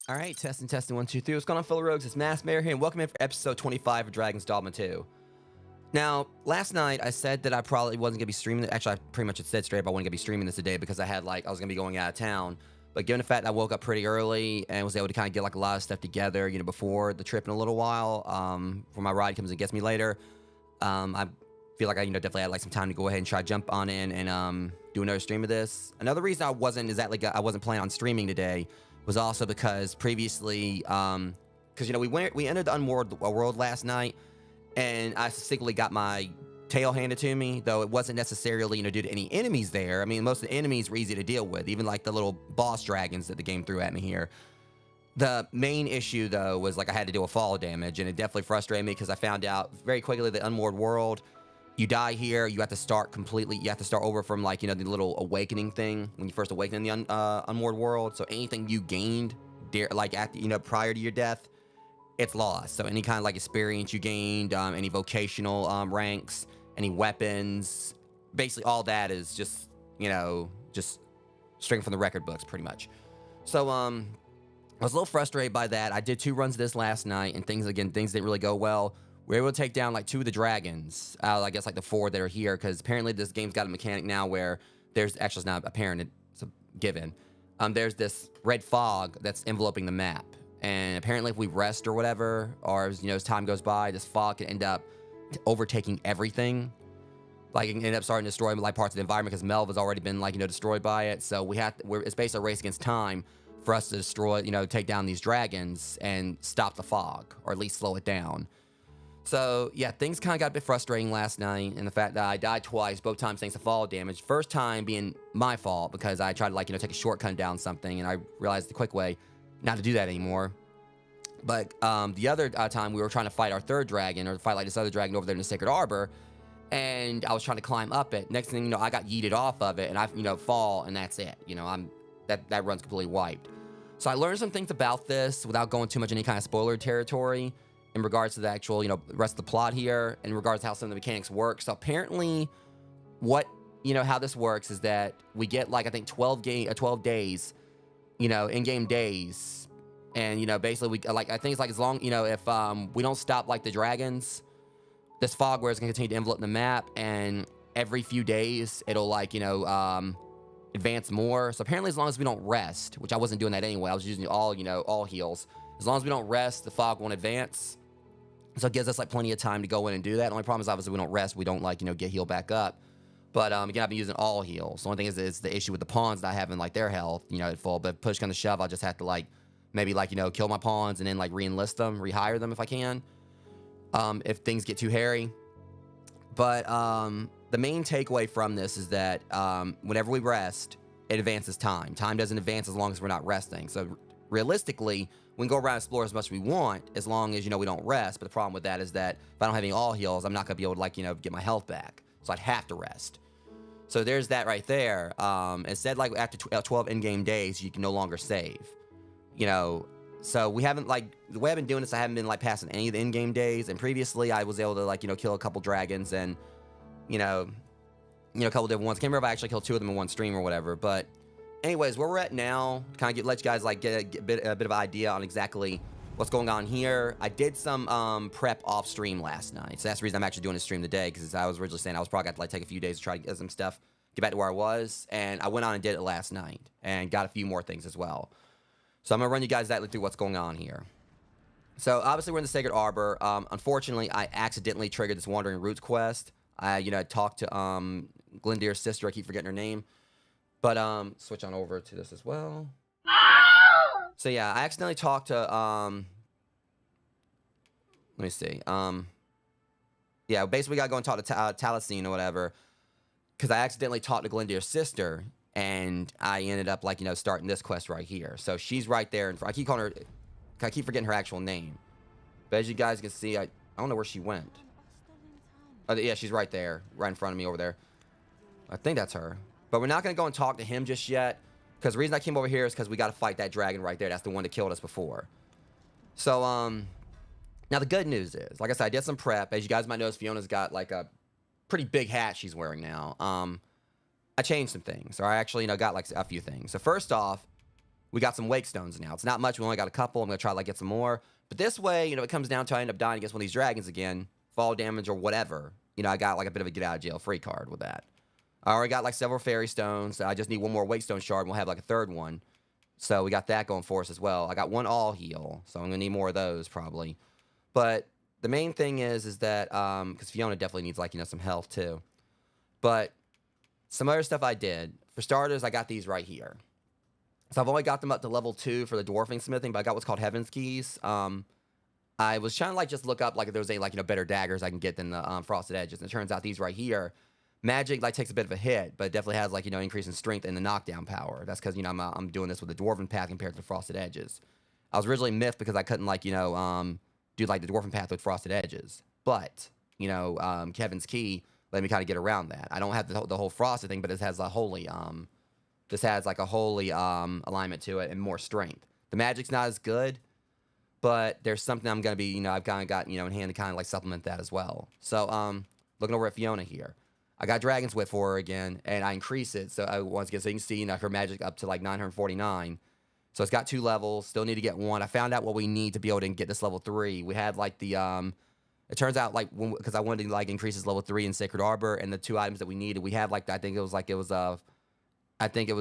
All right, testing, 1, 2, 3. What's going on, fellow rogues? It's Mass Mayor here, and welcome in for episode 25 of Dragon's Dogma 2. Now, last night I said that I probably wasn't gonna be streaming it. Actually, I pretty much had said straight up I wasn't gonna be streaming this today because I was gonna be going out of town. But given the fact that I woke up pretty early and was able to kind of get like a lot of stuff together, before the trip in a little while, before my ride comes and gets me later, I feel like I, definitely had like some time to go ahead and try to jump on in and do another stream of this. Another reason I wasn't planning on streaming today was also because previously, because we entered the Unmoored world last night, and I succinctly got my tail handed to me, though it wasn't necessarily due to any enemies there. I mean, most of the enemies were easy to deal with, even like the little boss dragons that the game threw at me here. The main issue though was like I had to deal with fall damage, and it definitely frustrated me because I found out very quickly the Unmoored world, you die here, you have to start completely, you have to start over from like, the little awakening thing when you first awaken in the Unmoored world. So anything you gained, prior to your death, it's lost. So any kind of like experience you gained, any vocational ranks, any weapons, basically all that is just, just straight from the record books pretty much. So, I was a little frustrated by that. I did 2 runs of this last night, and things didn't really go well. We were able to take down like 2 of the dragons, I guess like the 4 that are here, because apparently this game's got a mechanic now where there's, actually it's not apparent, it's a given. There's this red fog that's enveloping the map, and apparently if we rest or whatever, or as time goes by, this fog can end up overtaking everything. Like it can end up starting to destroy like parts of the environment because Melv has already been like destroyed by it. So it's basically a race against time for us to destroy, take down these dragons and stop the fog, or at least slow it down. So, yeah, things kind of got a bit frustrating last night, and the fact that I died twice, both times thanks to fall damage. First time being my fault, because I tried to, take a shortcut down something, and I realized the quick way not to do that anymore. But the other time, we were trying to fight our 3rd dragon, or fight, like, this other dragon over there in the Sacred Arbor, and I was trying to climb up it. Next thing you know, I got yeeted off of it, and I, fall, and that's it. That run's completely wiped. So I learned some things about this without going too much any kind of spoiler territory, in regards to the actual, rest of the plot here, in regards to how some of the mechanics work. So apparently, what you know, how this works is that we get like, I think 12 days, you know, in-game days. And, you know, basically we like, I think it's like as long, you know, if we don't stop like the dragons, this fog where it's going to continue to envelop the map, and every few days it'll like, you know, advance more. So apparently as long as we don't rest, which I wasn't doing that anyway, I was using all, you know, all heals. As long as we don't rest, the fog won't advance. So it gives us like plenty of time to go in and do that. The only problem is obviously we don't rest, we don't like, you know, get healed back up. But again, I've been using all heals. The only thing is the issue with the pawns not having like their health, you know, at full. But push kind of shove, I'll just have to like maybe like, you know, kill my pawns and then like re-enlist them, rehire them if I can. If things get too hairy. But the main takeaway from this is that whenever we rest, it advances time. Time doesn't advance as long as we're not resting. So realistically, we can go around and explore as much as we want as long as, you know, we don't rest. But the problem with that is that if I don't have any all heals, I'm not going to be able to like, you know, get my health back. So I'd have to rest. So there's that right there. It said like after 12 in-game days, you can no longer save. You know, so we haven't like, the way I've been doing this, I haven't been like passing any of the in-game days. And previously I was able to like, you know, kill a couple dragons and, you know, a couple different ones. Can't remember if I actually killed 2 of them in one stream or whatever. But anyways, where we're at now, kind of let you guys like get a bit of idea on exactly what's going on here. I did some prep off stream last night. So that's the reason I'm actually doing this stream today, because I was originally saying I was probably got to like take a few days to try to get some stuff, get back to where I was. And I went on and did it last night and got a few more things as well. So I'm going to run you guys exactly through what's going on here. So obviously we're in the Sacred Arbor. Unfortunately, I accidentally triggered this Wandering Roots quest. I, you know, talked to Glendear's sister. I keep forgetting her name. But switch on over to this as well. So yeah, I accidentally talked to let me see. Yeah, basically we gotta go and talk to Talasine or whatever, because I accidentally talked to Glendear's sister, and I ended up like, you know, starting this quest right here. So she's right there, and I keep calling her, I keep forgetting her actual name. But as you guys can see, I don't know where she went. Oh yeah, she's right there, right in front of me over there. I think that's her. But we're not gonna go and talk to him just yet, because the reason I came over here is because we got to fight that dragon right there. That's the one that killed us before. So, now the good news is, like I said, I did some prep. As you guys might notice, Fiona's got like a pretty big hat she's wearing now. I changed some things. Or I actually, you know, got like a few things. So first off, we got some wake stones now. It's not much. We only got a couple. I'm going to try to like get some more. But this way, you know, it comes down to I end up dying against one of these dragons again, fall damage or whatever. You know, I got like a bit of a get out of jail free card with that. I already got like several fairy stones. I just need one more wake stone shard and we'll have like a third one. So we got that going for us as well. I got one all heal, so I'm gonna need more of those probably. But the main thing is that because Fiona definitely needs like, you know, some health too. But some other stuff I did. For starters, I got these right here. So I've only got them up to level 2 for the dwarfing smithing, but I got what's called Heaven's Keys. I was trying to like just look up like if there was any like, you know, better daggers I can get than the frosted edges. And it turns out these right here, magic like takes a bit of a hit, but it definitely has like, you know, increase in strength and the knockdown power. That's because, you know, I'm doing this with the dwarven path compared to the frosted edges. I was originally miffed because I couldn't like, you know, do like the dwarven path with frosted edges. But, you know, Kevin's Key let me kind of get around that. I don't have the whole frosted thing, but it has a holy this has like a holy alignment to it and more strength. The magic's not as good, but there's something I'm gonna be, you know, I've kind of got, you know, in hand to kind of like supplement that as well. So looking over at Fiona here, I got Dragon's Whip for her again, and I increase it. So once again, so you can see, you know, her magic up to like 949. So it's got 2 levels. Still need to get 1. I found out what we need to be able to get this level 3. We had like the it turns out like because I wanted to like increase this level 3 in Sacred Arbor, and the 2 items that we needed, we have like I think it was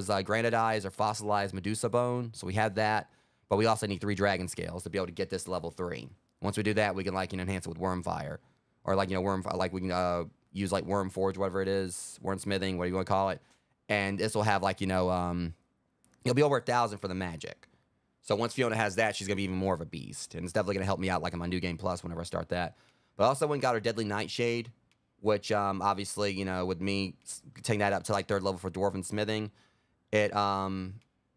granitized or fossilized Medusa bone. So we had that, but we also need 3 dragon scales to be able to get this to level 3. Once we do that, we can like, you know, enhance it with Wormfire, or like, you know, like we can use like Worm Forge, whatever it is, Worm Smithing, what do you want to call it, and this will have like, you know, it'll be over 1,000 for the magic. So once Fiona has that, she's gonna be even more of a beast, and it's definitely gonna help me out like in my New Game Plus whenever I start that. But I also went and got her Deadly Nightshade, which obviously, you know, with me taking that up to like 3rd level for Dwarven Smithing, it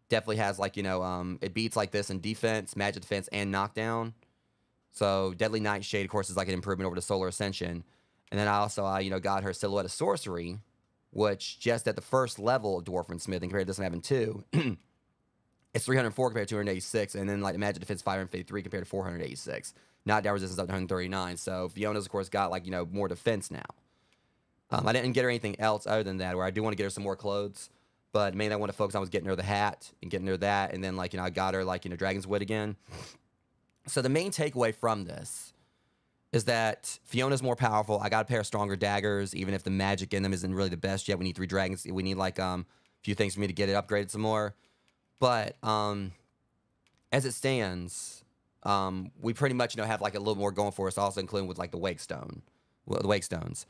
definitely has like, you know, it beats like this in defense, magic defense, and knockdown. So Deadly Nightshade, of course, is like an improvement over the Solar Ascension. And then I also, you know, got her Silhouette of Sorcery, which just at the 1st level of Dwarven Smithing compared to this one having 2, it's 304 compared to 286, and then like the magic defense 553 compared to 486. Knockdown resistance up to 139. So Fiona's of course got like, you know, more defense now. I didn't get her anything else other than that, where I do want to get her some more clothes. But mainly I want to focus on was getting her the hat and getting her that. And then, like, I got her, like, Dragon's Wit again. So the main takeaway from this is that Fiona's more powerful. I got a pair of stronger daggers, even if the magic in them isn't really the best yet. We need 3 dragons. We need, like, a few things for me to get it upgraded some more. But as it stands, we pretty much, have, like, a little more going for us, also including with, like, the Wake Stones.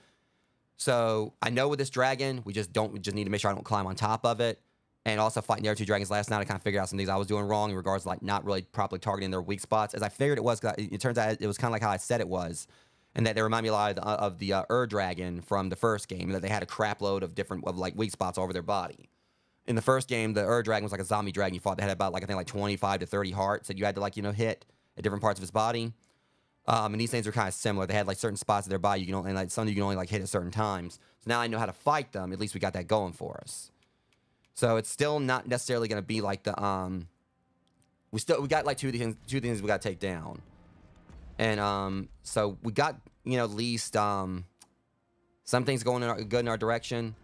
So I know with this dragon, we just need to make sure I don't climb on top of it. And also fighting the other 2 dragons last night, I kind of figured out some things I was doing wrong in regards to, like, not really properly targeting their weak spots, as I figured it was. It turns out it was kind of like how I said it was, and that they remind me a lot of the dragon from the first game, and that they had a crap load of different like weak spots all over their body. In the first game, the dragon was like a zombie dragon you fought that had about, like, I think, like 25 to 30 hearts that you had to, like, hit at different parts of his body. And these things are kind of similar. They had, like, certain spots of their body and like some you can only, like, hit at certain times. So now I know how to fight them. At least we got that going for us. So it's still not necessarily going to be like the we got like two things we got to take down. And so we got, at least some things going good in our direction,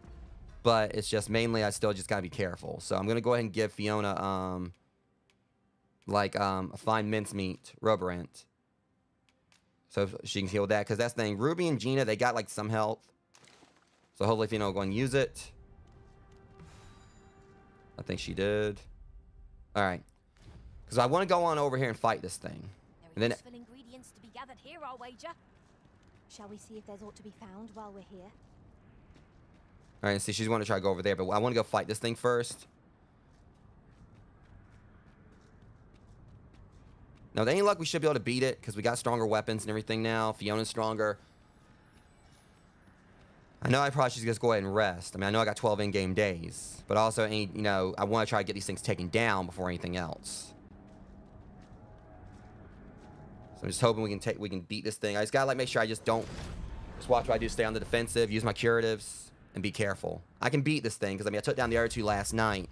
but it's just mainly I still just got to be careful. So I'm going to go ahead and give Fiona a fine mincemeat roborant, so she can heal that, because that's the thing. Ruby and Gina, they got, like, some health. So hopefully Fiona will go and use it. I think she did. All right. Because I want to go on over here and fight this thing. There are useful ingredients to be gathered here, I'll wager. Shall we see if there's aught to be found while we're here? All right, see, she's going to try to go over there, but I want to go fight this thing first. Now, with any luck, we should be able to beat it, because we got stronger weapons and everything now. Fiona's stronger. I know I probably should just go ahead and rest. I mean, I know I got 12 in-game days, but also, I want to try to get these things taken down before anything else. So I'm just hoping we can beat this thing. I just gotta, like, make sure I just don't watch what I do, stay on the defensive, use my curatives, and be careful. I can beat this thing, because I took down the other 2 last night.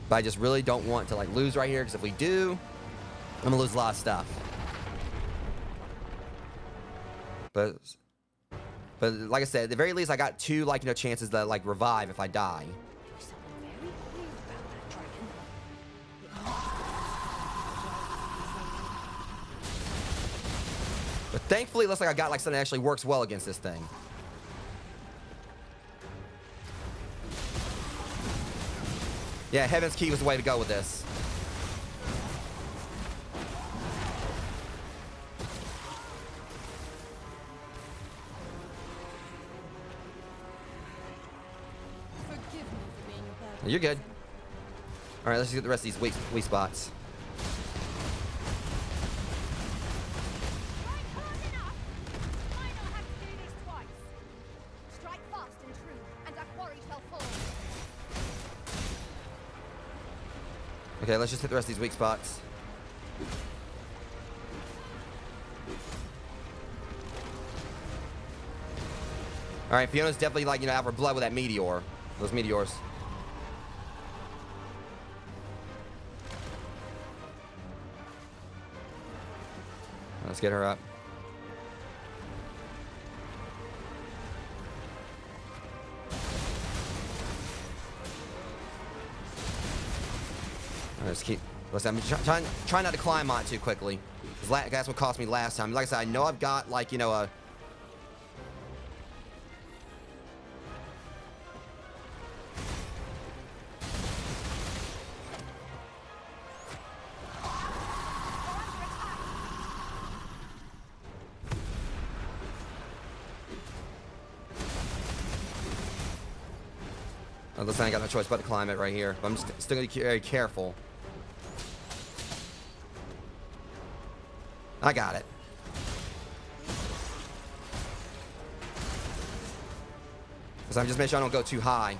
But I just really don't want to, like, lose right here, because if we do, I'm gonna lose a lot of stuff. But like I said, at the very least, I got 2, like, chances to, like, revive if I die. There's something very weird about that dragon. But thankfully, it looks like I got, like, something that actually works well against this thing. Yeah, Heaven's Key was the way to go with this. You're good. All right, let's get the rest of these weak spots. Okay, let's just hit the rest of these weak spots. All right, Fiona's definitely, like, out of her blood with that meteor. Those meteors. Let's get her up. Let's keep. Listen, I'm trying not to climb on it too quickly. That's what cost me last time. Like I said, I know I've got, like, a. Listen, I ain't got no choice but to climb it right here. But I'm just still gonna be very careful. I got it. So I'm just making sure I don't go too high.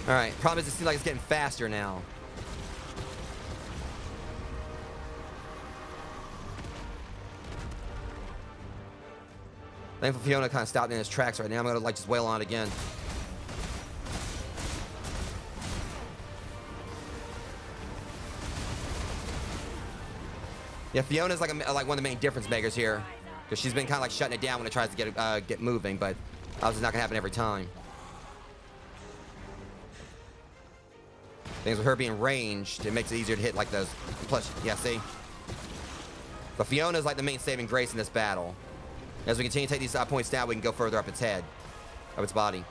All right, problem is it seems like it's getting faster now. Thankfully, Fiona kind of stopped in his tracks right now. I'm gonna like just wail on it again. Yeah, Fiona's like one of the main difference makers here, because she's been kind of like shutting it down when it tries to get moving, but obviously not gonna happen every time. Things with her being ranged, it makes it easier to hit like those. Plus, yeah, see. But Fiona's like the main saving grace in this battle. As we continue to take these points down, we can go further up its head, up its body.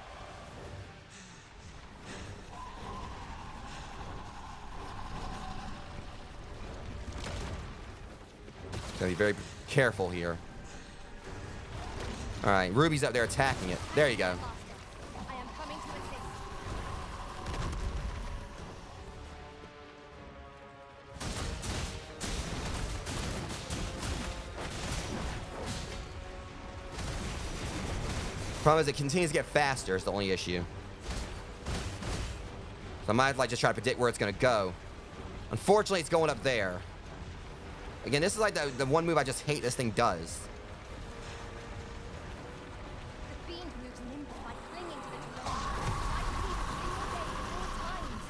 Gotta be very careful here. All right, Ruby's up there attacking it. There you go. I am coming to assist. Problem is, it continues to get faster. Is the only issue. So I might like just try to predict where it's gonna go. Unfortunately, it's going up there. Again, this is like the one move I just hate this thing does. The fiend moves nimble by clinging to the terrain. I keep in your way at all times.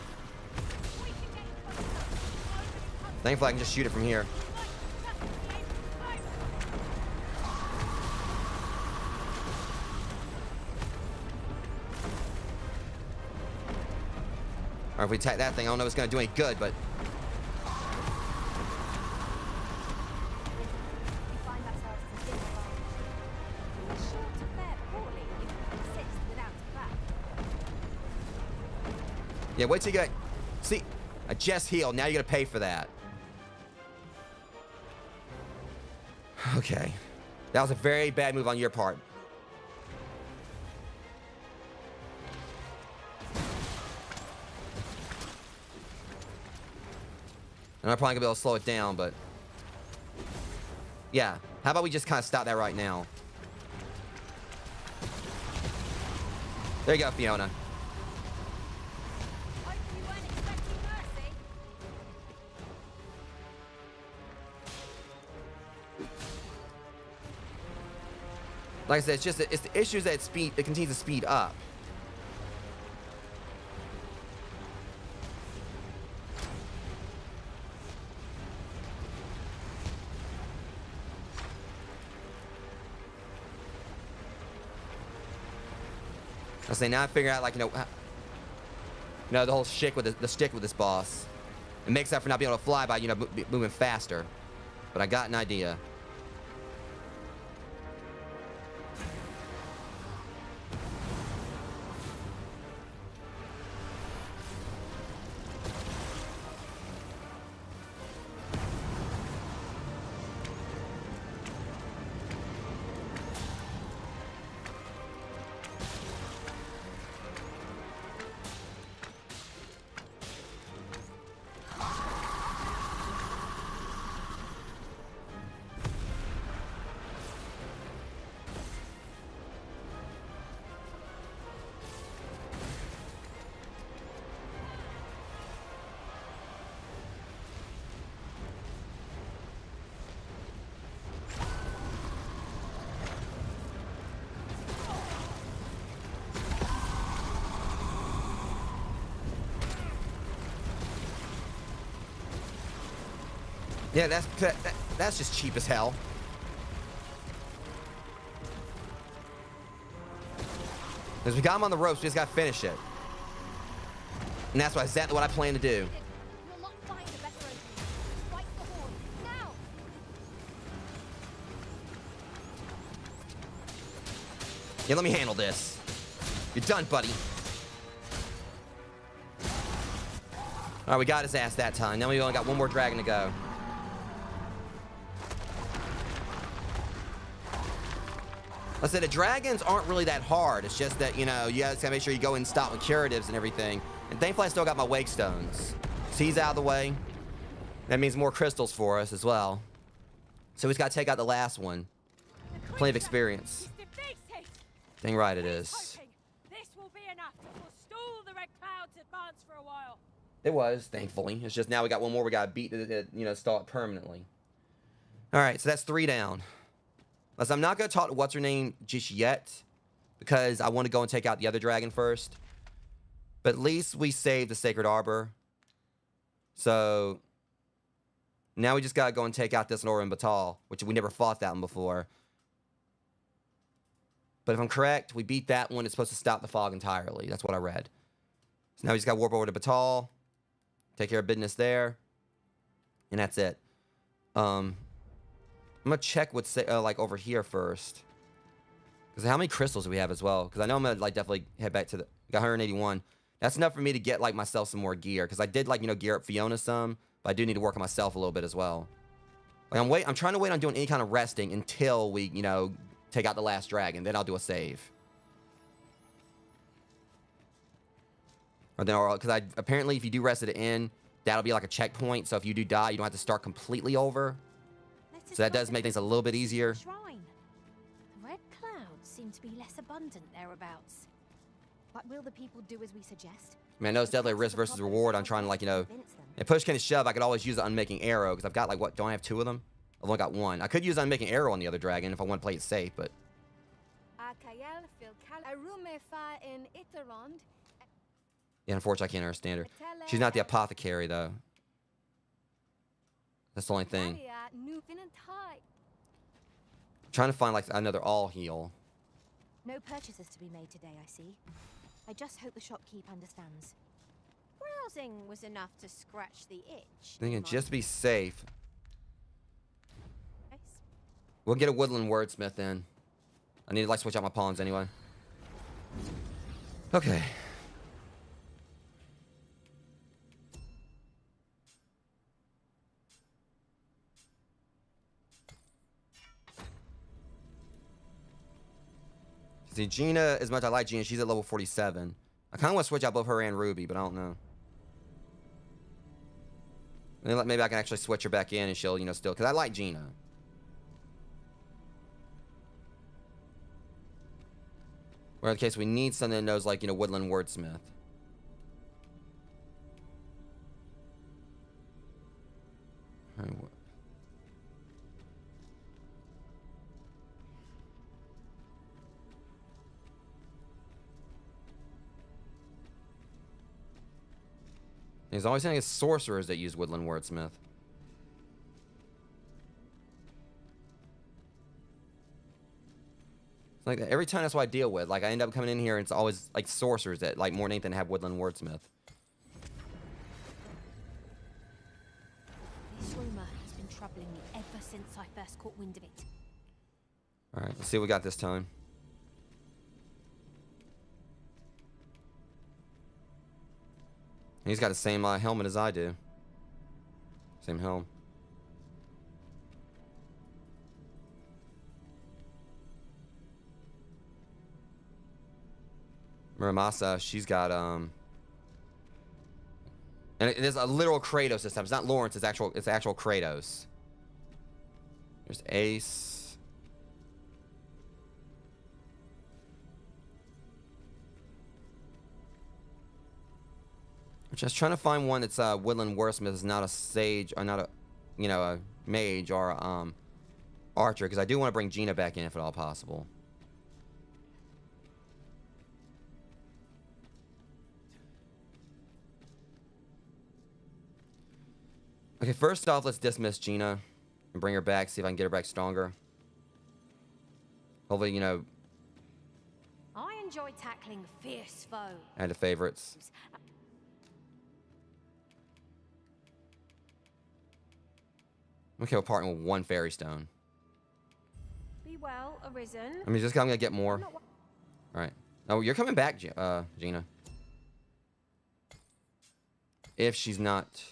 Thankfully, I can just shoot it from here. Or if we attack that thing, I don't know if it's gonna do any good, but We find ourselves at a disadvantage. We're sure to fare poorly if we persist without a plan. yeah, wait till you get. See, I just healed. Now you're gonna pay for that. Okay, that was a very bad move on your part. And I'm probably gonna be able to slow it down, but yeah. How about we just kind of stop that right now? There you go, Fiona. Hope you weren't expecting mercy. Like I said, it's the issues that it continues to speed up. I say now I figure out like the whole shtick with the stick with this boss. It makes up for not being able to fly by moving faster. But I got an idea. Yeah, that's just cheap as hell. Because we got him on the ropes, we just gotta finish it. And that's exactly what I plan to do. You'll not find a better opening. Strike the horn. Now! Yeah, let me handle this. You're done, buddy. Alright, we got his ass that time. Now we only got one more dragon to go. I said the dragons aren't really that hard. It's just that, you guys gotta make sure you go in and stop with curatives and everything. And thankfully I still got my wake stones. So he's out of the way. That means more crystals for us as well. So we just gotta take out the last one. Plenty of experience. Dang right it is. This will be enough to forestall the Red Cloud's advance for a while. It was, thankfully. It's just now we got one more we gotta beat to stall it permanently. Alright, so that's 3 down. I'm not going to talk to what's her name just yet, because I want to go and take out the other dragon first. But at least we saved the Sacred Arbor. So now we just got to go and take out this Nora Batal, which we never fought that one before. But if I'm correct, we beat that one. It's supposed to stop the fog entirely. That's what I read. So now we just got to warp over to Batal, take care of business there, and that's it. I'm gonna check what's like over here first, because how many crystals do we have as well? Because I know I'm gonna like definitely head back to the. Got 181. That's enough for me to get like myself some more gear, because I did like gear up Fiona some, but I do need to work on myself a little bit as well. Like I'm trying to wait on doing any kind of resting until we take out the last dragon. Then I'll do a save. Or then, because apparently if you do rest at the end, that'll be like a checkpoint. So if you do die, you don't have to start completely over. So that does make things a little bit easier. Shrine. Red clouds seem to be less abundant thereabouts. But will the people do as we suggest? I mean, I know it's definitely a risk versus reward. I'm trying to if push came to shove, I could always use the Unmaking Arrow, because I've got like don't I have 2 of them? I've only got 1. I could use Unmaking Arrow on the other dragon if I want to play it safe, but yeah, unfortunately I can't understand her. She's not the apothecary though. That's the only thing. I'm trying to find like another all heal. No purchases to be made today, I see. I just hope the shopkeep understands. Browsing was enough to scratch the itch. Thinking just be safe. Nice. We'll get a woodland wordsmith in. I need to like switch out my pawns anyway. Okay. See, Gina, as much as I like Gina, she's at level 47. I kind of want to switch out both her and Ruby, but I don't know. Maybe I can actually switch her back in and she'll, still... Because I like Gina. Or in case we need something that knows, like, woodland wordsmith. Alright, what? There's always saying it's sorcerers that use woodland wordsmith. It's like every time that's what I deal with. Like I end up coming in here and it's always like sorcerers that like more than anything have woodland wordsmith. This rumor has been troubling me ever since I first caught wind of it. All right, let's see what we got this time. He's got the same helmet as I do. Same helm. Muramasa, she's got and it is a literal Kratos this time. It's not Lawrence, it's actual Kratos. There's Ace. I'm just trying to find one that's woodland wordsmith, is not a sage or not a a mage or a, archer, because I do want to bring Gina back in if at all possible. Okay, first off, let's dismiss Gina and bring her back, see if I can get her back stronger. Hopefully, I enjoy tackling fierce foes. add to favorites. Okay, we're parting with 1 fairy stone. Be well, Arisen. I mean, just I'm gonna get more. All right. Oh, you're coming back, Gina. If she's not.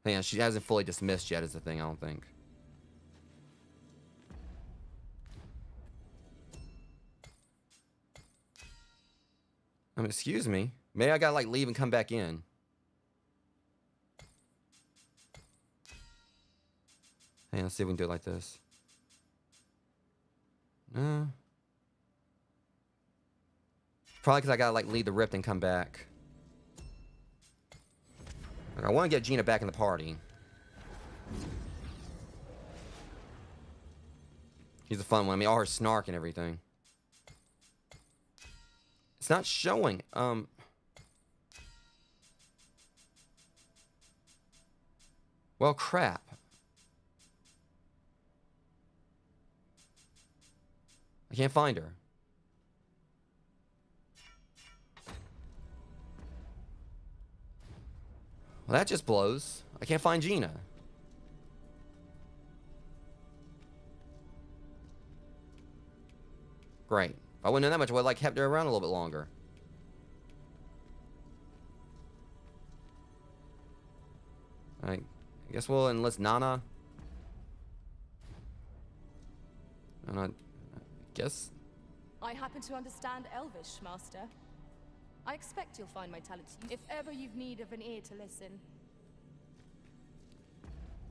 Hang on, she hasn't fully dismissed yet, is the thing, I don't think. I mean, excuse me. Maybe I gotta like leave and come back in. Hey, let's see if we can do it like this. No. Probably because I gotta like leave the rift and come back. Like, I want to get Gina back in the party. She's a fun one. I mean, all her snark and everything. It's not showing. Well, crap. I can't find her. Well, that just blows. I can't find Gina. Great. If I wouldn't know that much, I would have, like, kept her around a little bit longer. Alright. I guess we'll enlist Nana. And I guess. I happen to understand Elvish, Master. I expect you'll find my talents if ever you've need of an ear to listen.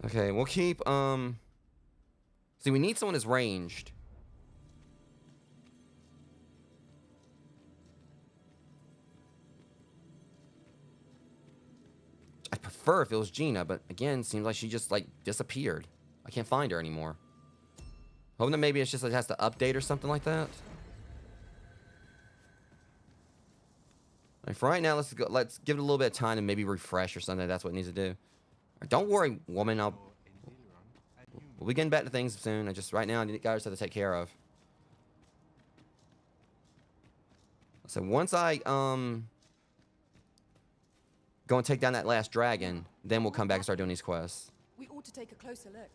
Okay, we'll keep, see, we need someone who's ranged. I'd prefer if it was Gina, but again, seems like she just, like, disappeared. I can't find her anymore. Hoping that maybe it's just, like, it has to update or something like that. All right, for right now, let's give it a little bit of time and maybe refresh or something. That's what it needs to do. Right, don't worry, woman. We'll be getting back to things soon. Right now, I got stuff to take care of. So once I go and take down that last dragon, then we'll come back and start doing these quests. We ought to take a closer look.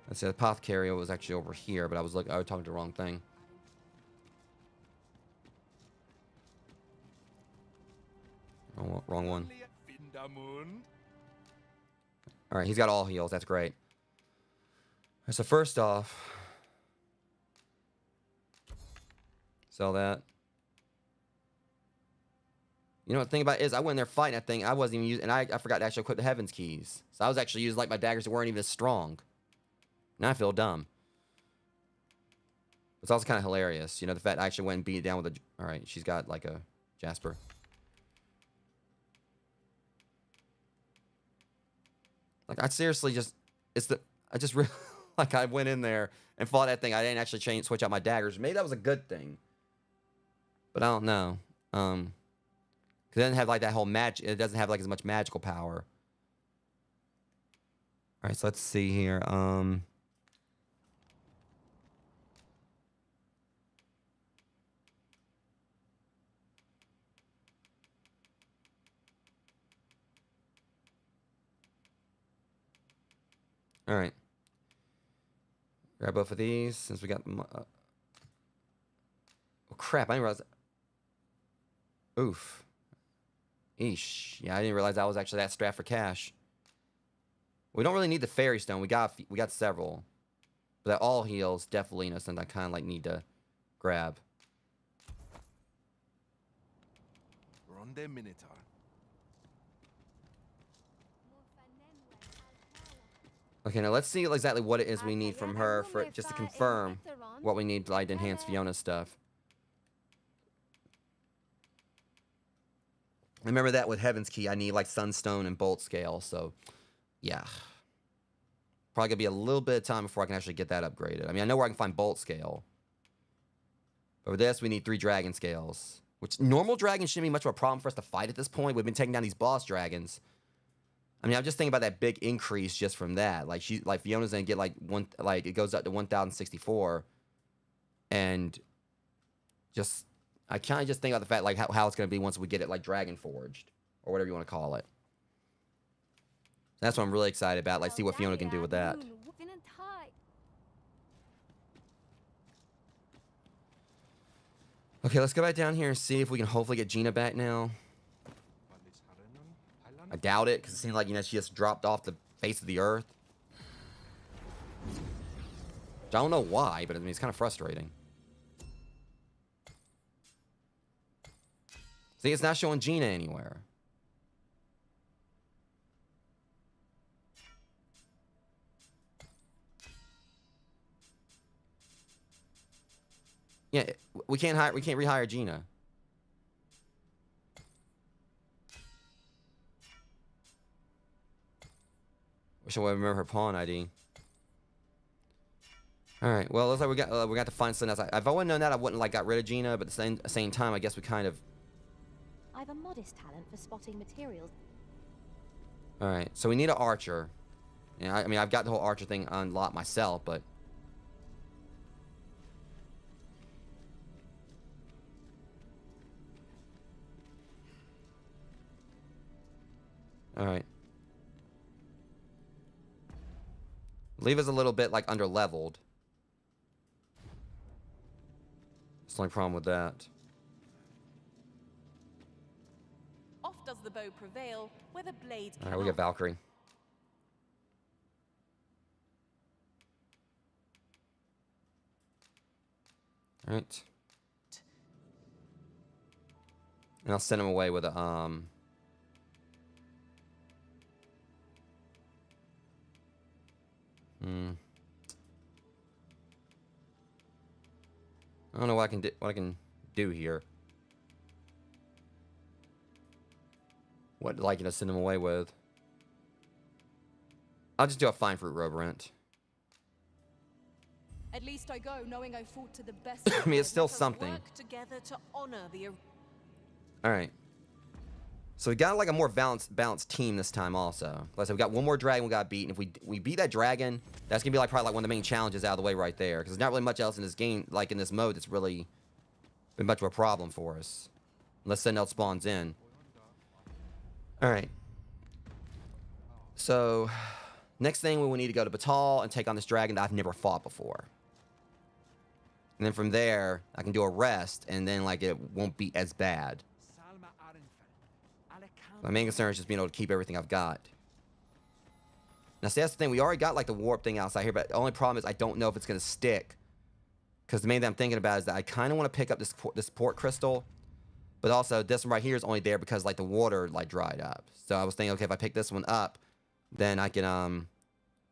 Let's see, the apothecary was actually over here, but I was talking to the wrong thing. Wrong one. All right, he's got all heals. That's great. So first off, sell that. You know what the thing about it is, I went in there fighting that thing. I wasn't even using, and I forgot to actually equip the Heaven's Keys. So I was actually using like my daggers that weren't even as strong. Now I feel dumb. It's also kind of hilarious, you know, the fact I actually went and beat it down with a. All right, she's got like a Jasper. Like, I seriously just, I just really, like, I went in there and fought that thing. I didn't actually switch out my daggers. Maybe that was a good thing. But I don't know. Because it doesn't have, like, that whole it doesn't have, like, as much magical power. All right, so let's see here. All right. Grab both of these since we got them. Oh, crap. I didn't realize. Oof. Eesh. Yeah, I didn't realize I was actually that strapped for cash. We don't really need the fairy stone. We got several. But that all heals definitely, you know, something I kind of like need to grab. Ronde Minotaur. Okay, now let's see exactly what it is we need from her for just to confirm what we need to like enhance Fiona's stuff. Remember that with Heaven's Key, I need like Sunstone and Bolt Scale, so yeah. Probably gonna be a little bit of time before I can actually get that upgraded. I mean, I know where I can find Bolt Scale. But with this, we need 3 Dragon Scales. Which, normal dragons shouldn't be much of a problem for us to fight at this point. We've been taking down these boss dragons. I mean, I'm just thinking about that big increase just from that. Like, Fiona's gonna get it goes up to 1,064. And just, I kind of just think about the fact, like, how it's gonna be once we get it, like, Dragon Forged. Or whatever you want to call it. That's what I'm really excited about. Like, see what Fiona can do with that. Okay, let's go back down here and see if we can hopefully get Gina back now. I doubt it, because it seems like, you know, she just dropped off the face of the earth. I don't know why, but I mean, it's kind of frustrating. See, it's not showing Gina anywhere. Yeah, we can't rehire Gina. Wish I would remember her pawn ID. All right. Well, looks like we got to find something else. If I wouldn't known that, I wouldn't like got rid of Gina. But at the same time, I guess we kind of. I've a modest talent for spotting materials. All right. So we need an archer. Yeah. I mean, I've got the whole archer thing unlocked myself, but. All right. Leave us a little bit like under leveled. That's the only problem with that. Oft does the bow prevail, where the blade All right, we got Valkyrie. All right. And I'll send him away with a I don't know what I can do here. What, like, send him away with? I'll just do a fine fruit robe rent. At least I go knowing I fought to the best. I mean, it's still Let us something. Work together to honor the. All right. So we got like a more balanced team this time also. Like I said, we got one more dragon we got to beat, and if we beat that dragon, that's gonna be like probably like one of the main challenges out of the way right there. Because there's not really much else in this game, like in this mode, that's really been much of a problem for us, unless something else spawns in. All right. So next thing we will need to go to Batal and take on this dragon that I've never fought before. And then from there, I can do a rest, and then like it won't be as bad. My main concern is just being able to keep everything I've got. Now, see, that's the thing. We already got, like, the warp thing outside here, but the only problem is I don't know if it's going to stick. Because the main thing I'm thinking about is that I kind of want to pick up this port crystal. But also, this one right here is only there because, like, the water, like, dried up. So I was thinking, okay, if I pick this one up, then I can,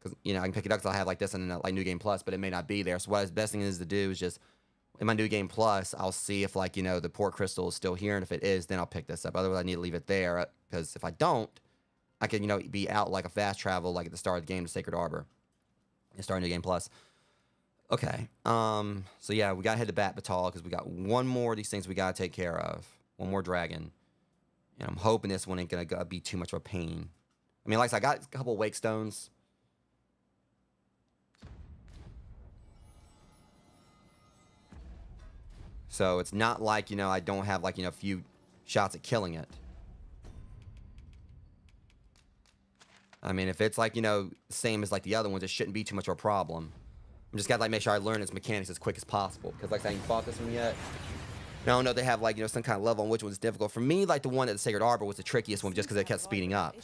because, I can pick it up because I'll have, like, this in, like, New Game Plus, but it may not be there. So what the best thing is to do is just, in my New Game Plus, I'll see if, like, the port crystal is still here. And if it is, then I'll pick this up. Otherwise, I need to leave it there. Because if I don't, I can, be out like a fast travel, like at the start of the game to Sacred Arbor. And start New Game Plus. Okay. So yeah, we gotta head to Batal because we got one more of these things we gotta take care of. One more dragon. And I'm hoping this one ain't gonna be too much of a pain. I mean, like I said, I got a couple wake stones. So it's not like, I don't have like, a few shots at killing it. I mean, if it's like, same as like the other ones, it shouldn't be too much of a problem. I'm just gotta like make sure I learn its mechanics as quick as possible. Because like I haven't fought this one yet. And I don't know if they have like, some kind of level on which one's difficult. For me, like the one at the Sacred Arbor was the trickiest one just because it kept speeding up.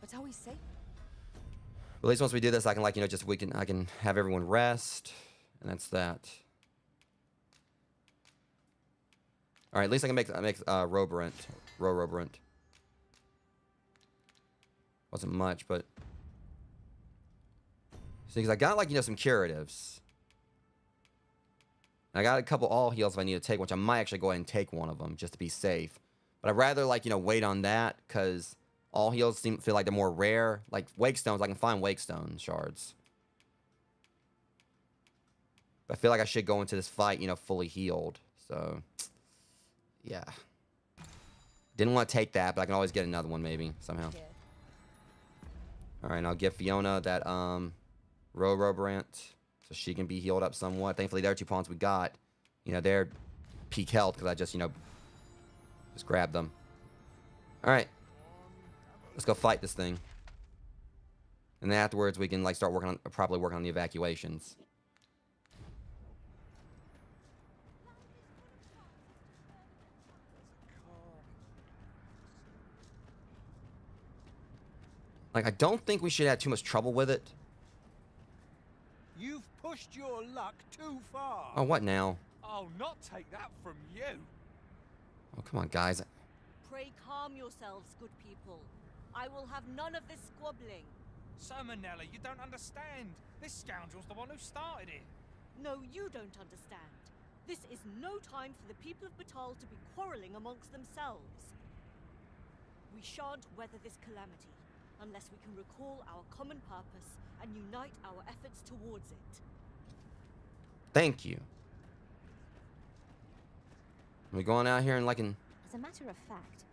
But are we safe? But at least once we do this, I can like, I can have everyone rest. And that's that. Alright, at least I can make Roborant. Roborant. Wasn't much, but see, because I got like some curatives. I got a couple all heals if I need to take, which I might actually go ahead and take one of them just to be safe. But I'd rather like wait on that because all heals feel like they're more rare. Like wake stones, I can find wake stone shards. But I feel like I should go into this fight, fully healed. So yeah, didn't want to take that, but I can always get another one maybe somehow. Yeah. All right, and I'll give Fiona that Roborant so she can be healed up somewhat. Thankfully, the other two pawns we got, they're peak health because I just, just grabbed them. All right, let's go fight this thing. And then afterwards, we can like start properly working on the evacuations. Like, I don't think we should have too much trouble with it. You've pushed your luck too far. Oh, what now? I'll not take that from you. Oh, come on, guys. Pray calm yourselves, good people. I will have none of this squabbling. So, Manella, you don't understand. This scoundrel's the one who started it. No, you don't understand. This is no time for the people of Batal to be quarreling amongst themselves. We shan't weather this calamity unless we can recall our common purpose and unite our efforts towards it. Thank you. We're going out here and like in... As a matter of fact,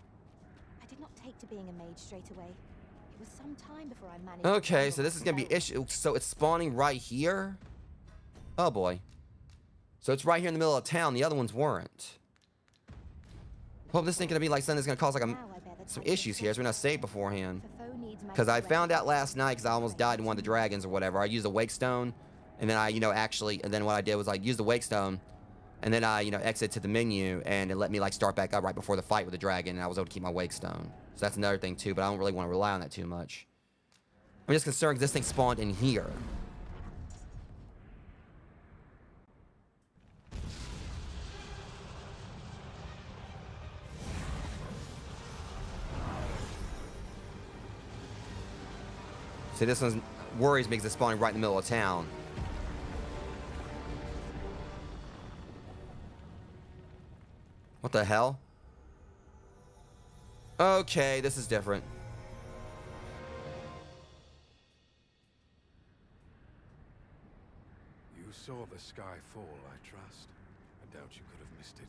I did not take to being a mage straight away. It was some time before I managed. Okay, so this is gonna be issue. So it's spawning right here. Oh boy. So it's right here in the middle of town. The other ones weren't. Hope this ain't gonna be like something that's gonna cause like some issues here, so we're not saved beforehand. Because I found out last night, because I almost died in one of the dragons or whatever. I used a wake stone, and then I, and then what I did was I used the wake stone, and then I, exit to the menu, and it let me like start back up right before the fight with the dragon, and I was able to keep my wake stone. So that's another thing too, but I don't really want to rely on that too much. I'm just concerned because this thing spawned in here. See, this one worries me because it's spawning right in the middle of town. What the hell? Okay, this is different. You saw the sky fall, I trust. I doubt you could have missed it.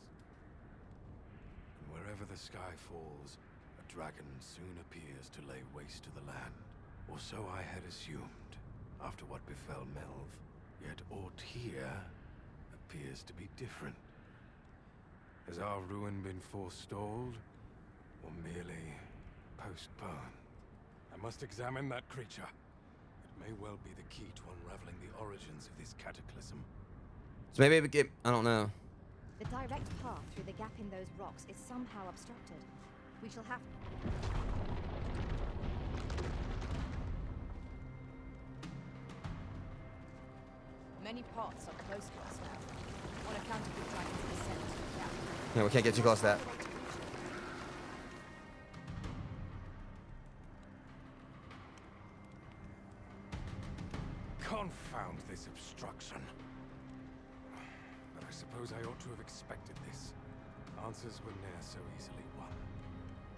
And wherever the sky falls, a dragon soon appears to lay waste to the land. Or so I had assumed, after what befell Melv. Yet aught here appears to be different. Has our ruin been forestalled, or merely postponed? I must examine that creature. It may well be the key to unraveling the origins of this cataclysm. So maybe we get, I don't know. The direct path through the gap in those rocks is somehow obstructed. We shall have... Many paths are close to us now, on account of the dragon's descent. Yeah. No, we can't get too close to that. Confound this obstruction. But I suppose I ought to have expected this. Answers were ne'er so easily won.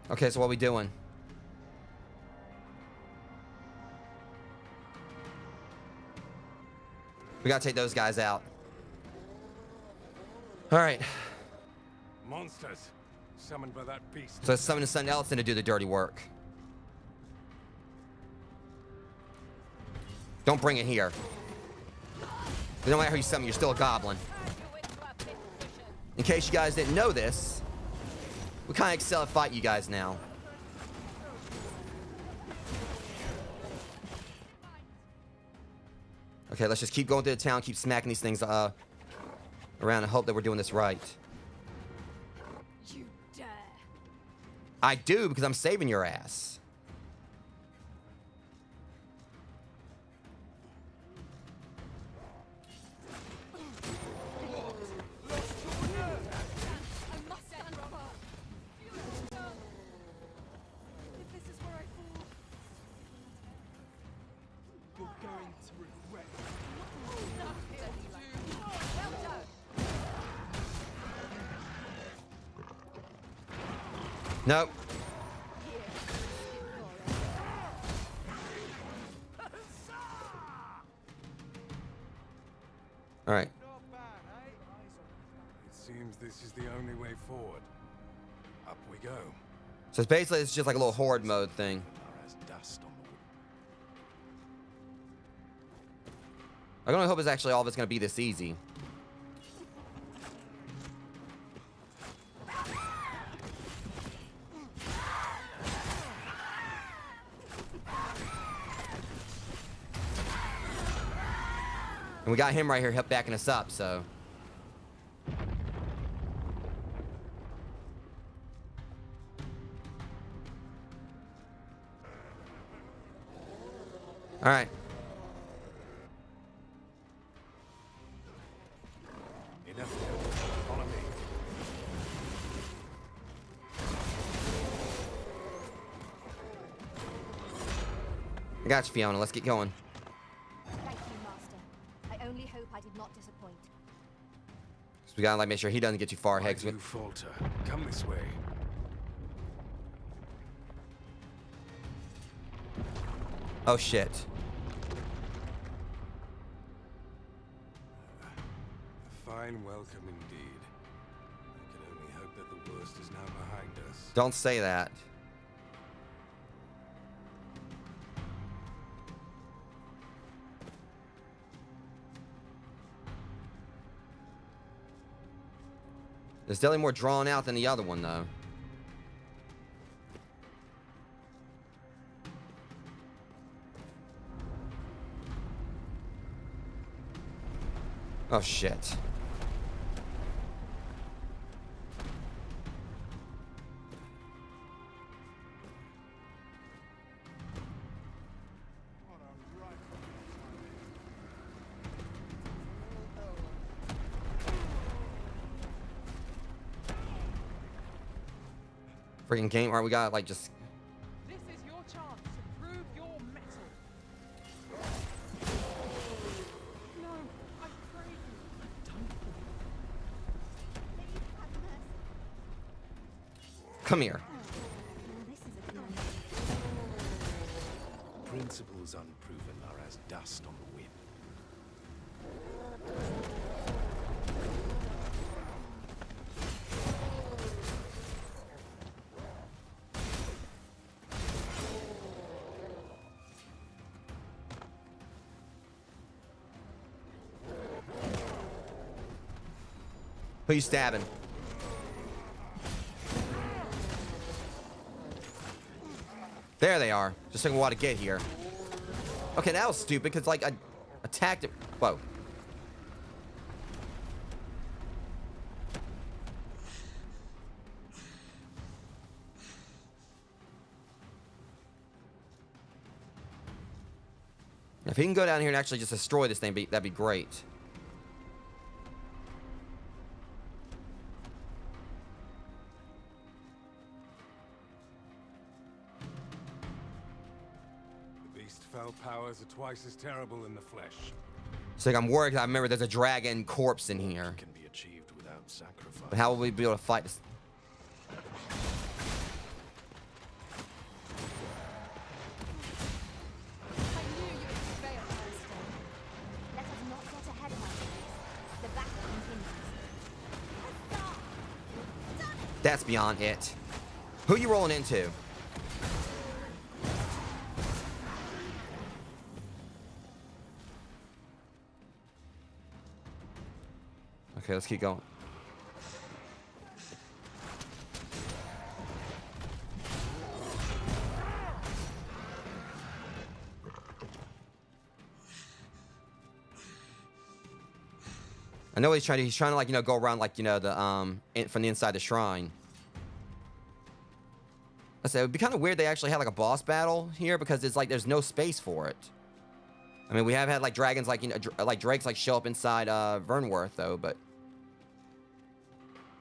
Okay, so what are we doing? We gotta take those guys out. Alright. Monsters, summoned by that beast. So let's summon something else in to do the dirty work. Don't bring it here. No matter how you summon, you're still a goblin. In case you guys didn't know this, we kind of excel at fighting you guys now. Okay, let's just keep going through the town, keep smacking these things around and hope that we're doing this right. You dare! I do, because I'm saving your ass. I must stand firm. If this is where I fall, you're going to regret it. Nope. All right. It seems this is the only way forward. Up we go. So it's basically, it's just like a little horde mode thing. Are as dust on the wind. I can only hope it's actually all of it's going to be this easy. And we got him right here help backing us up, so. All right. Enough. Follow me. I got you, Fiona. Let's get going. Thank you, Master. I only hope I did not disappoint. So we gotta like make sure he doesn't get too far Why ahead. 'Cause do you falter? Come this way. Oh shit. fine welcome indeed. I can only hope that the worst is now behind us. Don't say that. It's definitely more drawn out than the other one, though. Oh, shit. Freaking game, alright, we gotta like just. This is your chance to prove your mettle. No, I pray you. Don't. Please have mercy. Come here. This is a good one. Principles unproven are as dust on the wind. Who you stabbing? There they are. Just took a while to get here. Okay, that was stupid because like I attacked it. Whoa. If he can go down here and actually just destroy this thing, that'd be great. The beast's fell powers are twice as terrible in the flesh. So like, I'm worried 'cause I remember there's a dragon corpse in here. It can be achieved without sacrifice. But how will we be able to fight this? I knew you would prevail, Master. Let us not get ahead of ourselves. The battle continues. That's beyond it. Who you rolling into? Okay, let's keep going. I know what he's trying to. He's trying to like go around like the from the inside the shrine. I said it would be kind of weird they actually had like a boss battle here because it's like there's no space for it. I mean we have had like dragons like like drakes like show up inside Vernworth though, but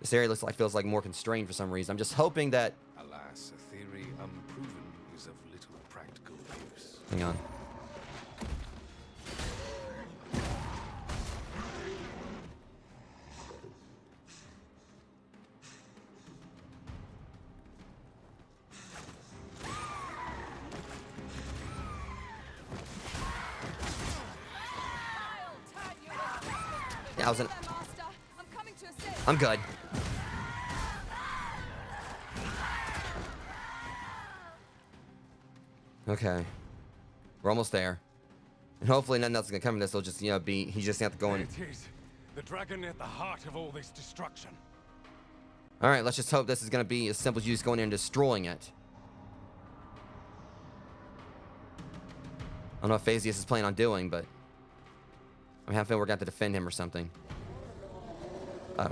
this area feels like more constrained for some reason. I'm just hoping that. Alas, a theory unproven is of little practical use. Hang on. Yeah, I was in. Master, I'm coming to assist. I'm good. Okay. We're almost there. And hopefully nothing else is gonna come from this. It'll just, be he just have to go in. It is the dragon at the heart of all this destruction. Alright, let's just hope this is gonna be as simple as you just going in and destroying it. I don't know what Phaseus is planning on doing, but I'm having we're gonna have to defend him or something. Oh.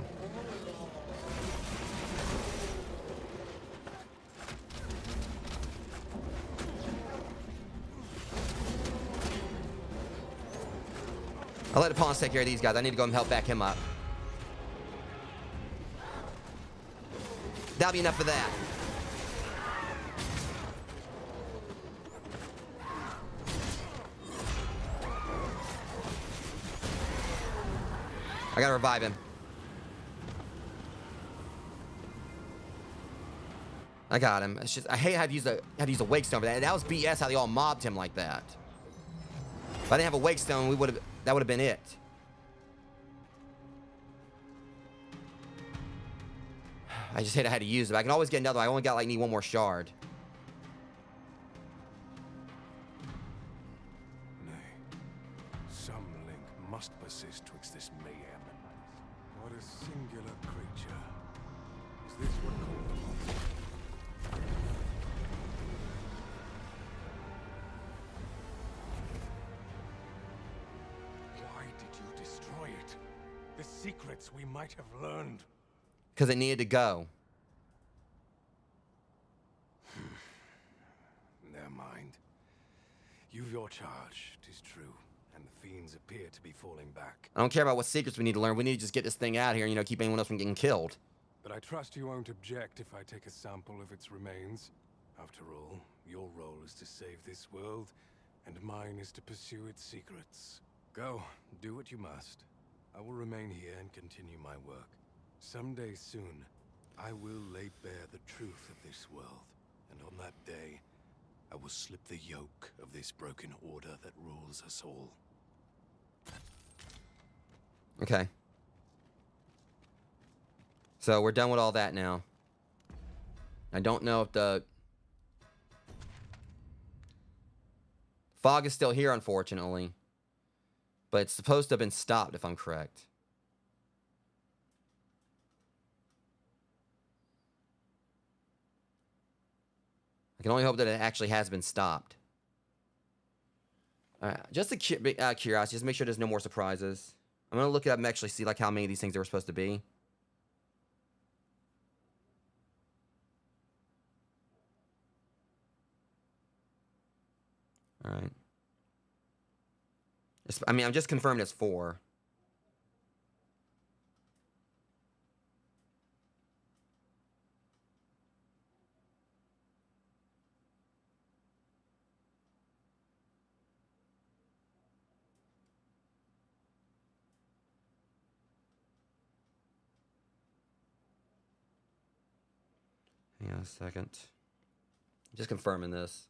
I'll let the pawns take care of these guys. I need to go and help back him up. That'll be enough for that. I gotta revive him. I got him. It's just I hate how to use a wake stone for that. That was BS how they all mobbed him like that. If I didn't have a wake stone, that would have been it. I just hate I had to use it. I can always get another one. I only got like need one more shard. Nay, some link must persist twixt this mayhem and what a singular creature. Is this what called them on? Why did you destroy it? The secrets we might have learned. Because it needed to go. Never mind. You've your charge, 'tis true, and the fiends appear to be falling back. I don't care about what secrets we need to learn. We need to just get this thing out here and, keep anyone else from getting killed. But I trust you won't object if I take a sample of its remains. After all, your role is to save this world, and mine is to pursue its secrets. Go, do what you must. I will remain here and continue my work. Someday soon, I will lay bare the truth of this world, and on that day, I will slip the yoke of this broken order that rules us all. Okay. So we're done with all that now. I don't know if the fog is still here, unfortunately. But it's supposed to have been stopped, if I'm correct. I can only hope that it actually has been stopped. Just a curiosity, just make sure there's no more surprises. I'm gonna look it up and actually see like how many of these things there were supposed to be. All right. I mean, I'm just confirming it's 4. Hang on a second. Just confirming this.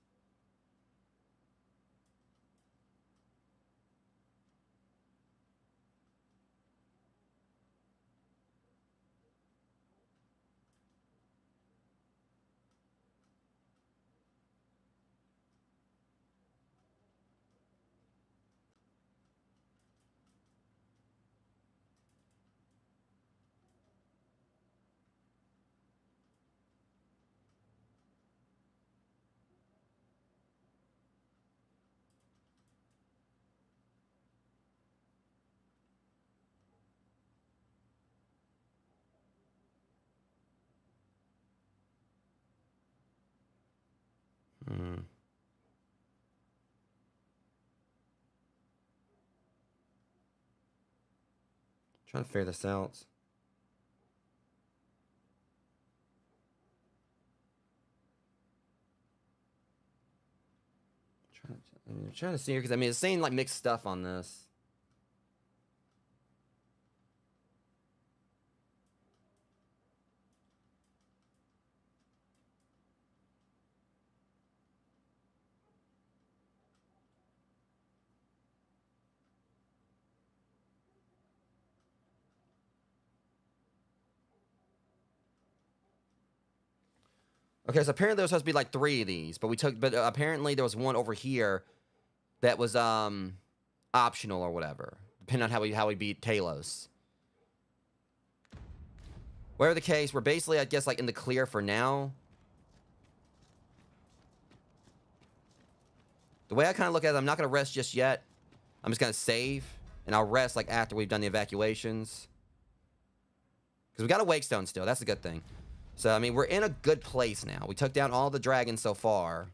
Trying to figure this out. I'm trying to see here because I mean it's saying like mixed stuff on this. Okay, so apparently there was supposed to be like 3 of these, but apparently there was one over here that was optional or whatever, depending on how we beat Talos. Whatever the case, we're basically, I guess, like in the clear for now. The way I kind of look at it, I'm not gonna rest just yet. I'm just gonna save, and I'll rest like after we've done the evacuations. Because we got a wake stone still. That's a good thing. So, I mean, we're in a good place now. We took down all the dragons so far.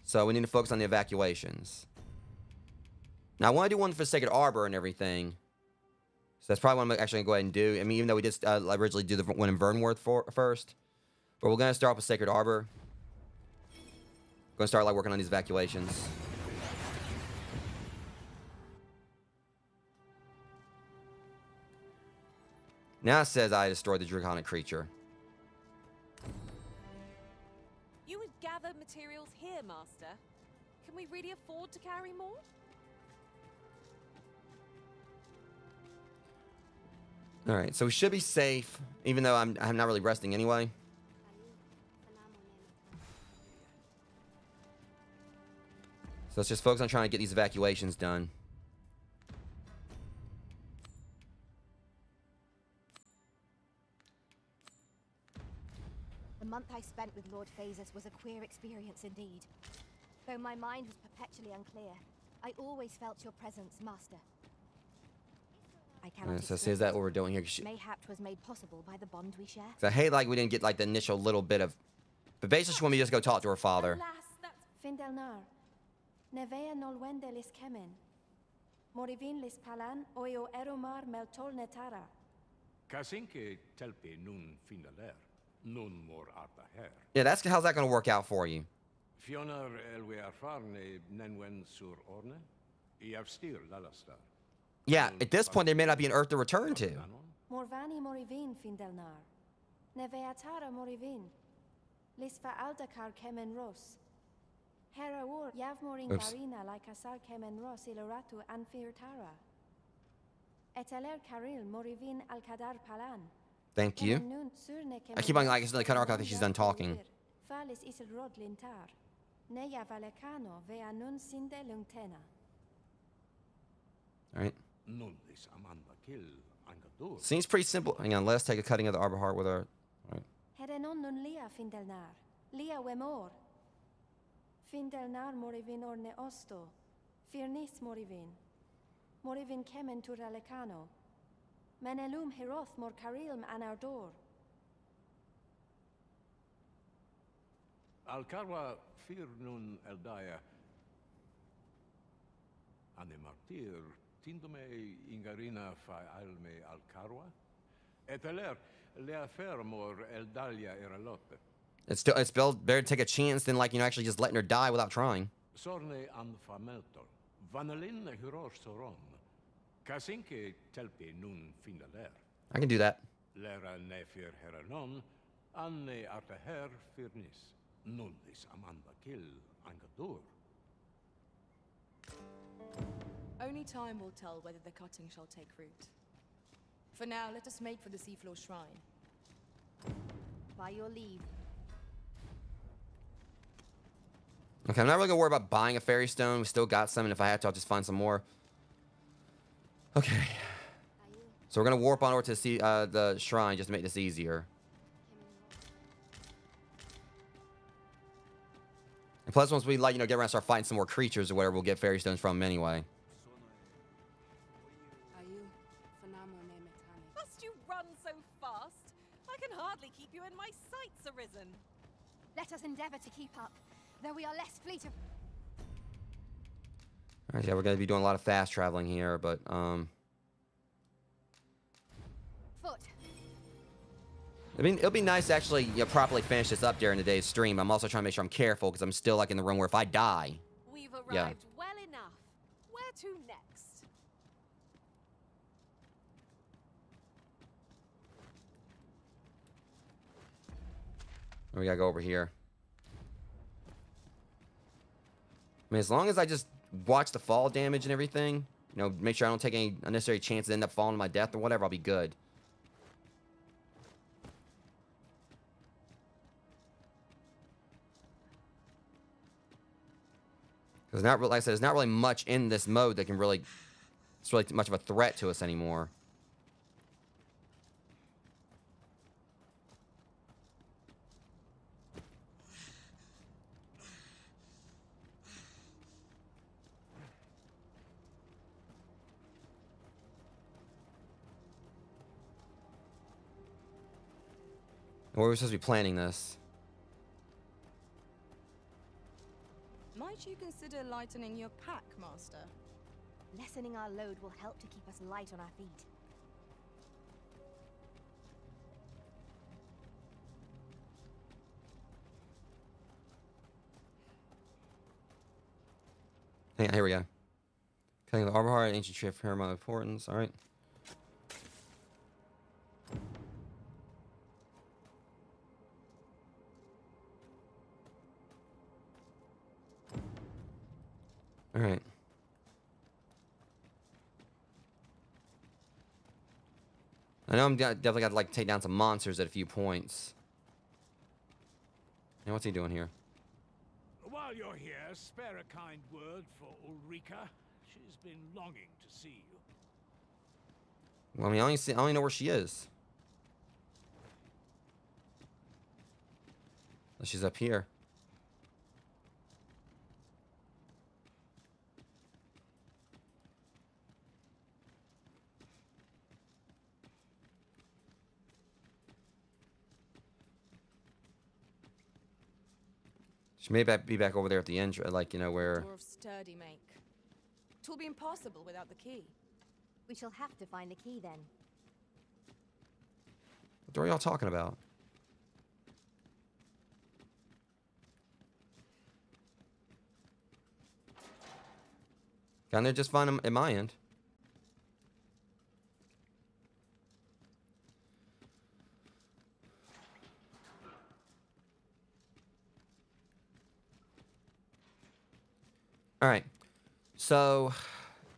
So, we need to focus on the evacuations. Now, I want to do one for Sacred Arbor and everything. So, that's probably what I'm actually going to go ahead and do. I mean, even though we did originally do the one in Vernworth first. But we're going to start with Sacred Arbor. Going to start, like, working on these evacuations. Now it says I destroyed the draconic creature. You would gather materials here, Master. Can we really afford to carry more? All right, so we should be safe, even though I'm not really resting anyway. So let's just focus on trying to get these evacuations done. The month I spent with Lord Phasus was a queer experience indeed. Though my mind was perpetually unclear, I always felt your presence, Master. I cannot Alright, so see, explain is that it. what we're doing here? 'Cause Mayhap 'twas made possible by the bond we share. I hate like we didn't get like the initial little bit of. But basically, she wanted me to just go talk to her father. Alas, that's Findelnar, nevea nolwendelis kemen. Morivinlis palan oio eromar meltol netara. Kasinke telpe nun findaler, nun mor arta her. Yeah, that's how's that going to work out for you? Fionar elwe arfarne nenwen sur orne, iavstir lalastar. Yeah, at this point, there may not be an Earth to return to. Morvani morivin Findelnar. Nevea tara morivin. Lisfa aldakar kemen ros. Hera ur yav morin Oops. garina like asar kemen ros iloratu anfir tara. Eteler karil morivin alkadar palan. Thank you. Kemen nun surne I keep on like it's another cut off after she's done talking. Falis isil rod lintar. Neya valekano vea nun sinde lungtena. All right. Nun is amanda kill angadur. Seems pretty simple. Hang on, let's take a cutting of the arbor heart with our. All right. Herenon nun lia Findelnar. Lia wemor. Findelnar morivin orne osto. Firnis morivin. Morivin kemen turalecano. Menelum hiroth mor karilm anardor. Alcarwa fir nun eldaya. Ane martir tindome ingarina fa alme alcarwa. Eteler leafer mor eldalia eralote. It's still better to take a chance than like actually just letting her die without trying. Sorne an fameltol. Vanalin hiror soron. Kasinke telpe nun findaler. I can do that. Lera nefir heranon. Anne arteher firnis. Nun is amanda kill angadur. only time will tell whether the cutting shall take root. For now, let us make for the seafloor shrine. By your leave. Okay, I'm not really gonna worry about buying a fairy stone. We still got some, and if I have to, I'll just find some more. Okay. So we're gonna warp on over to see the shrine just to make this easier. And plus, once we get around and start fighting some more creatures or whatever, we'll get fairy stones from them anyway. Must you run so fast? I can hardly keep you in my sights, Arisen. Let us endeavor to keep up, though we are less fleet of... Alright, yeah, we're gonna be doing a lot of fast traveling here, but foot. I mean, it'll be nice to actually properly finish this up during today's stream. I'm also trying to make sure I'm careful because I'm still like in the room where if I die, We've arrived Yeah. well enough. Where to next? we gotta go over here. I mean, as long as I just watch the fall damage and everything, make sure I don't take any unnecessary chances, end up falling to my death or whatever, I'll be good. Because like I said, there's not really much in this mode that can really, it's really much of a threat to us anymore. Where are we supposed to be planning this? Might you consider lightening your pack, Master? Lessening our load will help to keep us light on our feet. Hang on, here we go. Cutting the arbor heart, ancient tree of paramount importance. All right. All right. I know definitely got to like take down some monsters at a few points. And what's he doing here? While you're here, spare a kind word for Ulrika. She's been longing to see you. Well, I mean, I only know where she is. She's up here. She may be back over there at the end, like, you know, where... Door of sturdy make. 'Twill be impossible without the key. We shall have to find the key then. What door are y'all talking about? Down there, just find them at my end. All right. So,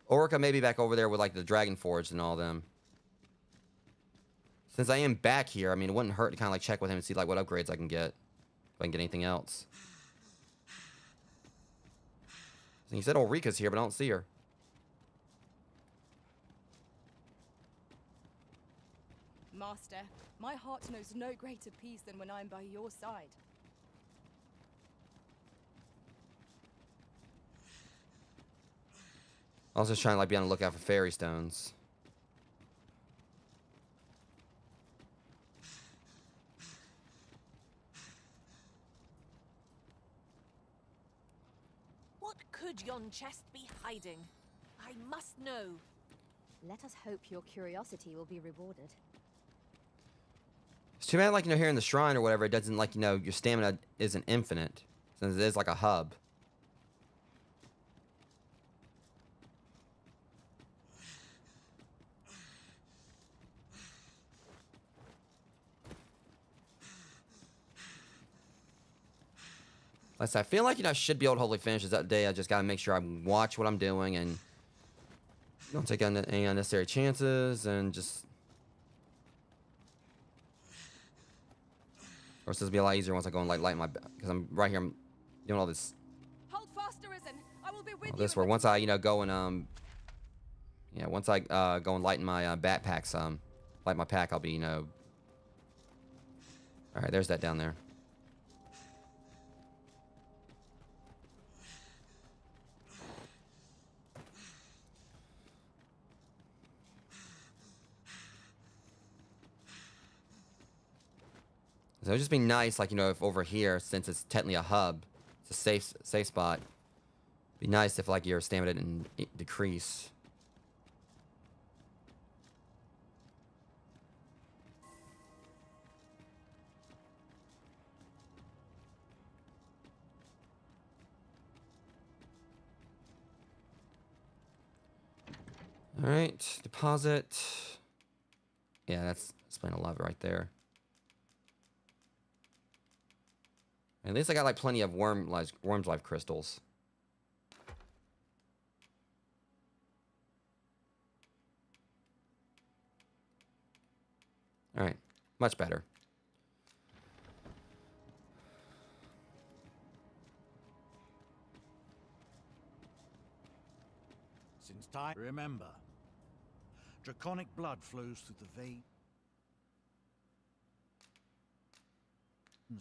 Orca may be back over there with like the Dragon Forge and all them. Since I am back here, I mean, it wouldn't hurt to kind of like check with him and see like what upgrades I can get. If I can get anything else. He said Ulrika's here, but I don't see her. Master, my heart knows no greater peace than when I'm by your side. I was just trying to like be on the lookout for fairy stones. What could yon chest be hiding? I must know. Let us hope your curiosity will be rewarded. It's too bad, like, you know, here in the shrine or whatever, it doesn't, like, you know, your stamina isn't infinite. Since it is like a hub. Like, I feel like, you know, I should be able to hopefully finish this that day. I just gotta make sure I watch what I'm doing and don't take any unnecessary chances and just... Or it's just be a lot easier once I go and like light my... Because I'm right here, I'm doing all this... Hold fast, Arisen. I will be with All you. this where once I, you know, go and, yeah, once I go and lighten my backpack light my pack, I'll be, you know... Alright, there's that down there. So it would just be nice, like, you know, if over here, since it's technically a hub, it's a safe spot. Be nice if, like, your stamina didn't decrease. All right, deposit. Yeah, that's explain a lot right there. At least I got like plenty of worms life crystals. All right, much better. Since time, remember, draconic blood flows through the veins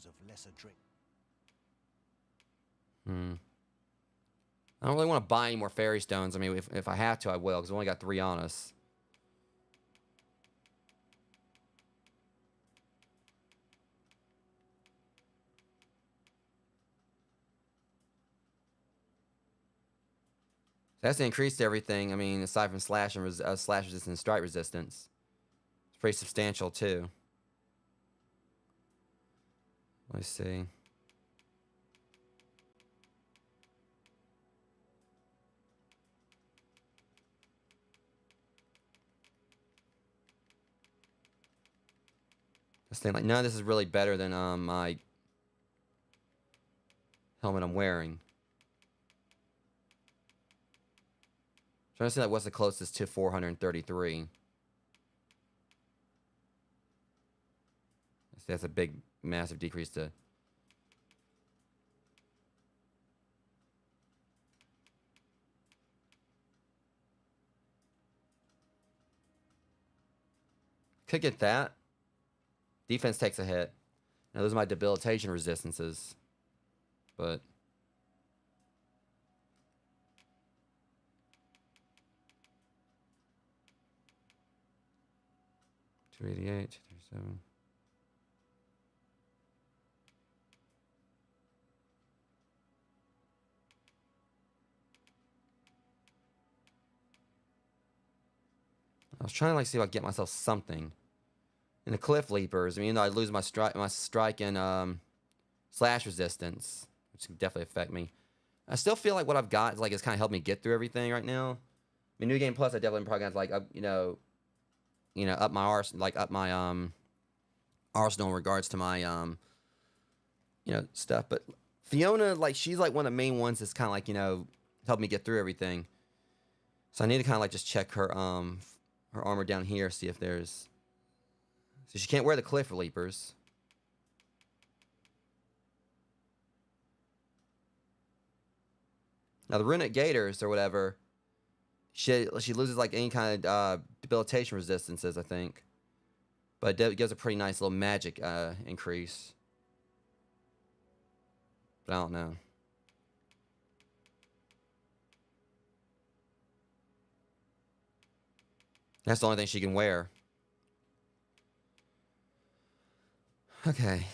of lesser drink. I don't really want to buy any more fairy stones. I mean, if I have to, I will, because we only got 3 on us. That's increased everything. I mean, aside from slash resistance and strike resistance, it's pretty substantial too. Let's see. This thing, like, none of this is really better than my helmet I'm wearing. Trying to see like what's the closest to 433. That's a big, massive decrease to... Could get that. Defense takes a hit. Now, those are my debilitation resistances. But... 288, 237. I was trying to like see if I could get myself something. In the Cliff Leapers, I mean, I lose my strike and slash resistance, which can definitely affect me. I still feel like what I've got is like it's kind of helped me get through everything right now. I mean, New Game Plus, I definitely probably got like you know, up my arsenal, like up my arsenal in regards to my stuff. But Fiona, like she's like one of the main ones that's kind of like helped me get through everything. So I need to kind of like just check her armor down here, see if there's. So she can't wear the Cliff Leapers. Now the Runic Gators or whatever, she loses like any kind of debilitation resistances, I think. But it gives a pretty nice little magic increase. But I don't know. That's the only thing she can wear. Okay.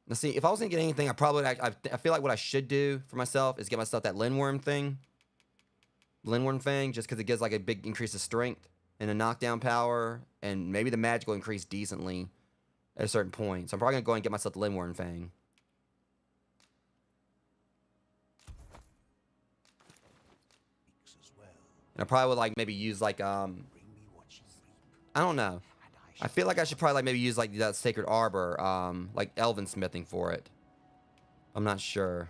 Now see, if I was gonna get anything, I feel like what I should do for myself is get myself that Lindworm thing. Lindworm thing, just because it gives like a big increase of strength and a knockdown power, and maybe the magic will increase decently at a certain point. So I'm probably gonna go and get myself the Lindworm thing. And I probably would like maybe use like I don't know. I feel like I should probably like maybe use like that Sacred Arbor, like Elven Smithing for it. I'm not sure.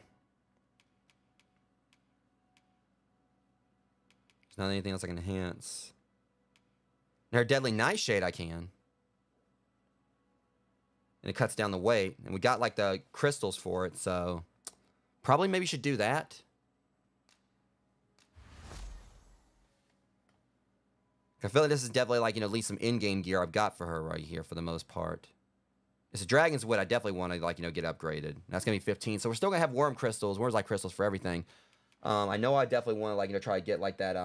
There's not anything else I can enhance. Now, Deadly Nightshade I can. And it cuts down the weight. And we got like the crystals for it, so probably maybe should do that. I feel like this is definitely like, at least some in-game gear I've got for her right here for the most part. It's a Dragon's Wit I definitely want to like, get upgraded. That's going to be 15. So we're still going to have Worm Crystals, Worm's Crystals for everything. I know I definitely want to like, try to get like that,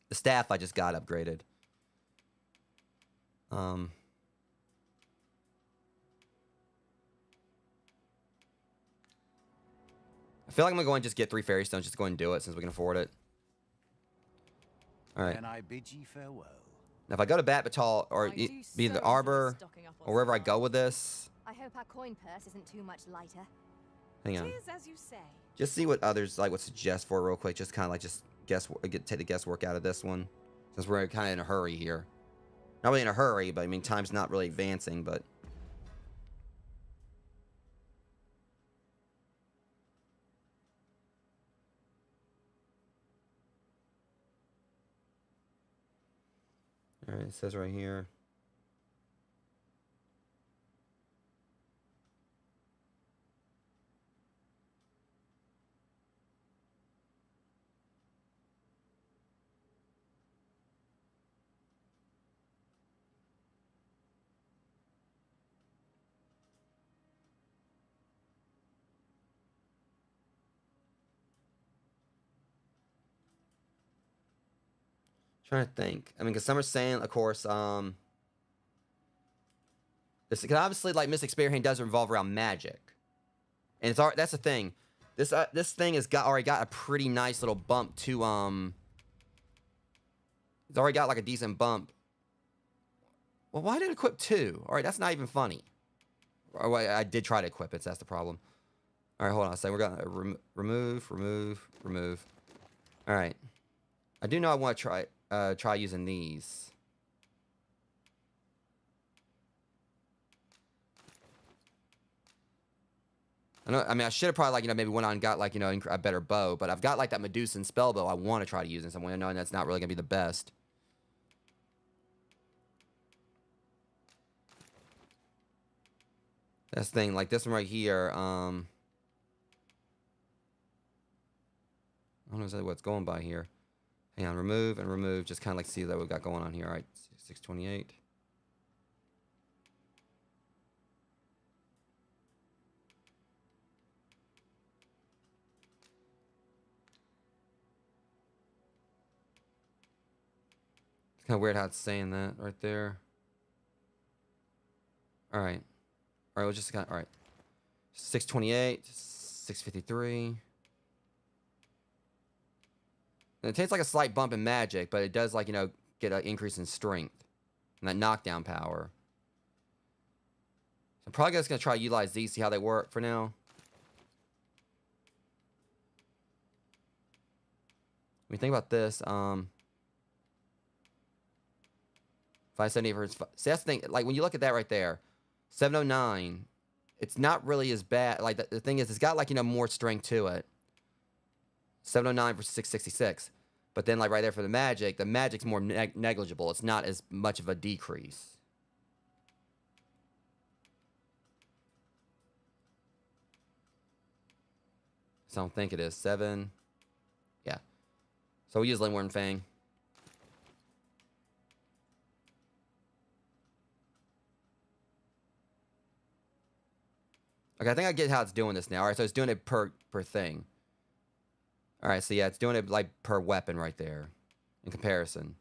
the staff I just got upgraded. I feel like I'm going to go and just get 3 Fairy Stones, just go and do it since we can afford it. All right. And I bid ye farewell. Now, if I go to Bat Batal or be the Arbor or wherever I go with this. I hope our coin purse isn't too much lighter. Hang on. Tis as you say. Just see what others like would suggest for it real quick. Just kind of like take the guesswork out of this one, since we're kind of in a hurry here. Not really in a hurry, but I mean time's not really advancing, but. All right, it says right here. Trying to think. I mean, because some are saying, of course, this because obviously, like Mystic Spear Hand does revolve around magic, and it's that's the thing. This thing has already got a pretty nice little bump to It's already got like a decent bump. Well, why did it equip 2? All right, that's not even funny. Or wait, I did try to equip it. So that's the problem. All right, hold on a second. We're gonna remove. All right. I do know I want to try using these. I mean, I should have probably like maybe went on and got like a better bow, but I've got like that Medusan spell bow I want to try to use in some way, knowing that's not really gonna be the best. That's the thing, like this one right here. I don't know exactly what's going by here. Hang on, remove and remove. Just kind of like see that we've got going on here. All right, 628. It's kind of weird how it's saying that right there. All right. All right, we'll just got, all right. 628, 653. And it takes like a slight bump in magic, but it does like, you know, get an increase in strength and that knockdown power. So I'm probably just going to try to utilize these, see how they work for now. When you think about this, if I said for see, that's the thing, like when you look at that right there, 709, it's not really as bad. Like the thing is, it's got like, you know, more strength to it. 709 versus 666. But then like right there for the magic's more negligible. It's not as much of a decrease. So I don't think it is. 7. Yeah. So we use Linworm Fang. Okay, I think I get how it's doing this now. All right, so it's doing it per thing. All right, so yeah, it's doing it like per weapon right there in comparison.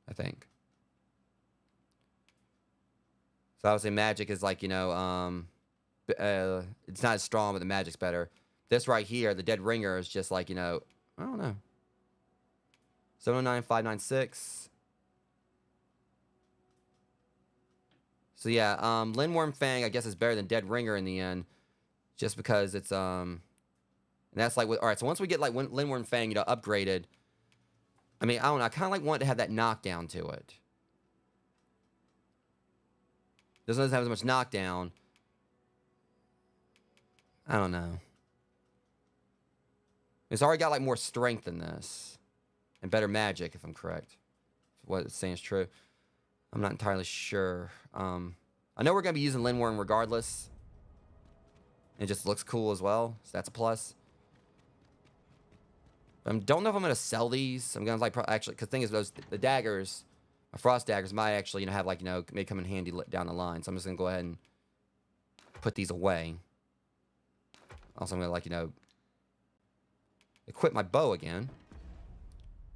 I think. So obviously magic is like, you know, it's not as strong, but the magic's better. This right here, the Dead Ringer is just like, you know, I don't know. 709, 596. So yeah, Linworm Fang, I guess, is better than Dead Ringer in the end. Just because it's, and that's like, all right, so once we get like Linworm Fang, you know, upgraded, I mean, I don't know, I kind of like want it to have that knockdown to it. This one doesn't have as much knockdown. I don't know. It's already got like more strength than this. And better magic, if I'm correct. If what it's saying is true. I'm not entirely sure. I know we're going to be using Linworm regardless. It just looks cool as well, so that's a plus. I don't know if I'm going to sell these. I'm going to like actually, because the thing is, the daggers, my frost daggers might actually, you know, have like, you know, may come in handy down the line. So I'm just going to go ahead and put these away. Also, I'm going to like, you know, equip my bow again.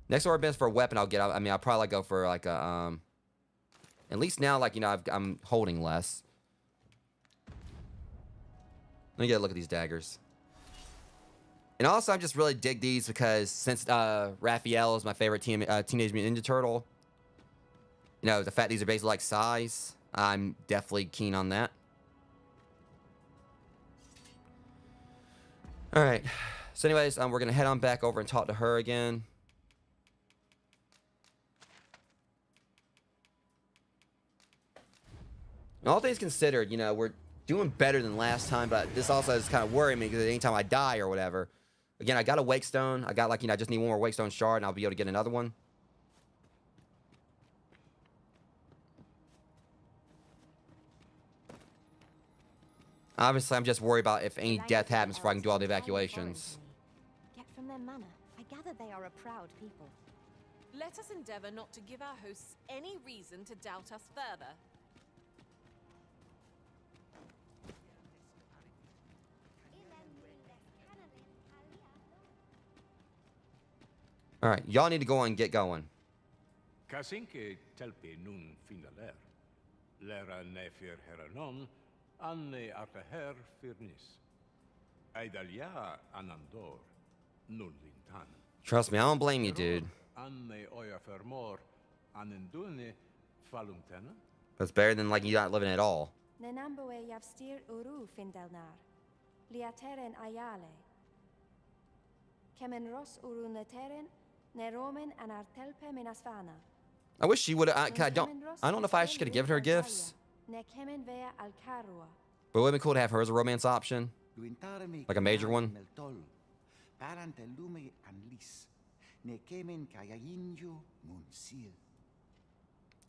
Next order of business for a weapon I'll get. I mean, I'll probably like go for like a, at least now, like, you know, I'm holding less. Let me get a look at these daggers. And also, I just really dig these because since Raphael is my favorite Teenage Mutant Ninja Turtle, you know, the fact these are basically like size, I'm definitely keen on that. All right. So anyways, we're going to head on back over and talk to her again. And all things considered, you know, we're doing better than last time, but this also is kind of worrying me because anytime I die or whatever, again, I got a Wake Stone. I got like, you know, I just need one more Wake Stone shard and I'll be able to get another one. Obviously, I'm just worried about if any death happens before I can do all the evacuations. Yet from their manner, I gather they are a proud people. Let us endeavor not to give our hosts any reason to doubt us further. All right, y'all need to go and get going. Kasinke telpi nun finaler. Lera nefir heranon, anne arteher firnis. Aidalia anandor, nun lintan. Trust me, I don't blame you, dude. Anne oya fermor, anendune falumtena. That's better than like you not living at all. Nenamboe yavstir uru findelnar. Liateren ayale. Kemen ros uru neteren. Neromen and artelpe minasvana. I wish she would have. I don't know if I should have given her gifts. But it would have been cool to have her as a romance option. Like a major one.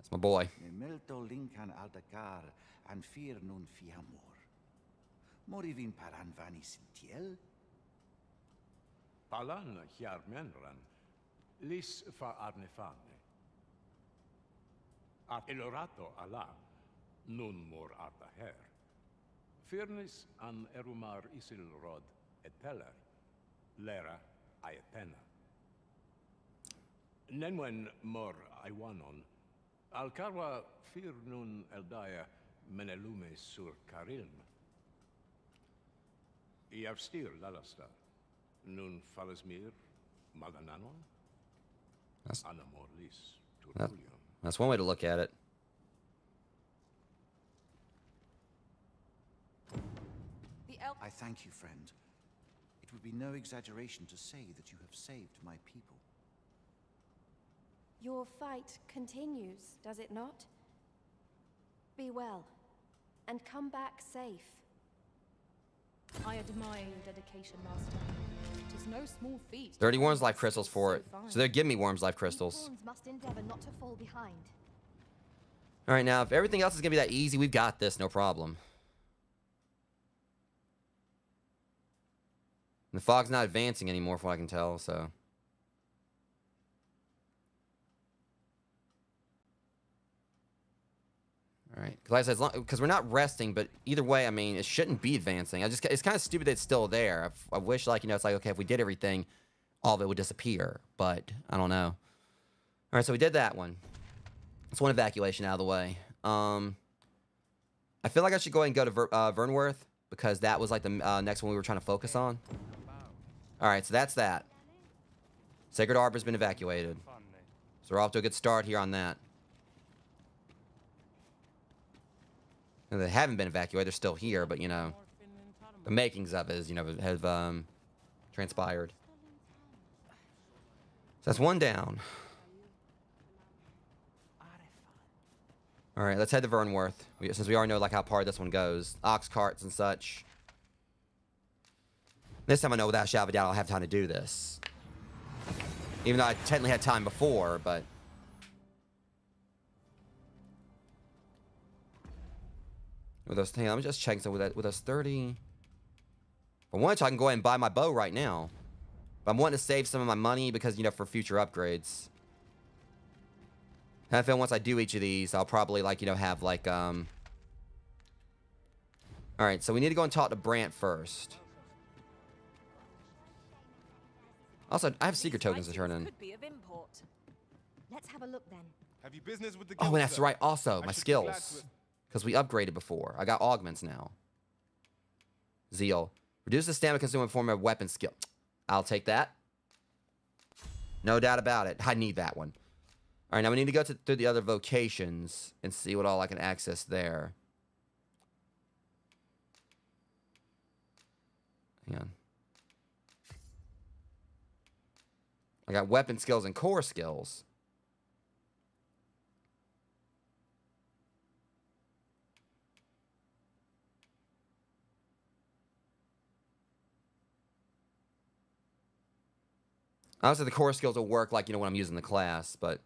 That's my boy. Memilto linkan aldakar an fear nun fiamor. Morivin paran vani sintiel? Palan hiar menran, lis fa arnefane. At elorato ala, nun mor arta her. Firnis an erumar isil rod eteller, lera aetena. Nenwen mor aiwanon, alcarwa fir nun eldaya menelume sur carilm. Iavstir lalasta, nun falasmir malananon, anamorlis turbulium. That's one way to look at it. I thank you, friend. It would be no exaggeration to say that you have saved my people. Your fight continues, does it not? Be well, and come back safe. I admire your dedication, Master. It is no small feat. 30 worms life crystals for it. So they're giving me worms life crystals. Pawns must endeavor not to fall behind. All right, now if everything else is gonna be that easy, we've got this, no problem. And the fog's not advancing anymore, from what I can tell. So. All right, because like I said, because we're not resting, but either way, I mean, it shouldn't be advancing. It's kind of stupid that it's still there. I wish, like, you know, it's like, okay, if we did everything, all of it would disappear, but I don't know. All right, so we did that one. That's one evacuation out of the way. I feel like I should go ahead and go to Vernworth, because that was like the next one we were trying to focus on. All right, so that's that. Sacred Arbor's been evacuated. So we're off to a good start here on that. And they haven't been evacuated, they're still here, but, you know, the makings of it, you know, have transpired. So that's one down. All right, let's head to Vernworth, since we already know, like, how far this one goes. Ox carts and such. This time I know without a shadow of a doubt I'll have time to do this. Even though I technically had time before, but... With those, hang on, let me just check. So with those 30... If I wanted to, I can go ahead and buy my bow right now. But I'm wanting to save some of my money because, you know, for future upgrades. And I feel once I do each of these, I'll probably, like, you know, have, like, Alright, so we need to go and talk to Brant first. Also, I have secret tokens to turn in. Could be of import. Let's have a look then. Have you business with the Oh, and that's right. Also, my I should be glad skills. to- Because we upgraded before. I got augments now. Zeal. Reduce the stamina consuming form of weapon skill. I'll take that. No doubt about it. I need that one. All right, now we need to go through the other vocations and see what all I can access there. Hang on. I got weapon skills and core skills. Obviously, the core skills will work, like, you know, when I'm using the class, but...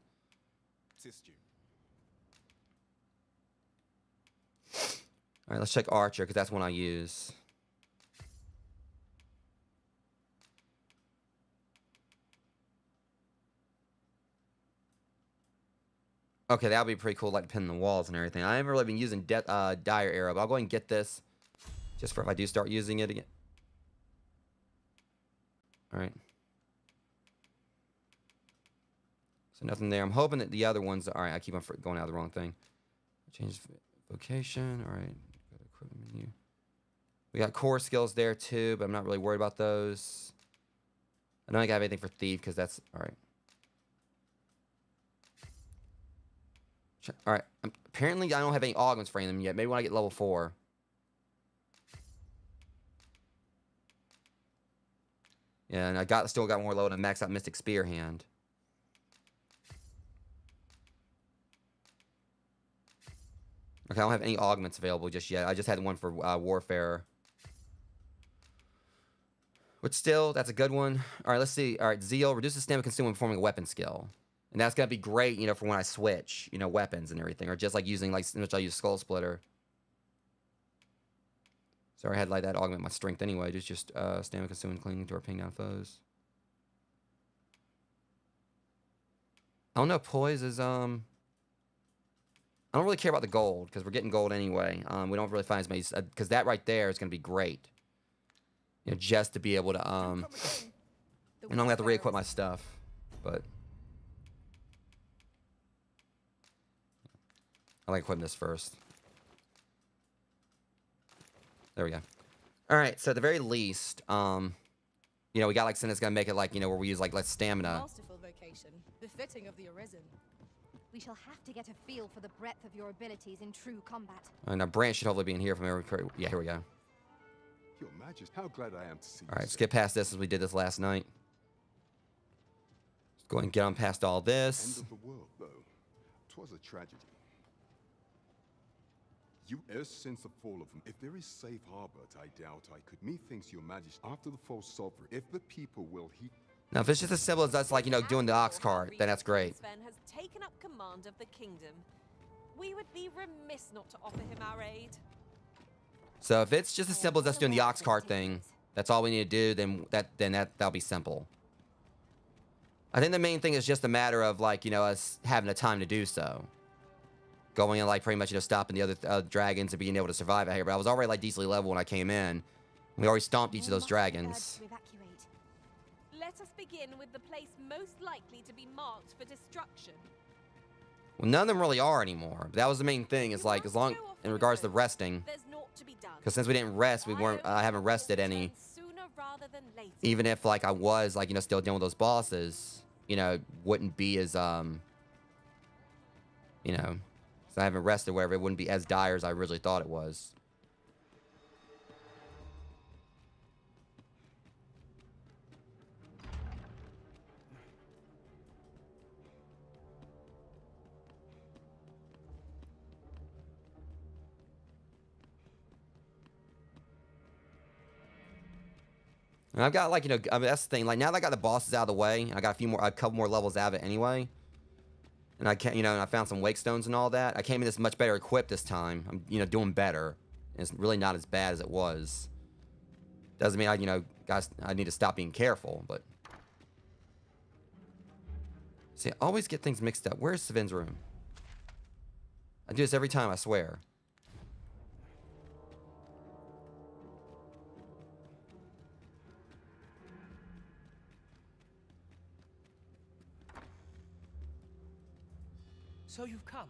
Assist you. All right, let's check Archer, because that's one I use. Okay, that'll be pretty cool, like, pinning the walls and everything. I haven't really been using Dire Arrow, but I'll go ahead and get this, just for if I do start using it again. All right. So nothing there. I'm hoping that the other ones... All right, I keep on going out of the wrong thing. Change vocation. All right. Go to equipment menu. We got core skills there too, but I'm not really worried about those. I don't think I have anything for thief because that's... All right. All right. Apparently, I don't have any augments for any of them yet. Maybe when I get level 4. Yeah, and I still got more load on max out Mystic Spear hand. Okay, I don't have any augments available just yet. I just had one for Warfare. But still, that's a good one. All right, let's see. All right, Zeal. Reduces stamina consuming when performing a weapon skill. And that's gonna be great, you know, for when I switch, you know, weapons and everything, or just like using like which I use Skull Splitter. Sorry, I had like that augment my strength anyway. Just stamina consuming, clinging to or ping down foes. I don't know. Poise is I don't really care about the gold because we're getting gold anyway. We don't really find as many because that right there is gonna be great. You know, just to be able to and I'm gonna have to re-equip my stuff, but. I like equipping this first. There we go. All right, so at the very least, you know, we got like something that's gonna make it like, you know, where we use like less stamina. Masterful vocation, befitting of the Arisen. We shall have to get a feel for the breadth of your abilities in true combat. And our branch should hopefully be in here from every. Yeah, here we go. Your Majesty, how glad I am to see you. All right, skip past this as we did this last night. Let's go ahead and get on past all this. End of the world, though. 'Twas a tragedy. You, ever since the fall of them, if there is safe harbor, I doubt I could. Methinks, Your Majesty, after the false sovereign, if the people will heed. Now, if it's just as simple as us, like, you know, doing the ox cart, then that's great. Sven has taken up command of the kingdom. We would be remiss not to offer him our aid. So if it's just as simple as us doing the ox cart thing, that's all we need to do. Then that'll be simple. I think the main thing is just a matter of like, you know, us having the time to do so. Going and like pretty much, you know, stopping the other dragons and being able to survive out here. But I was already like decently level when I came in. We already stomped each of those dragons. Let us begin with the place most likely to be marked for destruction. Well, none of them really are anymore. But that was the main thing. Is like as long in regards to resting. Because since we didn't rest, we weren't. I haven't rested any. Even if like I was like, you know, still dealing with those bosses, you know, wouldn't be as you know. I haven't rested, wherever it wouldn't be as dire as I originally thought it was. And I've got like, you know, I mean, that's the thing. Like now that I got the bosses out of the way, I got a couple more levels out of it anyway. And I can't, you know, and I found some wake stones and all that. I came in this much better equipped this time. I'm, you know, doing better. And it's really not as bad as it was. Doesn't mean you know, guys, I need to stop being careful, but. See, I always get things mixed up. Where's Sven's room? I do this every time, I swear. So you've come.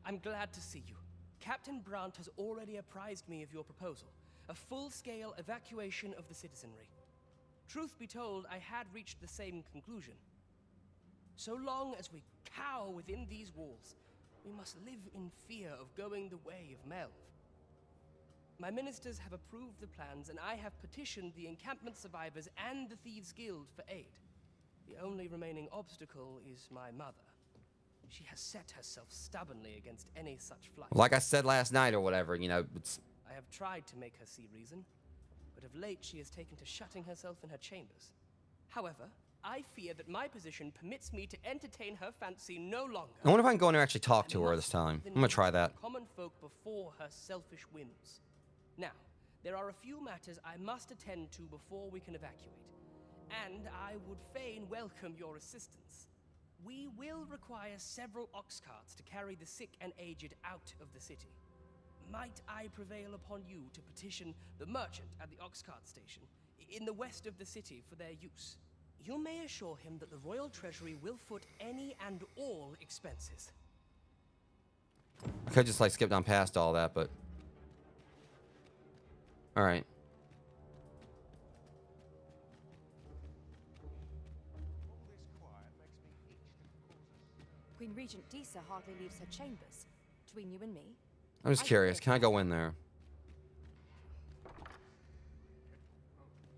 I'm glad to see you. Captain Brandt has already apprised me of your proposal, a full-scale evacuation of the citizenry. Truth be told, I had reached the same conclusion. So long as we cower within these walls, we must live in fear of going the way of Melv. My ministers have approved the plans, and I have petitioned the encampment survivors and the Thieves' Guild for aid. The only remaining obstacle is my mother. She has set herself stubbornly against any such flight. Like I said last night or whatever, you know, it's... I have tried to make her see reason, but of late she has taken to shutting herself in her chambers. However, I fear that my position permits me to entertain her fancy no longer. I wonder if I can go in there and actually talk to her this time. I'm gonna try that. Common folk before her selfish whims. Now, there are a few matters I must attend to before we can evacuate, and I would fain welcome your assistance. We will require several ox carts to carry the sick and aged out of the city. Might I prevail upon you to petition the merchant at the ox cart station in the west of the city for their use? You may assure him that the royal treasury will foot any and all expenses. I could just like skip down past all that, but... Alright. Queen Regent Disa hardly leaves her chambers. Between you and me. I'm just curious. Can I go in there?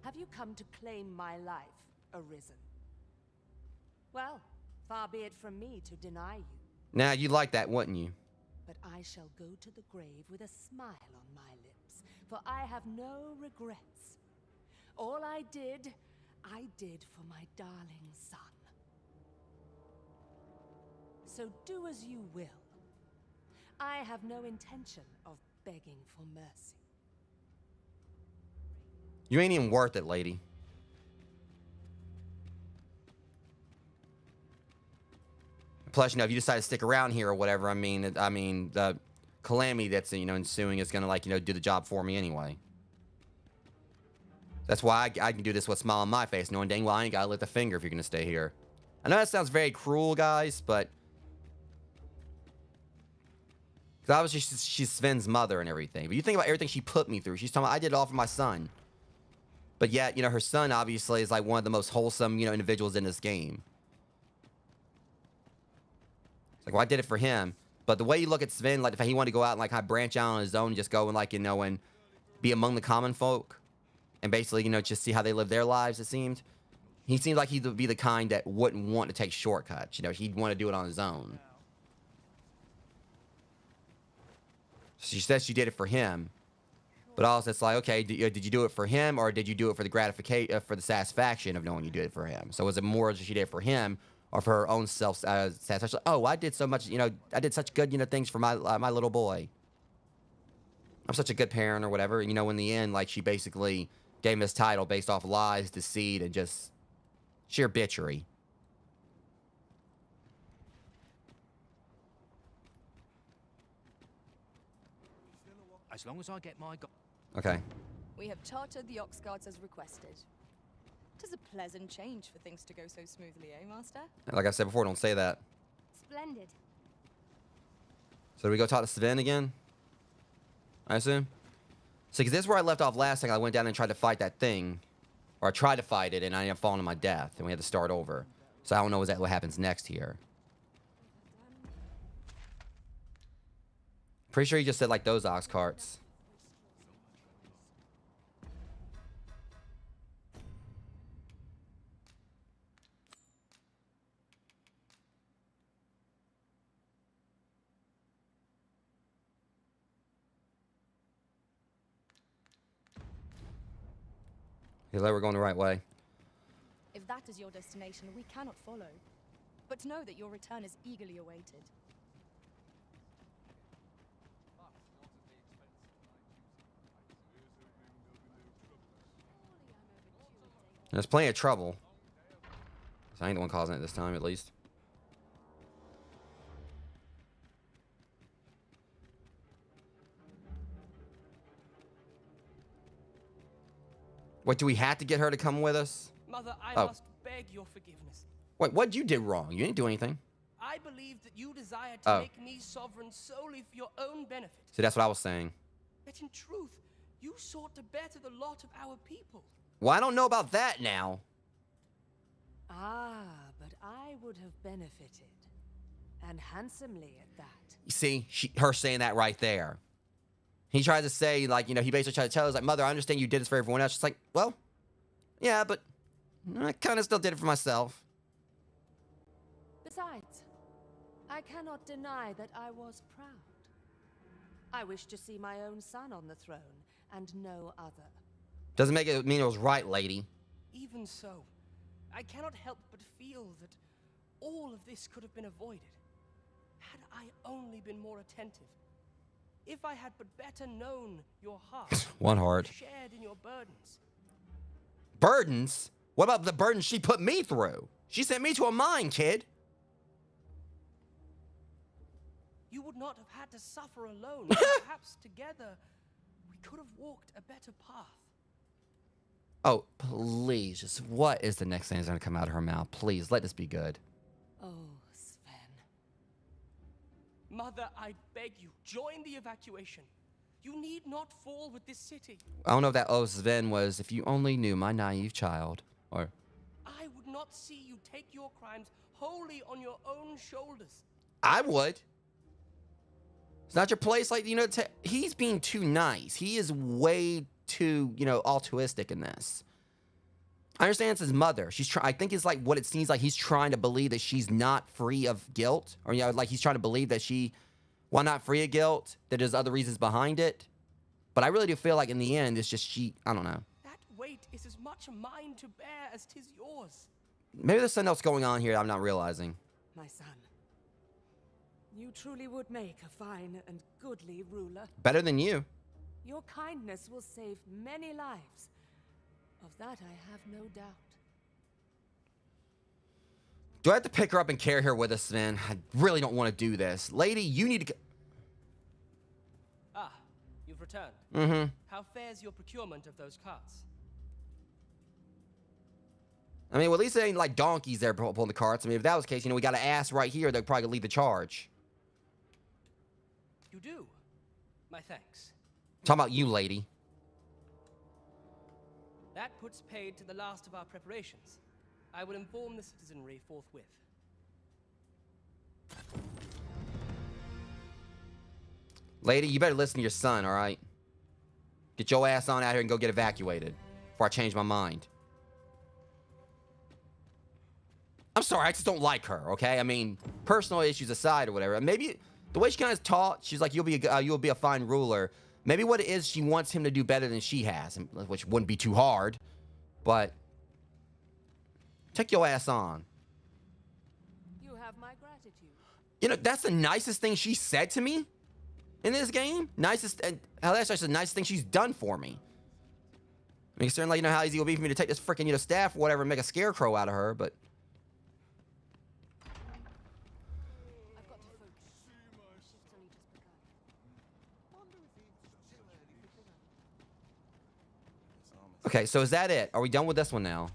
Have you come to claim my life, Arisen? Well, far be it from me to deny you. Nah, you'd like that, wouldn't you? But I shall go to the grave with a smile on my lips, for I have no regrets. All I did for my darling son. so do as you will. I have no intention of begging for mercy. You ain't even worth it, lady. Plus, you know, if you decide to stick around here or whatever, I mean, the calamity that's, you know, ensuing is gonna, like, you know, do the job for me anyway. That's why I can do this with a smile on my face, knowing dang well I ain't gotta lift a finger if you're gonna stay here. I know that sounds very cruel, guys, but because obviously she's Sven's mother and everything. But you think about everything she put me through. She's talking about, I did it all for my son. But yet, you know, her son obviously is like one of the most wholesome, you know, individuals in this game. It's like, well, I did it for him. But the way you look at Sven, like, if he wanted to go out and, like, kind of branch out on his own and just go and, like, you know, and be among the common folk and basically, you know, just see how they live their lives, it seemed. He seemed like he'd be the kind that wouldn't want to take shortcuts. You know, he'd want to do it on his own. She says she did it for him. But also, it's like, okay, did you do it for him, or did you do it for the gratification, for the satisfaction of knowing you did it for him? So was it more that she did it for him, or for her own self-satisfaction? Oh, I did so much, you know, I did such good, you know, things for my my little boy. I'm such a good parent, or whatever. You know, in the end, like, she basically gave him his title based off lies, deceit, and just sheer bitchery. As long as I get my... Okay. We have chartered the ox guards as requested. 'Tis a pleasant change for things to go so smoothly, eh, Master? Like I said before, don't say that. Splendid. So do we go talk to Sven again? I assume? So, because this is where I left off last time. I went down and tried to fight that thing. Or I tried to fight it, and I ended up falling to my death. And we had to start over. So I don't know exactly what happens next here. Pretty sure he just said, like, those ox carts. Okay, we're going the right way. If that is your destination, we cannot follow. But know that your return is eagerly awaited. There's plenty of trouble. So I ain't the one causing it this time, at least. What, do we have to get her to come with us? Mother, I must beg your forgiveness. Wait, what you did wrong? You didn't do anything. I believe that you desire to make me sovereign solely for your own benefit. See, that's what I was saying. But in truth, you sought to better the lot of our people. Well, I don't know about that now. Ah, but I would have benefited. And handsomely at that. You see, her saying that right there. He tries to say, like, you know, he basically tried to tell us, like, Mother, I understand you did this for everyone else. She's like, well, yeah, but I kind of still did it for myself. Besides, I cannot deny that I was proud. I wish to see my own son on the throne, and no other. Doesn't make it mean it was right, lady. Even so, I cannot help but feel that all of this could have been avoided had I only been more attentive. If I had but better known your heart. One heart. Shared in your burdens. Burdens? What about the burdens she put me through? She sent me to a mine, kid. You would not have had to suffer alone. Perhaps together, we could have walked a better path. Oh, please. Just what is the next thing that's going to come out of her mouth? Please, let this be good. Oh, Sven. Mother, I beg you, join the evacuation. You need not fall with this city. I don't know if that Sven was, if you only knew my naive child. Or I would not see you take your crimes wholly on your own shoulders. I would. It's not your place. Like, you know, he's being too nice. He is way too, you know, altruistic in this. I understand it's his mother. I think it's like what it seems like he's trying to believe that she's not free of guilt. Or, you know, like he's trying to believe that she, while not free of guilt, that there's other reasons behind it. But I really do feel like in the end, it's just I don't know. That weight is as much mine to bear as 'tis yours. Maybe there's something else going on here that I'm not realizing. My son, You truly would make a fine and goodly ruler. Better than you. Your kindness will save many lives. Of that I have no doubt. Do I have to pick her up and carry her with us, man? I really don't want to do this. Lady, you need to... Ah, you've returned. Mm-hmm. How fares your procurement of those carts? I mean, well, at least it ain't like donkeys there pulling the carts. I mean, if that was the case, we got an ass right here that probably lead the charge. You do? My thanks. Talking about you, lady. That puts paid to the last of our preparations. I will inform the citizenry forthwith. Lady, you better listen to your son, all right? Get your ass on out here and go get evacuated before I change my mind. I'm sorry, I just don't like her, okay? I mean, personal issues aside or whatever. Maybe the way she kind of taught, she's like, you'll be a fine ruler. Maybe what it is, she wants him to do better than she has, which wouldn't be too hard. But take your ass on. You have my gratitude. You know, that's the nicest thing she said to me in this game. Nicest, and that's actually the nicest thing she's done for me. I mean, certainly, how easy it will be for me to take this freaking, staff or whatever and make a scarecrow out of her, but... Okay, so is that it? Are we done with this one now?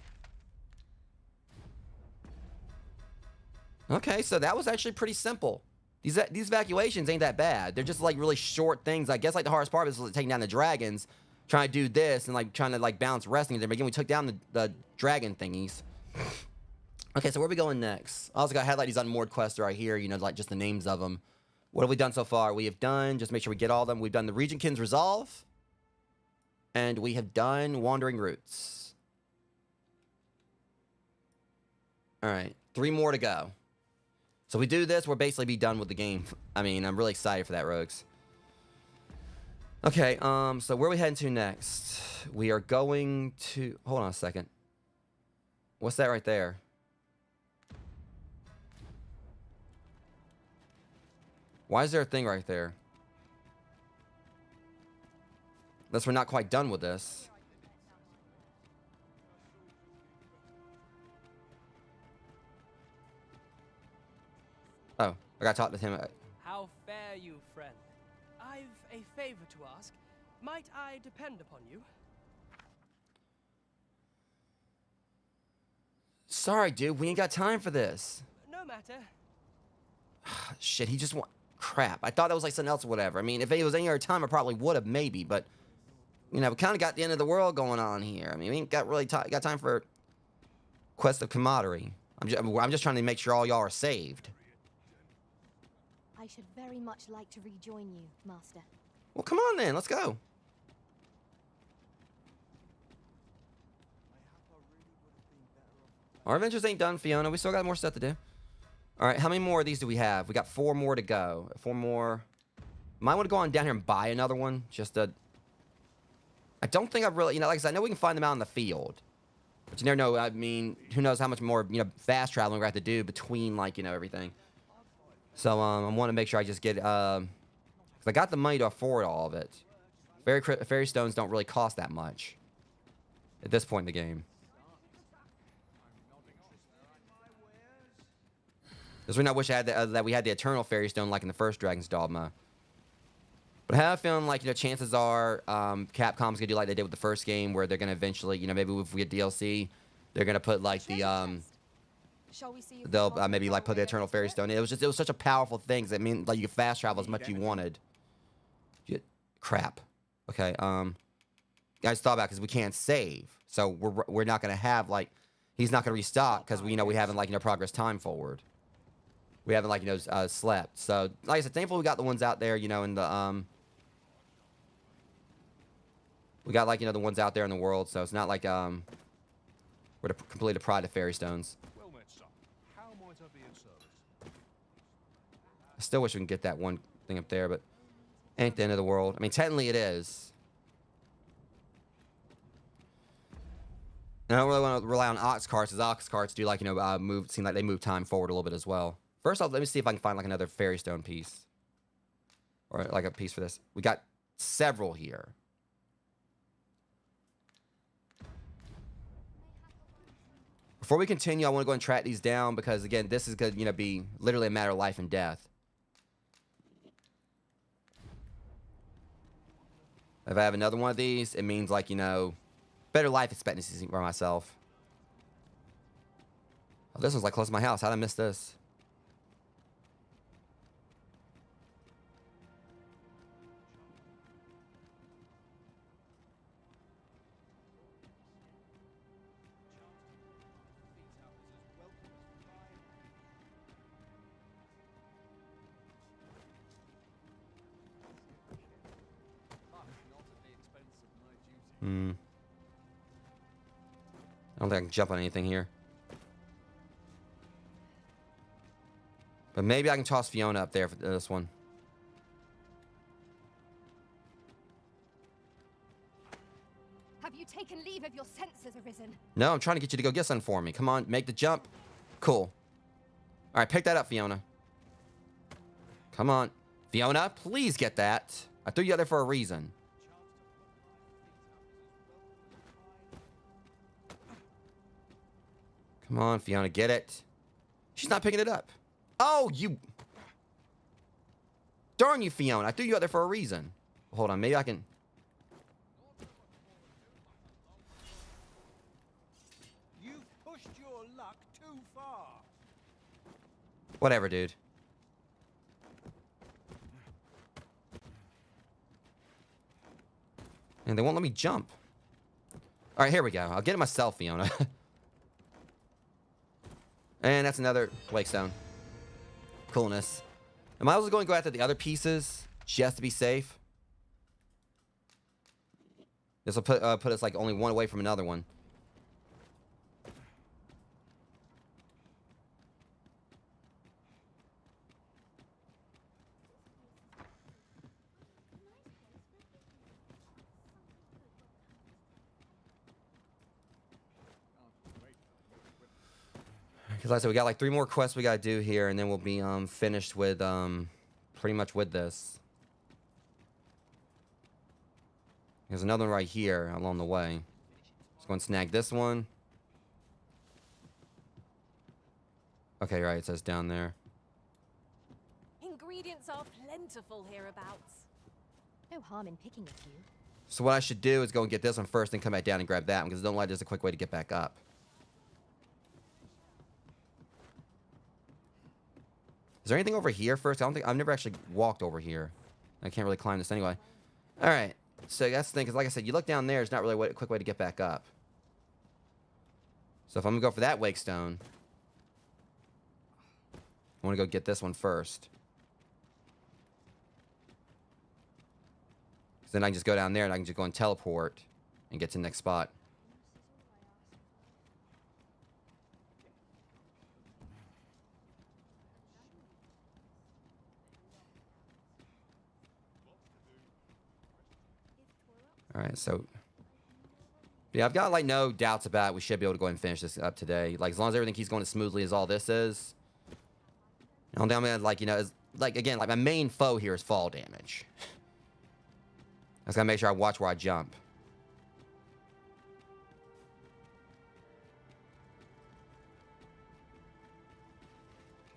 Okay, so that was actually pretty simple. These evacuations ain't that bad. They're just like really short things. I guess like the hardest part is like taking down the dragons, trying to do this and like trying to like balance wrestling. Then again, we took down the dragon thingies. Okay, so where are we going next? I also got highlight these unmoored quests right here. Like just the names of them. What have we done so far? We have done, just make sure we get all of them. We've done the Regentkin's Resolve. And we have done Wandering Roots. All right, 3 more to go. So we do this, we'll basically be done with the game. I mean, I'm really excited for that, Rogues. Okay, so where are we heading to next? We are going to... Hold on a second. What's that right there? Why is there a thing right there? Unless we're not quite done with this. Oh, I gotta talk to him. How fare you, friend? I've a favor to ask. Might I depend upon you? Sorry, dude. We ain't got time for this. No matter. Shit, he just want... Crap. I thought that was like something else or whatever. I mean, if it was any other time, I probably would have, maybe, but... we kind of got the end of the world going on here. I mean, we ain't got really got time for Quest of Camaraderie. I'm just trying to make sure all y'all are saved. I should very much like to rejoin you, Master. Well, come on then. Let's go. Our adventures ain't done, Fiona. We still got more stuff to do. All right, how many more of these do we have? We got 4 more to go. 4 more. Might want to go on down here and buy another one. Just to... I don't think I've really, like I said, I know we can find them out in the field. But you never know, I mean, who knows how much more, fast traveling we're going to have to do between, like, everything. So, I want to make sure I just get, because I got the money to afford all of it. Fairy stones don't really cost that much at this point in the game. Because I wish I had that we had the Eternal Fairy Stone like in the first Dragon's Dogma. But I have a feeling like, chances are Capcom's going to do like they did with the first game where they're going to eventually, maybe if we get DLC, they're going to put like the, they'll maybe like put the Eternal Fairy Stone. It was such a powerful thing. I mean, like you could fast travel as much as you wanted. Crap. Okay, guys thought about because we can't save. So we're not going to have like, he's not going to restock because we haven't like, progress time forward. We haven't like, slept. So like I said, thankfully we got the ones out there, in the, we got like, the ones out there in the world. So it's not like, we're completely deprived of fairy stones. Well met, son. How might I be of service? I still wish we can get that one thing up there, but ain't the end of the world. I mean, technically it is. And I don't really want to rely on ox carts, as ox carts do like, seem like they move time forward a little bit as well. First off, let me see if I can find like another fairy stone piece. Or like a piece for this. We got several here. Before we continue, I want to go and track these down because again, this is going to, be literally a matter of life and death. If I have another one of these, it means like, better life expectancy for myself. Oh, this one's like close to my house. How did I miss this? I don't think I can jump on anything here. But maybe I can toss Fiona up there for this one. Have you taken leave of your senses, Arisen? No, I'm trying to get you to go get something for me. Come on, make the jump. Cool. All right, pick that up, Fiona. Come on. Fiona, please get that. I threw you out there for a reason. Come on, Fiona, get it. She's not picking it up. Oh, you... Darn you, Fiona. I threw you out there for a reason. Hold on, maybe I can... You've pushed your luck too far. Whatever, dude. And they won't let me jump. All right, here we go. I'll get it myself, Fiona. And that's another wake stone. Coolness. Am I also going to go after the other pieces just to be safe? This will put us like only one away from another one. Because like I said, we got like 3 more quests we got to do here, and then we'll be finished with pretty much with this. There's another one right here along the way. Let's go and snag this one. Okay, right, it says down there. Ingredients are plentiful hereabouts. No harm in picking a few. So what I should do is go and get this one first, then come back down and grab that one, because I don't like there's a quick way to get back up. Is there anything over here first? I don't think I've never actually walked over here. I can't really climb this anyway. All right. So that's the thing, because like I said, you look down there, it's not really a quick way to get back up. So if I'm going to go for that wake stone, I want to go get this one first. Then I can just go down there and I can just go and teleport and get to the next spot. All right, so yeah, I've got like no doubts about it. We should be able to go and finish this up today. Like as long as everything keeps going as smoothly as all this is. And I'm gonna like like again, like my main foe here is fall damage. I just gotta make sure I watch where I jump.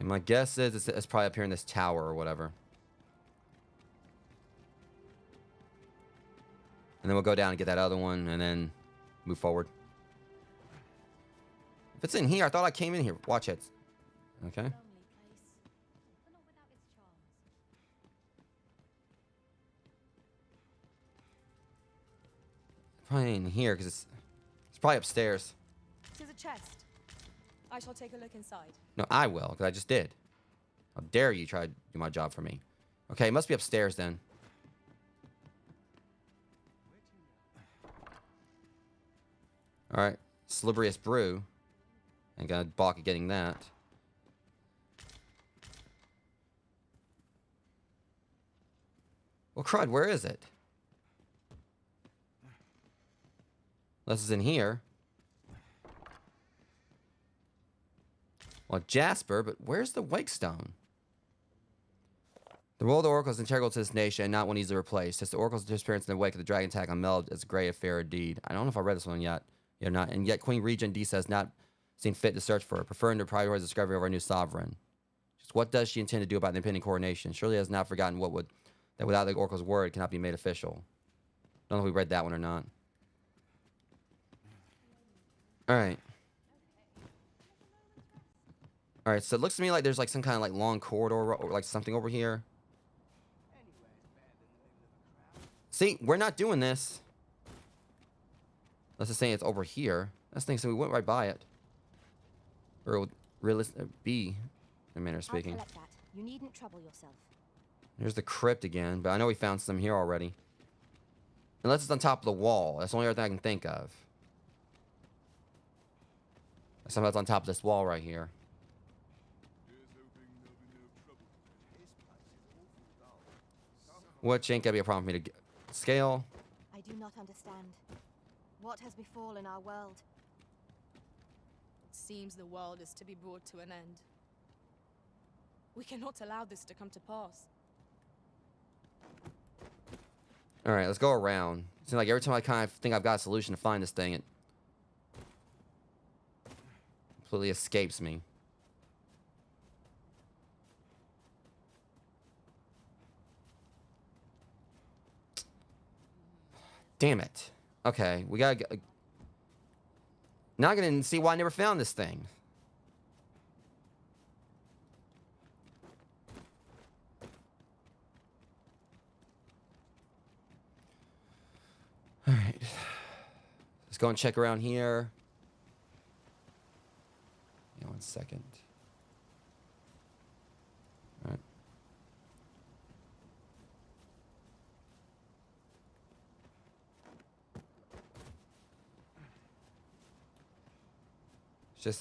And my guess is it's probably up here in this tower or whatever. And then we'll go down and get that other one and then move forward. If it's in here, I thought I came in here. Watch it. Okay. Probably in here because it's probably upstairs. It is a chest. I shall take a look inside. No, I will because I just did. How dare you try to do my job for me? Okay, it must be upstairs then. All right, Slibrious Brew. Ain't gonna balk at getting that. Well, crud, where is it? Unless it's in here. Well, Jasper, but where's the wake stone? The role of the Oracle is integral to this nation and not one easily replaced. Since the Oracle's disappearance in the wake of the dragon attack on Meld is a great affair indeed. I don't know if I read this one yet. Yeah, not. And yet Queen Regent Disa has not seen fit to search for her, preferring to prioritize the discovery of our new sovereign. Just what does she intend to do about the impending coronation? Surely has not forgotten that without the Oracle's word cannot be made official. Don't know if we read that one or not. Alright. Alright, so it looks to me like there's like some kind of like long corridor or like something over here. See, we're not doing this. Let's just say it's over here. That's the thing, so we went right by it. Or it would realistically be, in a manner of speaking. I'll collect that. You needn't trouble yourself. There's the crypt again, but I know we found some here already. Unless it's on top of the wall. That's the only other thing I can think of. Something that's on top of this wall right here. Which ain't gonna be a problem for me to scale. I do not understand. What has befallen our world? It seems the world is to be brought to an end. We cannot allow this to come to pass. Alright, let's go around. It seems like every time I kind of think I've got a solution to find this thing, it completely escapes me. Damn it. Okay, we gotta go. Now I'm gonna see why I never found this thing. Alright. Let's go and check around here. Yeah, 1 second. Alright. It's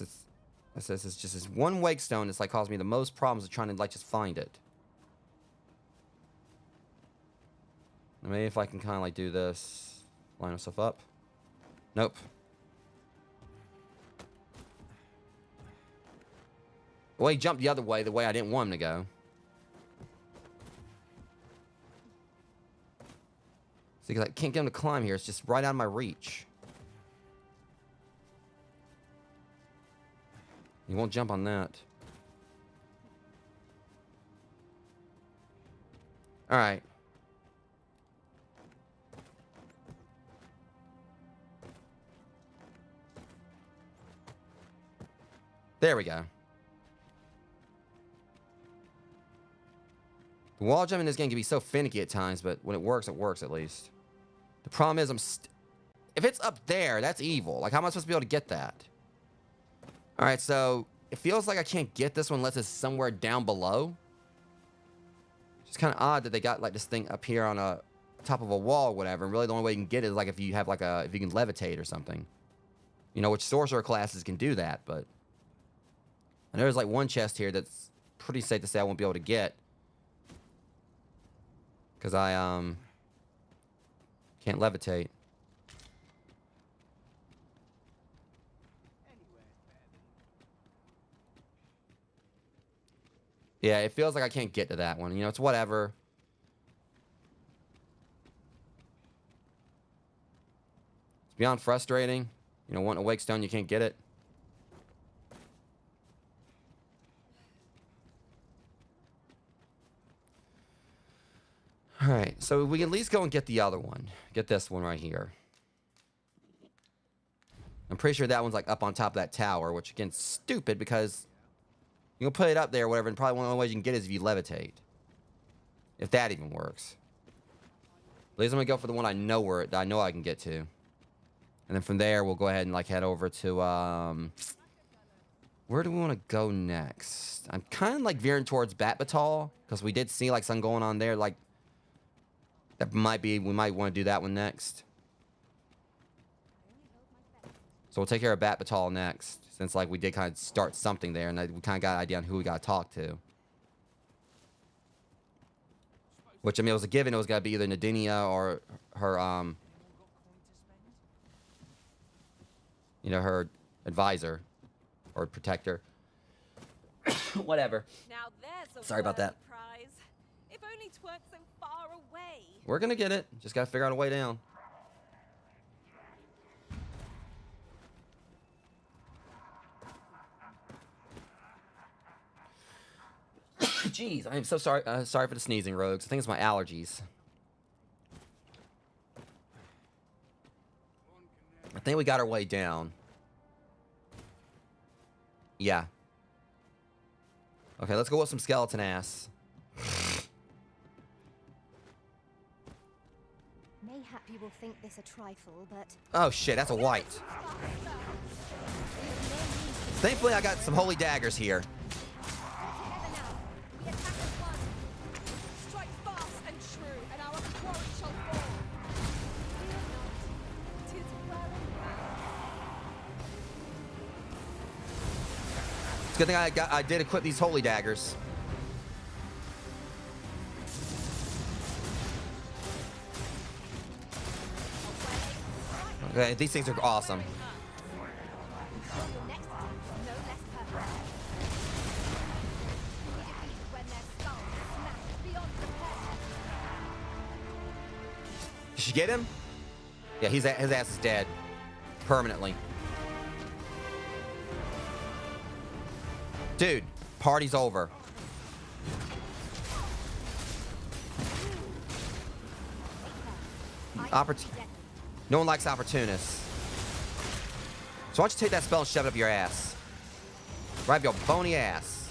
just this one wake stone that's like caused me the most problems of trying to like just find it. Maybe if I can kind of like do this, line myself up. Nope. Well, he jumped the other way, the way I didn't want him to go. See, because I can't get him to climb here. It's just right out of my reach. He won't jump on that. Alright. There we go. The wall jump in this game can be so finicky at times, but when it works at least. The problem is if it's up there, that's evil. Like, how am I supposed to be able to get that? Alright, so it feels like I can't get this one unless it's somewhere down below. It's kind of odd that they got like this thing up here on a top of a wall or whatever. And really the only way you can get it is like if you have like if you can levitate or something. You know, which sorcerer classes can do that, but and there's like one chest here that's pretty safe to say I won't be able to get. Because I can't levitate. Yeah, it feels like I can't get to that one. You know, it's whatever. It's beyond frustrating. You know, wanting a wake stone, you can't get it. Alright, so we can at least go and get the other one. Get this one right here. I'm pretty sure that one's like up on top of that tower, which again, stupid because you can put it up there or whatever, and probably one of the ways you can get it is if you levitate. If that even works. At least I'm gonna go for the one I know I know I can get to. And then from there, we'll go ahead and like head over to, where do we want to go next? I'm kind of like veering towards Batbatal, because we did see like something going on there, like, that might be, we might want to do that one next. So we'll take care of Batbatal next, since like we did kind of start something there, and we kind of got an idea on who we got to talk to. Which, I mean, it was a given. It was got to be either Nadinia or her, you know, her advisor or protector. Whatever. Now there's a Sorry about that. worthy prize. If only 't weren't so far away. We're gonna get it. Just gotta figure out a way down. Jeez, I am so sorry. Sorry for the sneezing, Rogues. I think it's my allergies. I think we got our way down. Yeah. Okay, let's go with some skeleton ass. Mayhap you will think this a trifle, but Oh shit, that's a white. Thankfully, I got some holy daggers here. Strike fast and true, and our quarry shall fall. It's a good thing I did equip these holy daggers. Okay, these things are awesome. Did she get him? Yeah, his ass is dead. Permanently. Dude, party's over. No one likes opportunists. So why don't you take that spell and shove it up your ass? Right up your bony ass.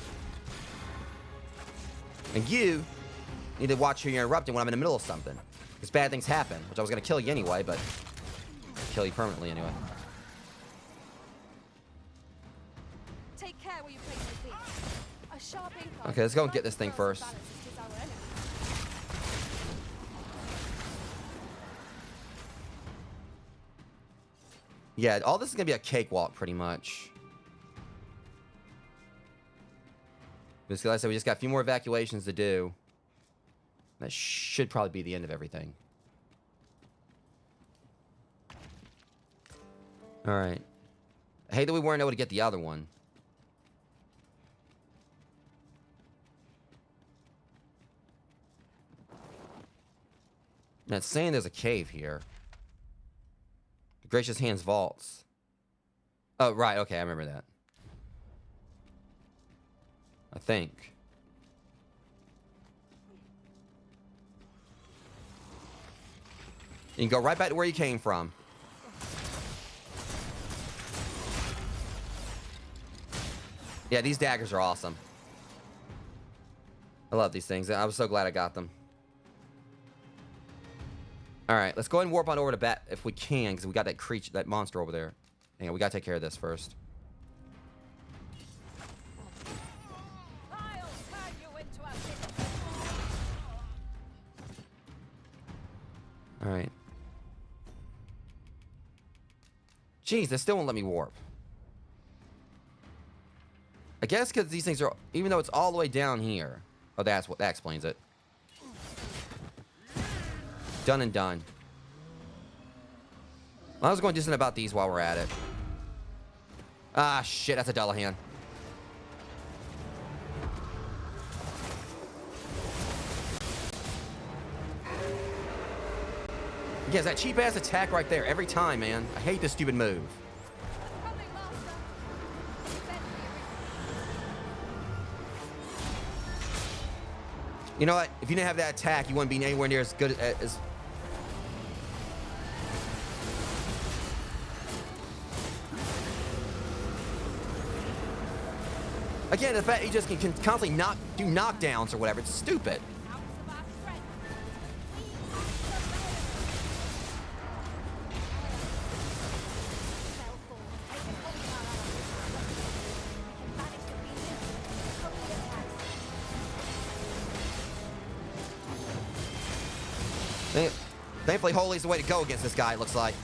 And you need to watch who you're interrupting when I'm in the middle of something. Because bad things happen, which I was going to kill you anyway, but kill you permanently anyway. Take care where you place your feet. A sharp incline. Okay, let's go and get this thing first. Yeah, all this is going to be a cakewalk, pretty much. Because like I said, we just got a few more evacuations to do. That should probably be the end of everything. Alright. I hate that we weren't able to get the other one. Now, it's saying there's a cave here. The Gracious Hands vaults. Oh, right. Okay, I remember that. I think. You can go right back to where you came from. Yeah, these daggers are awesome. I love these things. I was so glad I got them. All right, let's go ahead and warp on over to Bat if we can, because we got that creature, that monster over there. Hang on, we gotta take care of this first. All right. Jeez, they still won't let me warp. I guess because these things are, even though it's all the way down here. Oh, that explains it. Done and done. Well, I was going to do something about these while we're at it. Ah, shit, that's a Dullahan. Yeah, it's that cheap-ass attack right there every time, man. I hate this stupid move. You know what? If you didn't have that attack, you wouldn't be anywhere near as good as... Again, the fact he just can constantly do knockdowns or whatever, it's stupid. Thankfully, Holy's the way to go against this guy, it looks like.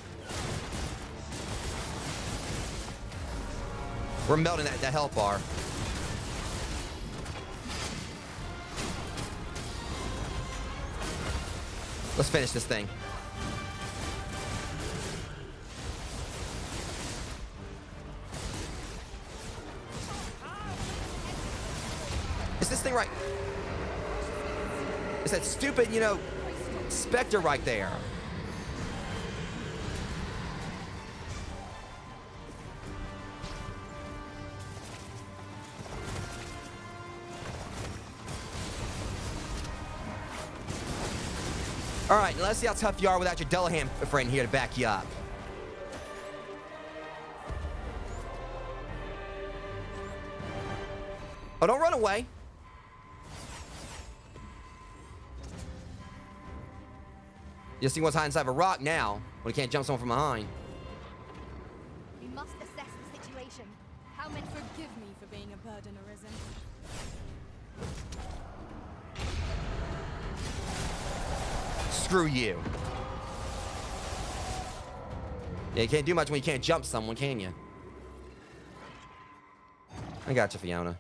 We're melting that health bar. Let's finish this thing. It's that stupid, you know, Spectre right there. All right, let's see how tough you are without your Dullahan friend here to back you up. Oh, don't run away. You see what's hiding inside of a rock now, when he can't jump someone from behind. We must assess the situation. How many Forgive me for being a burden, Arisen. Screw you. Yeah, you can't do much when you can't jump someone, can you? I got you, Fiona.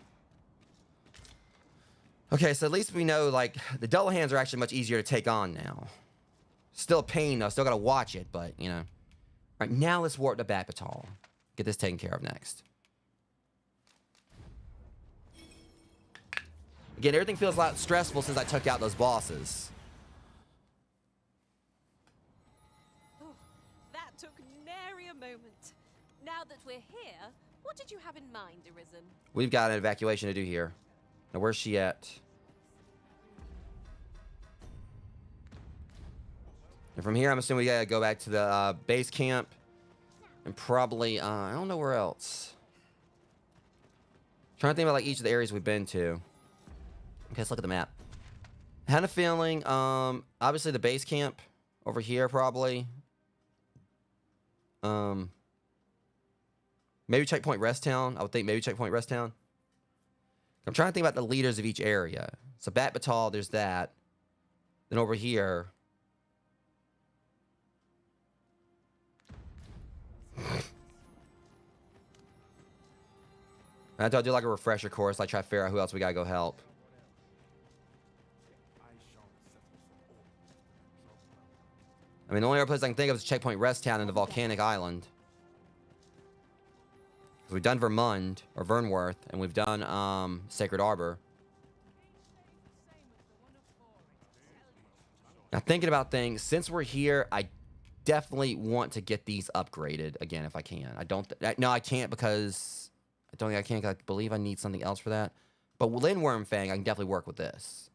Okay, so at least we know, like, the Dullahans are actually much easier to take on now. Still a pain, though. Still gotta watch it, but, you know. All right, now let's warp to Bapital. Get this taken care of next. Again, everything feels a lot stressful since I took out those bosses. Oh, that took nary a moment. Now that we're here, what did you have in mind, Arisen? We've got an evacuation to do here. Now, where's she at? And from here, I'm assuming we gotta go back to the base camp. And probably, I don't know where else. Trying to think about, like, each of the areas we've been to. Okay, let's look at the map. I had a feeling, obviously the base camp over here, probably. Maybe Checkpoint Rest Town. I would think maybe Checkpoint Rest Town. I'm trying to think about the leaders of each area. So Bat Batal, there's that. Then over here. I have to do like a refresher course, like try to figure out who else we gotta go help. I mean, the only other place I can think of is Checkpoint Rest Town and the Volcanic Island. We've done Vermund, or Vernworth, and we've done Sacred Arbor. Now, thinking about things, since we're here, I definitely want to get these upgraded again if I can. I don't... no, I can't because... I don't think I can, 'cause I believe I need something else for that. But Lindworm Fang, I can definitely work with this.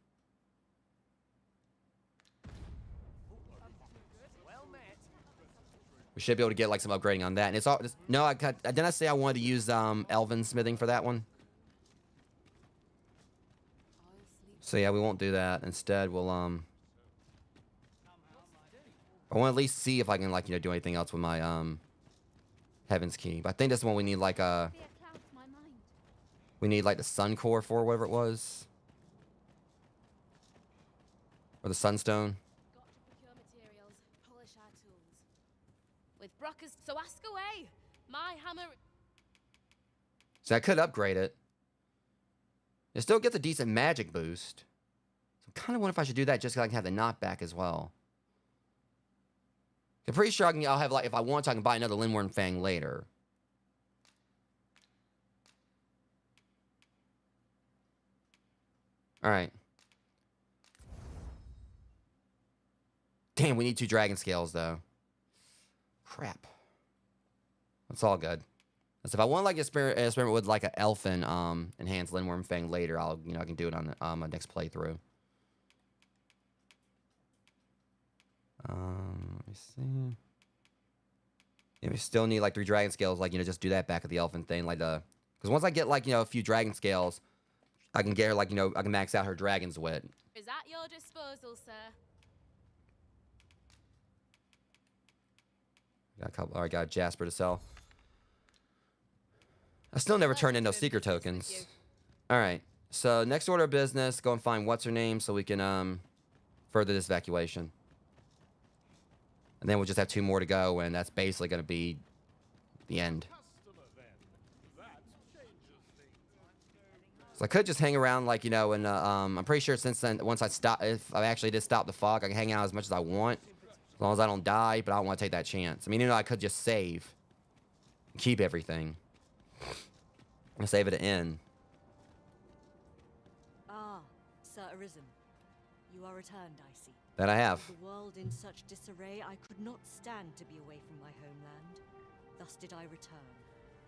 We should be able to get like some upgrading on that. And it's all... no, didn't I say I wanted to use Elven Smithing for that one? So yeah, we won't do that. Instead, we'll... I want to at least see if I can, like, you know, do anything else with my Heaven's Key. But I think that's the one we need, like, we need, like, the Sun Core for, whatever it was. Or the Sunstone. With Brockers, so ask away. My hammer. So I could upgrade it. It still gets a decent magic boost. So I kind of wonder if I should do that just so I can have the knockback as well. I'm pretty sure I'll have, like, if I want to, I can buy another Lindworm Fang later. Alright. Damn, we need 2 dragon scales, though. Crap. That's all good. So if I want, like, experiment with, like, an elfin enhanced Lindworm Fang later, I can do it on my next playthrough. Let me see. Yeah, we still need, like, 3 dragon scales, like, just do that back at the elfin thing, like, because once I get, like, a few dragon scales, I can get her, like, I can max out her dragon's wit. Is at your disposal, sir. Got a couple. Alright, got Jasper to sell. I still never turned in those secret tokens. Alright, so next order of business, go and find what's her name so we can further this evacuation. And then we'll just have 2 more to go, and that's basically going to be the end. So I could just hang around, like, and I'm pretty sure since then, once I stop, if I actually did stop the fog, I can hang out as much as I want. As long as I don't die, but I don't want to take that chance. I mean, I could just save. And keep everything. And save it at end. Ah, Sir Arisen. You are returned, I see. That I have. With the world in such disarray, I could not stand to be away from my homeland. Thus did I return,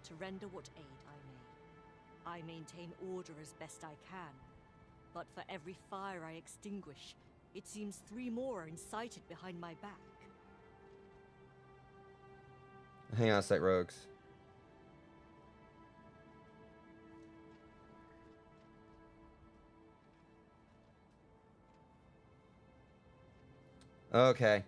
to render what aid I may. I maintain order as best I can, but for every fire I extinguish, it seems 3 more are incited behind my back. Hang on a sec, Rogues. Okay.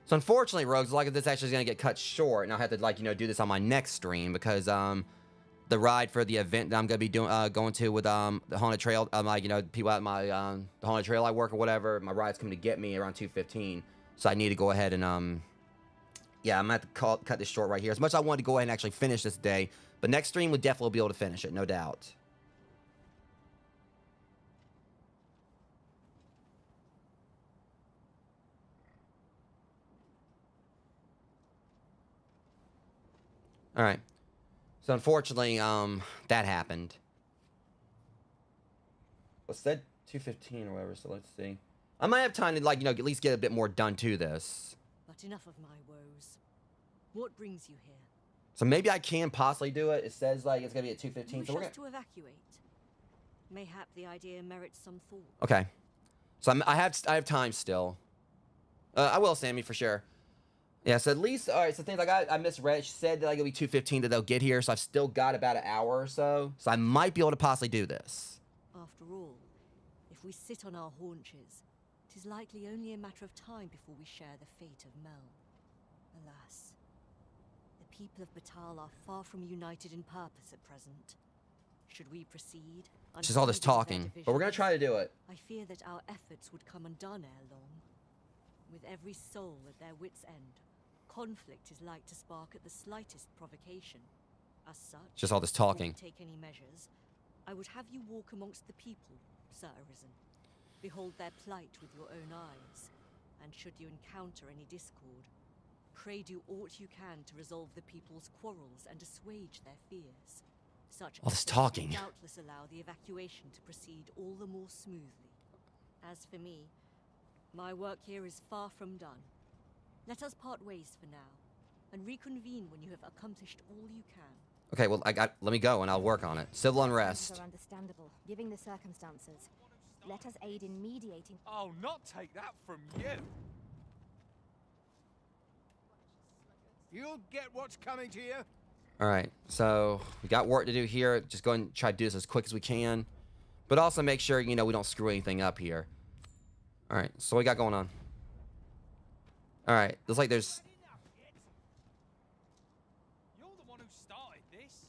So unfortunately, Rogues, like this actually is gonna get cut short, and I'll have to like do this on my next stream because the ride for the event that I'm gonna be doing going to with the Haunted Trail, like people at my the Haunted Trail I work or whatever, my ride's coming to get me around 2:15, so I need to go ahead and yeah, I'm gonna have to cut this short right here. As much as I wanted to go ahead and actually finish this day, but next stream would definitely be able to finish it, no doubt. All right. So unfortunately, that happened. Well, it said 2:15 or whatever. So let's see. I might have time to like at least get a bit more done to this. But enough of my woes. What brings you here? So maybe I can possibly do it. It says like it's gonna be at 2:15. So we're gonna to evacuate. Mayhap the idea merits some thought. Okay. So I have time still. I will, Sammy, for sure. Yeah, so at least, all right, so things like I misread. She said that like it'll be 2:15 that they'll get here, so I've still got about an hour or so. So I might be able to possibly do this. After all, if we sit on our haunches, 'tis likely only a matter of time before we share the fate of Mel. Alas, the people of Batal are far from united in purpose at present. Should we proceed? Just all this talking, but we're gonna try to do it. I fear that our efforts would come undone ere long. With every soul at their wits' end, conflict is like to spark at the slightest provocation. As such, Just all this talking. before we take any measures, I would have you walk amongst the people, Sir Arisen. Behold their plight with your own eyes, and should you encounter any discord, pray do aught you can to resolve the people's quarrels and assuage their fears. Such All this efforts talking. will doubtless allow the evacuation to proceed all the more smoothly. As for me, my work here is far from done. Let us part ways for now, and reconvene when you have accomplished all you can. Okay, well let me go and I'll work on it. Civil unrest. Are understandable, given the circumstances. Let us aid in mediating. I'll not take that from you. You'll get what's coming to you. All right, so we got work to do here. Just go and try to do this as quick as we can, but also make sure we don't screw anything up here. All right, so what we got going on? All right, looks like there's. You're the one who started this.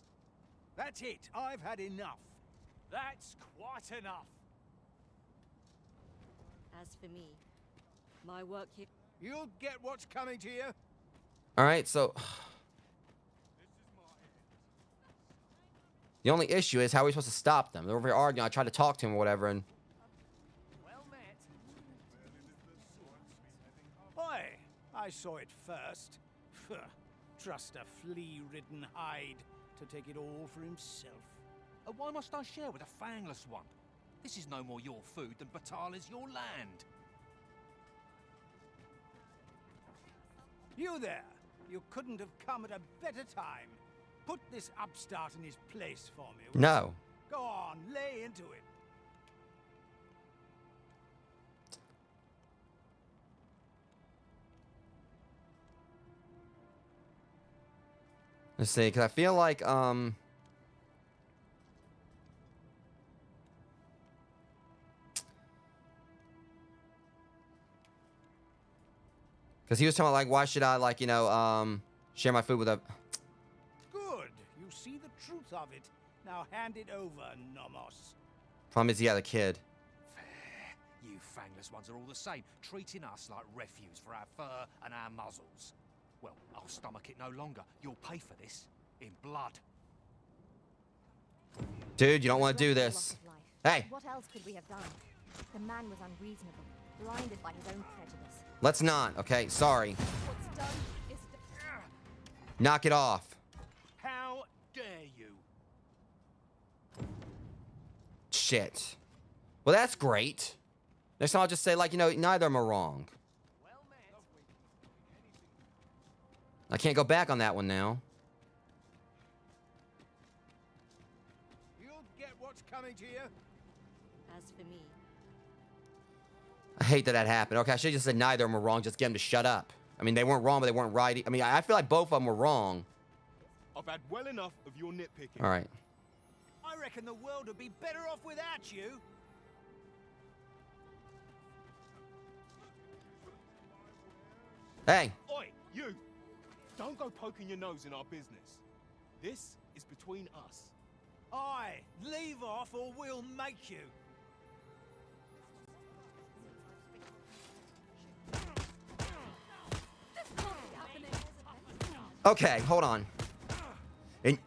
That's it. I've had enough. That's quite enough. As for me, my work here... You'll get what's coming to you. All right, so the only issue is how are we supposed to stop them? They're over here arguing. I tried to talk to him or whatever, and Well met. Oi, I saw it first. Phew, trust a flea-ridden hide to take it all for himself. Why must I share with a fangless one? This is no more your food than Batal is your land. You there! You couldn't have come at a better time. Put this upstart in his place for me. will No. you? Go on, lay into it. Let's see, because I feel like because he was talking about like why should I share my food with a. Good. You see the truth of it. Now hand it over, Nomos. Problem is, yeah, the kid. You fangless ones are all the same, treating us like refuse for our fur and our muzzles. Well, I'll stomach it no longer. You'll pay for this in blood. Dude, you don't want to do this. Hey, What else could we have done? The man was unreasonable, blinded by his own prejudice. let's not. Okay, sorry. What's done is Knock it off. How dare you? Shit. Well, that's great. Next time I'll just say, like, you know, neither of them are wrong. I can't go back on that one now. You'll get what's coming to you. As for me, I hate that that happened. Okay, I should have just said neither of them were wrong. Just get them to shut up. I mean, they weren't wrong, but they weren't right. I mean, I feel like both of them were wrong. I've had well enough of your nitpicking. All right. I reckon the world would be better off without you. Hey. Oi, you! Don't go poking your nose in our business. This is between us. Aye, leave off or we'll make you. Okay, hold on. And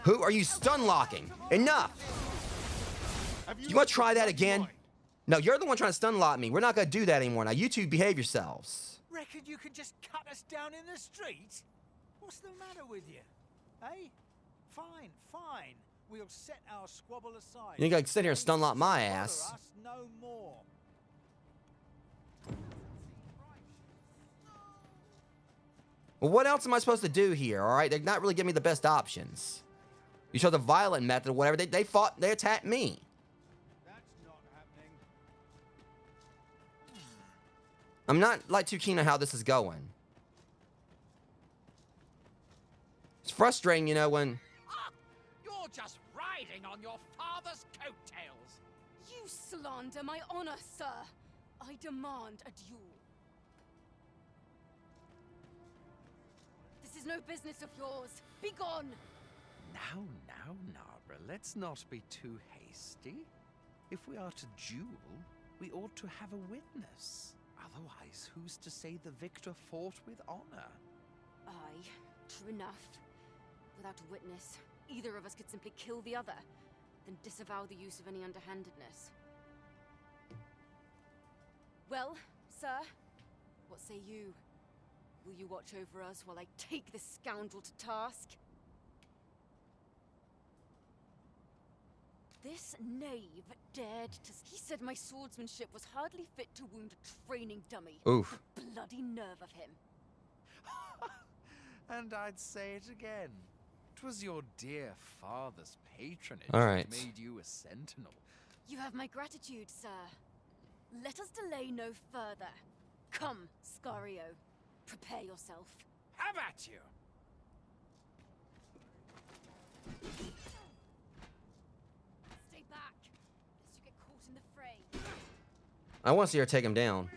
who are you stun locking? Enough! You want to try that again? No, you're the one trying to stun lock me. We're not going to do that anymore. Now, you two behave yourselves. Reckon you can just cut us down in the street? What's the matter with you? Eh? Fine, fine. We'll set our squabble aside. You ain't going to sit here and stun lock my ass. Bother us no more. Well, what else am I supposed to do here, all right? They're not really giving me the best options. You show the violent method or whatever. They fought, they attacked me. That's not happening. I'm not, like, too keen on how this is going. It's frustrating, you know, when... You're just riding on your father's coattails. You slander my honor, sir. I demand a duel. This is no business of yours. Be gone. Now, Nara, let's not be too hasty. If we are to duel, we ought to have a witness. Otherwise, who's to say the victor fought with honor? Aye, true enough. Without a witness, either of us could simply kill the other, then disavow the use of any underhandedness. Well, sir, what say you? Will you watch over us while I take this scoundrel to task? This knave dared to... He said my swordsmanship was hardly fit to wound a training dummy. Oof. The bloody nerve of him. And I'd say it again. 'Twas your dear father's patronage All right. that made you a sentinel. You have my gratitude, sir. Let us delay no further. Come, Scario. Prepare yourself. Have at you. Stay back, lest you get caught in the fray. I want to see her take him down.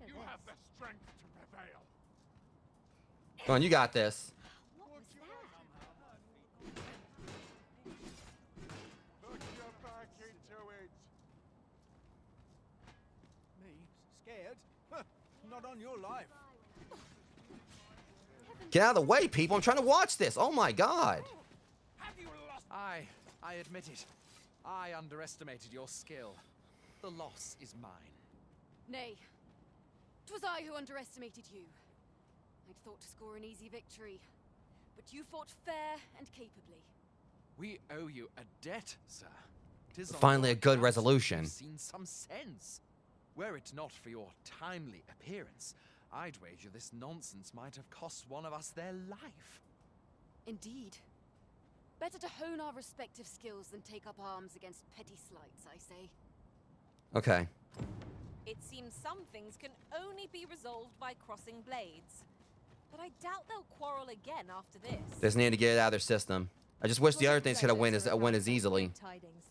You have the strength to prevail. Come on, you got this. Put your back into it. Me? Scared? Huh, not on your life. Get out of the way, people. I'm trying to watch this. Oh, my God. I admit it. I underestimated your skill. The loss is mine. Nay, 'twas I who underestimated you. I'd thought to score an easy victory, but you fought fair and capably. We owe you a debt, sir. 'Tis on Finally, your a good account resolution. You've seen some sense. Were it not for your timely appearance, I'd wager this nonsense might have cost one of us their life. Indeed. Better to hone our respective skills than take up arms against petty slights, I say. Okay. It seems some things can only be resolved by crossing blades. But I doubt they'll quarrel again after this. Just need to get it out of their system. I just wish the other things could have went as easily. tidings.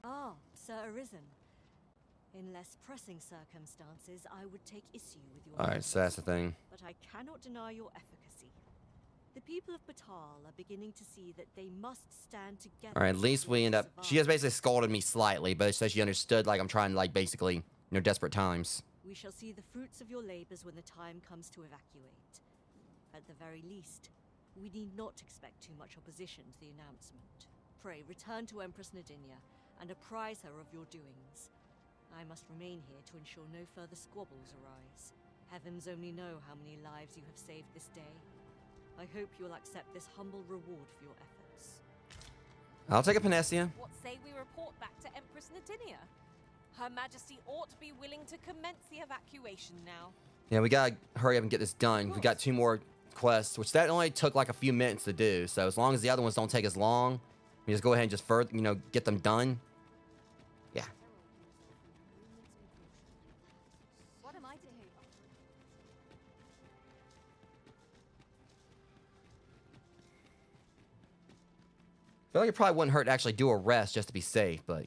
Ah, Sir Arisen. In less pressing circumstances, I would take issue with your Alright, so that's the thing. but I cannot deny your efficacy. The people of Batal are beginning to see that they must stand together. Alright, at least we end up... She has basically scolded me slightly, but it says she understood, like, I'm trying to, like, basically, you know, desperate times. We shall see the fruits of your labors when the time comes to evacuate. At the very least, we need not expect too much opposition to the announcement. Pray, return to Empress Nadinia and apprise her of your doings. I must remain here to ensure no further squabbles arise. Heavens only know how many lives you have saved this day. I hope you'll accept this humble reward for your efforts. I'll take a Panacea. What say we report back to Empress Nadinia? Her Majesty ought to be willing to commence the evacuation now. Yeah, we gotta hurry up and get this done. We got 2 more quests, which that only took like a few minutes to do. So as long as the other ones don't take as long, we just go ahead and just further, get them done. Yeah. What am I to do? I feel like it probably wouldn't hurt to actually do a rest just to be safe, but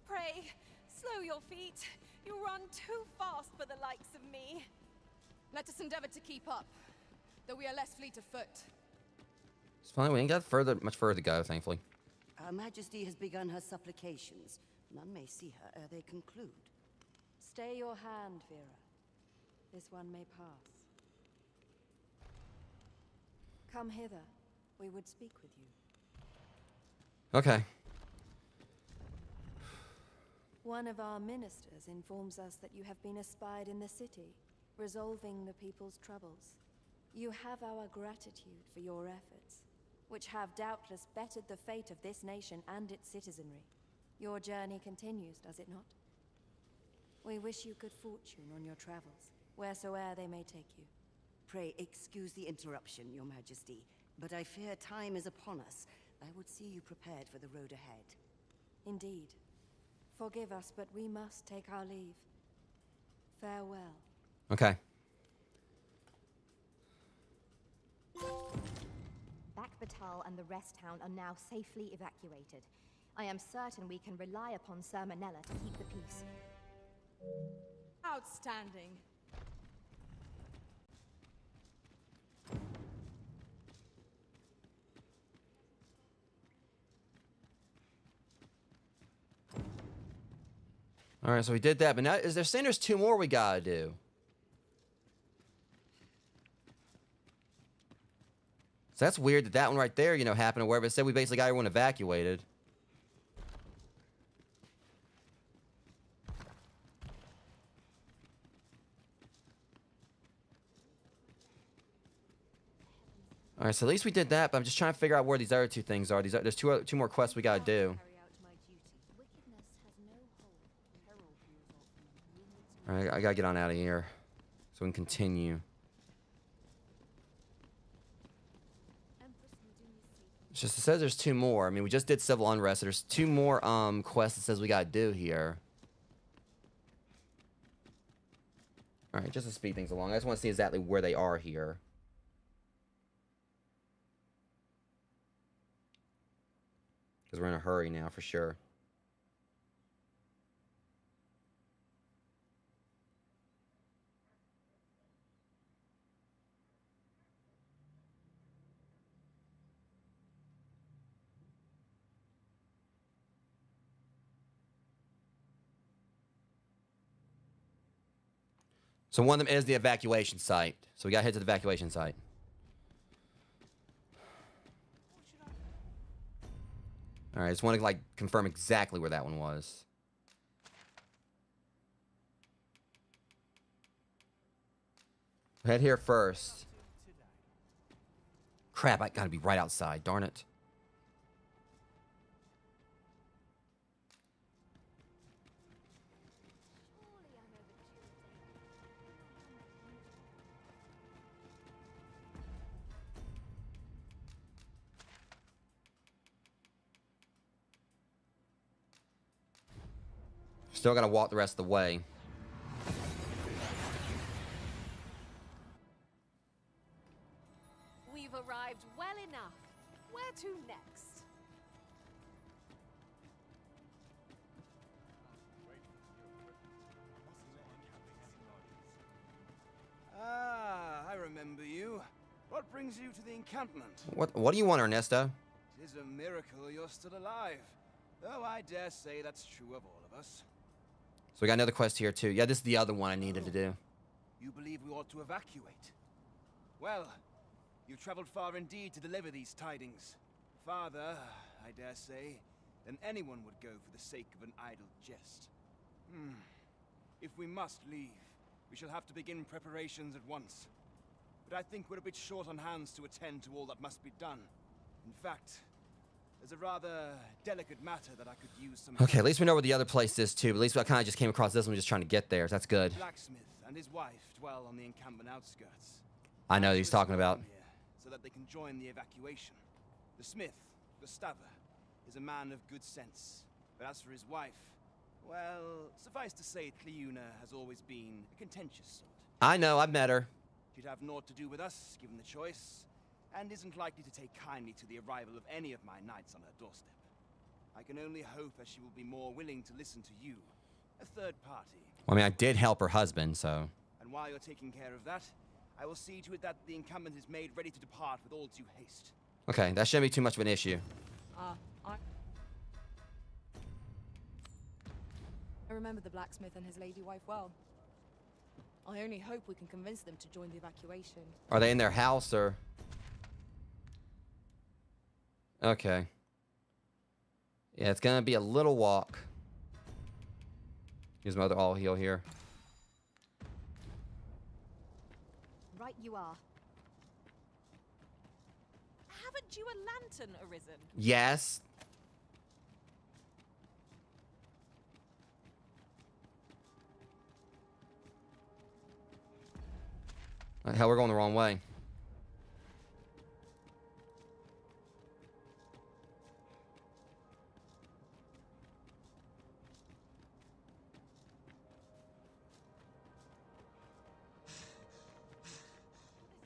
Pray, slow your feet. You run too fast for the likes of me. Let us endeavor to keep up, though we are less fleet of foot. it's fine. We ain't got much further to go, thankfully. Her Majesty has begun her supplications. None may see her ere they conclude. Stay your hand, Vera. This one may pass. Come hither. We would speak with you. Okay. One of our ministers informs us that you have been espied in the city, resolving the people's troubles. You have our gratitude for your efforts, which have doubtless bettered the fate of this nation and its citizenry. Your journey continues, does it not? We wish you good fortune on your travels, wheresoe'er they may take you. Pray excuse the interruption, Your Majesty, but I fear time is upon us. I would see you prepared for the road ahead. Indeed. Forgive us, but we must take our leave. Farewell. Okay. Batal and the rest town are now safely evacuated. I am certain we can rely upon Sir Manella to keep the peace. Outstanding. All right, so we did that, but now they're saying there's 2 more we gotta do. So that's weird that that one right there, happened to wherever it said we basically got everyone evacuated. All right, so at least we did that, but I'm just trying to figure out where these other 2 things are. There's two more quests we gotta do. All right, I gotta get on out of here so we can continue. It's just, it says there's 2 more. I mean, we just did civil unrest. So there's 2 more quests it says we gotta do here. All right, just to speed things along. I just want to see exactly where they are here. Because we're in a hurry now, for sure. So one of them is the evacuation site. So we gotta head to the evacuation site. All right, I just want to confirm exactly where that one was. We'll head here first. Crap, I gotta be right outside, darn it. Still gotta walk the rest of the way. We've arrived well enough. Where to next? Ah, I remember you. What brings you to the encampment? What do you want, Ernesto? It is a miracle you're still alive. Though I dare say that's true of all of us. So we got another quest here too. Yeah, this is the other one I needed to do. You believe we ought to evacuate? Well, you've traveled far indeed to deliver these tidings. Farther, I dare say, than anyone would go for the sake of an idle jest. If we must leave, we shall have to begin preparations at once. But I think we're a bit short on hands to attend to all that must be done. In fact, there's a rather delicate matter that I could use some... Okay, at least we know where the other place is too. But at least I kind of just came across this one just trying to get there. That's good. Blacksmith and his wife dwell on the encampment outskirts. I know what he's talking about. Here, so that they can join the evacuation. The smith, Gustava, is a man of good sense. But as for his wife, well, suffice to say, Cleuna has always been a contentious sort. I know, I've met her. She'd have naught to do with us, given the choice, and isn't likely to take kindly to the arrival of any of my knights on her doorstep. I can only hope that she will be more willing to listen to you, a third party. Well, I mean, I did help her husband, so... And while you're taking care of that, I will see to it that the encampment is made ready to depart with all due haste. Okay, that shouldn't be too much of an issue. I remember the blacksmith and his lady wife well. I only hope we can convince them to join the evacuation. Are they in their house, or...? Okay. Yeah, it's gonna be a little walk. Use my other all heal here. Right you are. Haven't you a lantern arisen? Yes. Hell, we're going the wrong way.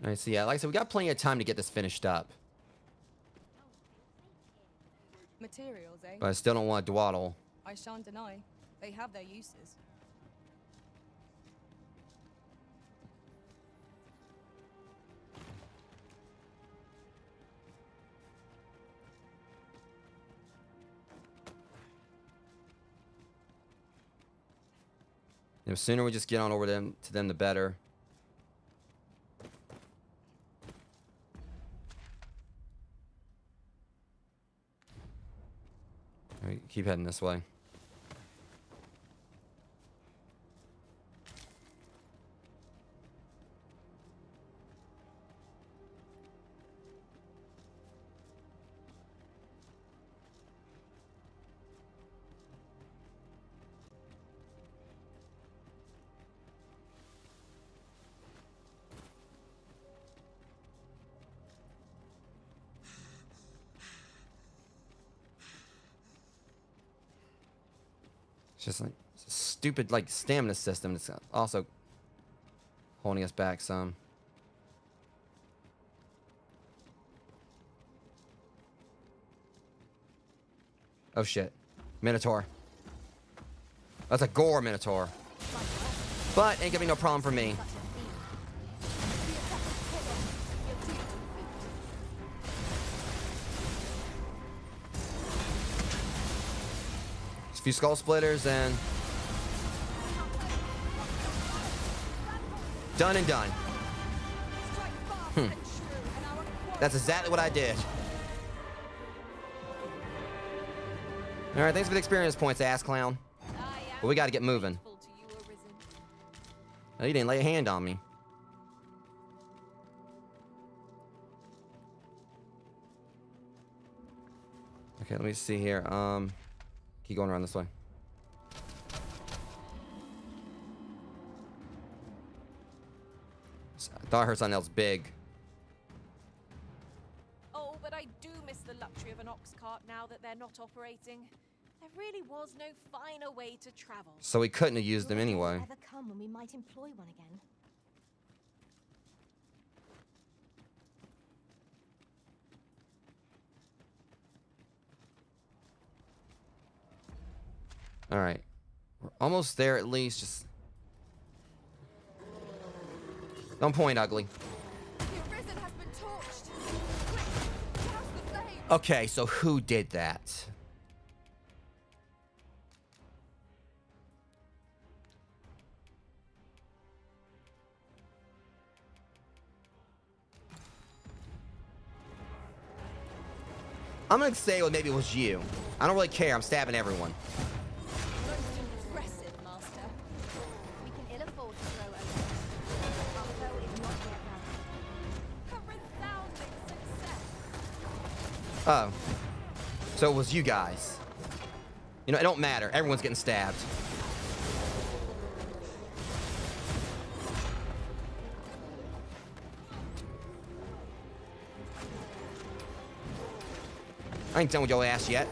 Alright, so yeah, like I said, we got plenty of time to get this finished up. Materials, eh? But I still don't want to dawdle. I shan't deny. They have their uses. The sooner we just get on over to them, the better. All right, keep heading this way. It's just like it's a stupid like stamina system. It's also holding us back some. Oh shit. Minotaur. That's a gore Minotaur. But ain't gonna be no problem for me. A few skull splitters and done and done. That's exactly what I did. All right, thanks for the experience points, ass clown. But we got to get moving. Oh, you didn't lay a hand on me. Okay, let me see here. Keep going around this way. I thought I heard something else big. Oh, but I do miss the luxury of an ox cart now that they're not operating. There really was no finer way to travel. So we couldn't have used them anyway. Ever come when we might employ one again? All right, we're almost there at least. Just don't point ugly. The Arisen has been torched. Quick, douse the flame. Okay, so who did that? I'm gonna say, well, maybe it was you. I don't really care. I'm stabbing everyone. Most impressive, Master. Oh. So it was you guys. You know, it don't matter. Everyone's getting stabbed. I ain't done with your ass yet.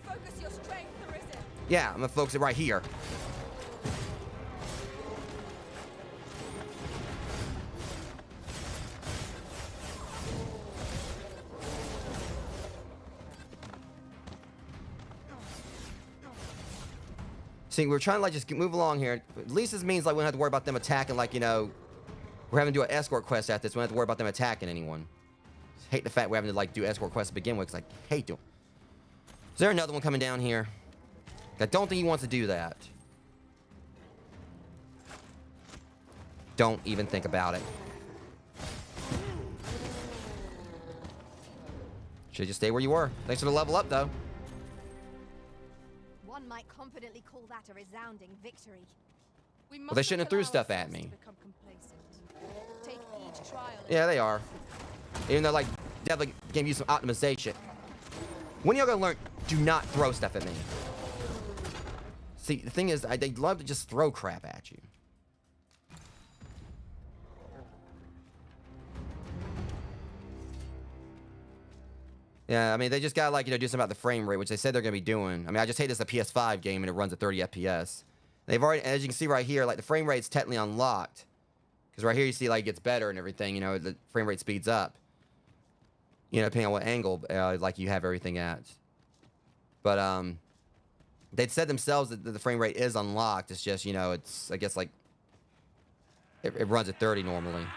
Focus your strength, Arisen. Yeah, I'm gonna focus it right here. See, we're trying to like just move along here. At least this means like we don't have to worry about them attacking. Like, you know, we're having to do an escort quest after this. We don't have to worry about them attacking anyone. Just hate the fact we're having to like do escort quests to begin with, because I hate them. Is there another one coming down here? I don't think he wants to do that. Don't even think about it. Should just stay where you were. Thanks for the level up, though. One might confidently call that a resounding victory. Well, they shouldn't have threw stuff at me. Take each trial. Yeah, they are. Even though, like, definitely gave you some optimization. When y'all gonna learn, do not throw stuff at me. See, the thing is, they love to just throw crap at you. Yeah, I mean, they just gotta, like, you know, do something about the frame rate, which they said they're gonna be doing. I mean, I just hate this is a PS5 game and it runs at 30 FPS. They've already, as you can see right here, like, the frame rate's technically unlocked. Because right here you see, like, it gets better and everything, you know, the frame rate speeds up. You know, depending on what angle, like, you have everything at. But, they'd said themselves that the frame rate is unlocked. It's just, you know, it's, I guess, like, it runs at 30 normally.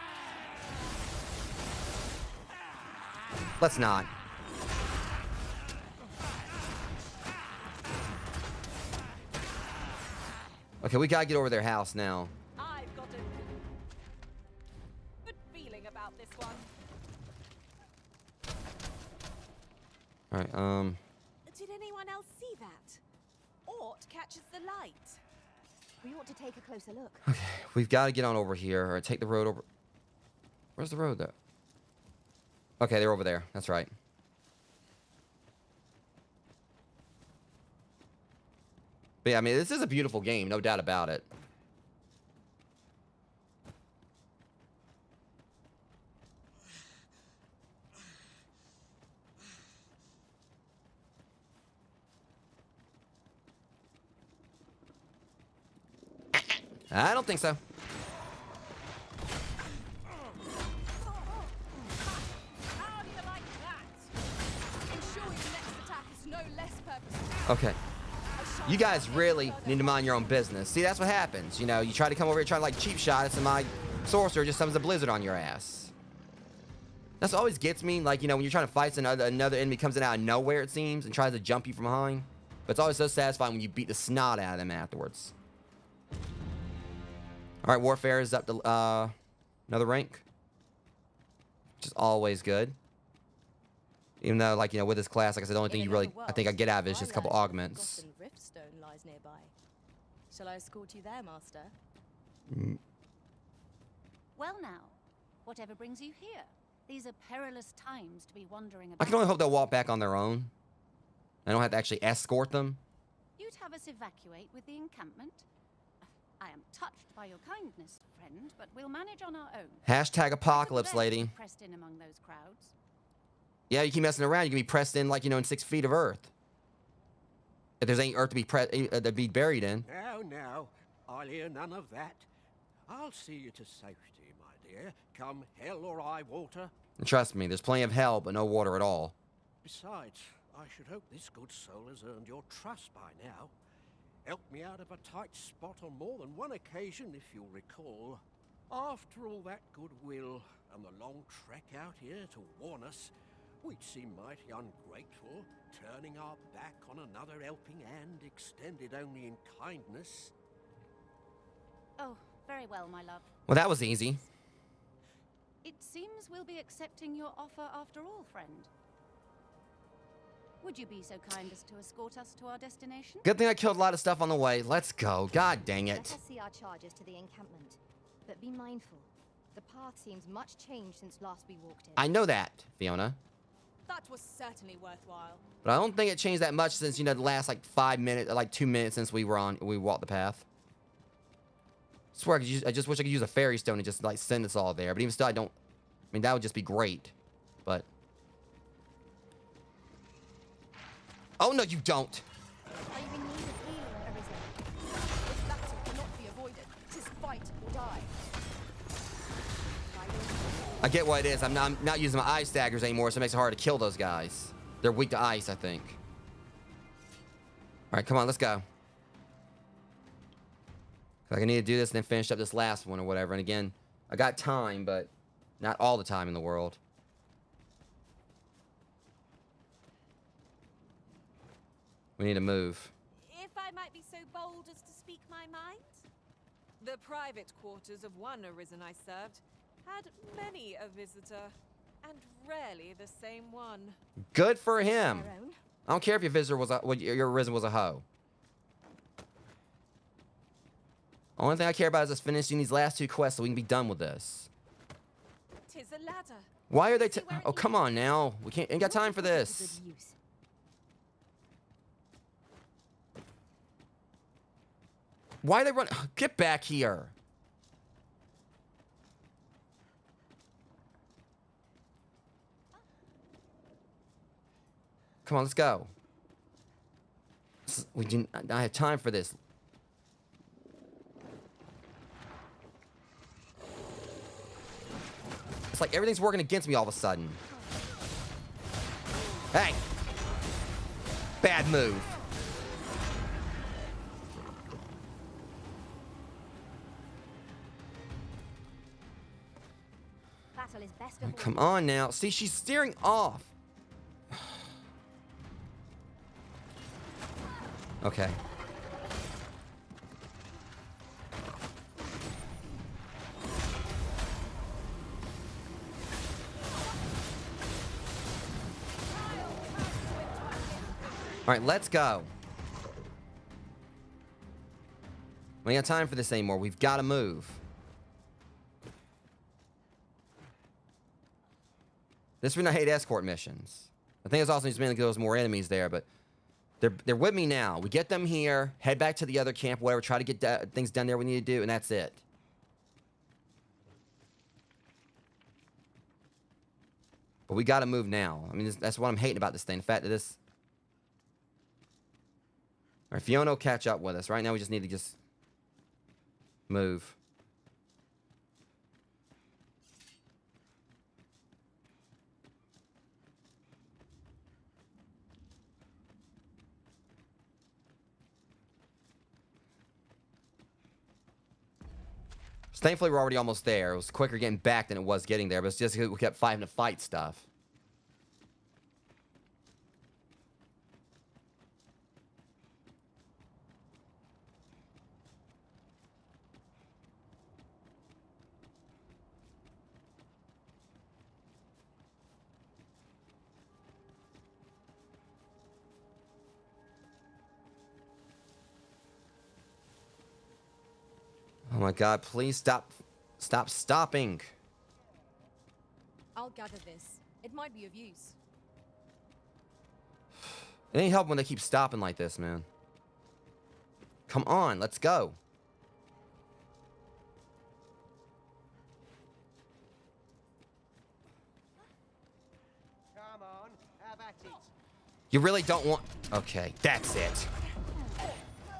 Let's not. Okay, we gotta get over their house now. I've got a good feeling about this one. Alright, Did anyone else see that? Ort catches the light. We ought to take a closer look. okay, we've got to get on over here, or take the road over. Where's the road, though? Okay, they're over there. That's right. But yeah, I mean, this is a beautiful game, no doubt about it. I don't think so. How do you like that? Ensure your next attack is no less purposeful. Okay. You guys really need to mind your own business. See, that's what happens. You know, you try to come over here trying to, like, cheap shot us, and my sorcerer just summons a blizzard on your ass. That's what always gets me. Like, you know, when you're trying to fight another enemy comes in out of nowhere, it seems, and tries to jump you from behind. But it's always so satisfying when you beat the snot out of them afterwards. All right, Warfare is up to another rank, which is always good. Even though, like, you know, with this class, like I said, the only thing you really, I think I get out of it is just a couple augments. Riftstone lies nearby. Shall I escort you there, Master? Well now, whatever brings you here. These are perilous times to be wandering about. I can only hope they'll walk back on their own. I don't have to actually escort them. You'd have us evacuate with the encampment? I am touched by your kindness, friend, but we'll manage on our own. Hashtag apocalypse, lady. Pressed in among those crowds. Yeah, you keep messing around, you can be pressed in, like, you know, in 6 feet of earth. If there's any earth to be buried in. Now, I'll hear none of that. I'll see you to safety, my dear, come hell or high water. And trust me, there's plenty of hell, but no water at all. Besides, I should hope this good soul has earned your trust by now. Helped me out of a tight spot on more than one occasion, if you'll recall. After all that goodwill and the long trek out here to warn us, we'd seem mighty ungrateful, turning our back on another helping hand extended only in kindness. Oh, very well, my love. Well, that was easy. It seems we'll be accepting your offer after all, friend. Would you be so kind as to escort us to our destination? Good thing I killed a lot of stuff on the way. Let's go. God dang it. Let us see our charges to the encampment. But be mindful. The path seems much changed since last we walked it. I know that, Fiona. That was certainly worthwhile. But I don't think it changed that much since, you know, the last like 5 minutes, like 2 minutes since we walked the path. I swear, I just wish I could use a fairy stone and just like send us all there. But even still, I mean, that would just be great. But oh no, you don't. Are you in need of healing, Arisen? This battle cannot be avoided. 'Tis fight or die. I get what it is. I'm not using my ice daggers anymore, so it makes it hard to kill those guys. They're weak to ice, I think. All right, come on, let's go. Like I need to do this and then finish up this last one or whatever. And again, I got time, but not all the time in the world. We need to move. If I might be so bold as to speak my mind? The private quarters of one Arisen I served had many a visitor, and rarely the same one. Good for him. I don't care if your visitor was your Arisen was a hoe. Only thing I care about is just finishing these last 2 quests so we can be done with this. 'Tis a ladder. Why are they? Oh, come on now. We ain't got time for this. Why are they running? Get back here. Come on, let's go. We didn't. I have time for this. It's like everything's working against me all of a sudden. Hey! Bad move. Battle is best Oh, come on now. See, she's steering off. Okay. All right, let's go. We ain't got time for this anymore. We've got to move. This reason I hate escort missions. I think it's also just mainly because there's more enemies there, but they're with me now. We get them here, head back to the other camp, whatever, try to get things done there we need to do, and that's it. But we got to move now. I mean, that's what I'm hating about this thing. The fact that this... All right, Fiona will catch up with us. Right now, we just need to just move. So thankfully, we're already almost there. It was quicker getting back than it was getting there, but it's just we kept fighting to fight stuff. Oh my god, please stop stopping. I'll gather this. It might be of use. It ain't help when they keep stopping like this, man. Come on, let's go. Come on, have at it. You really don't want... Okay, that's it.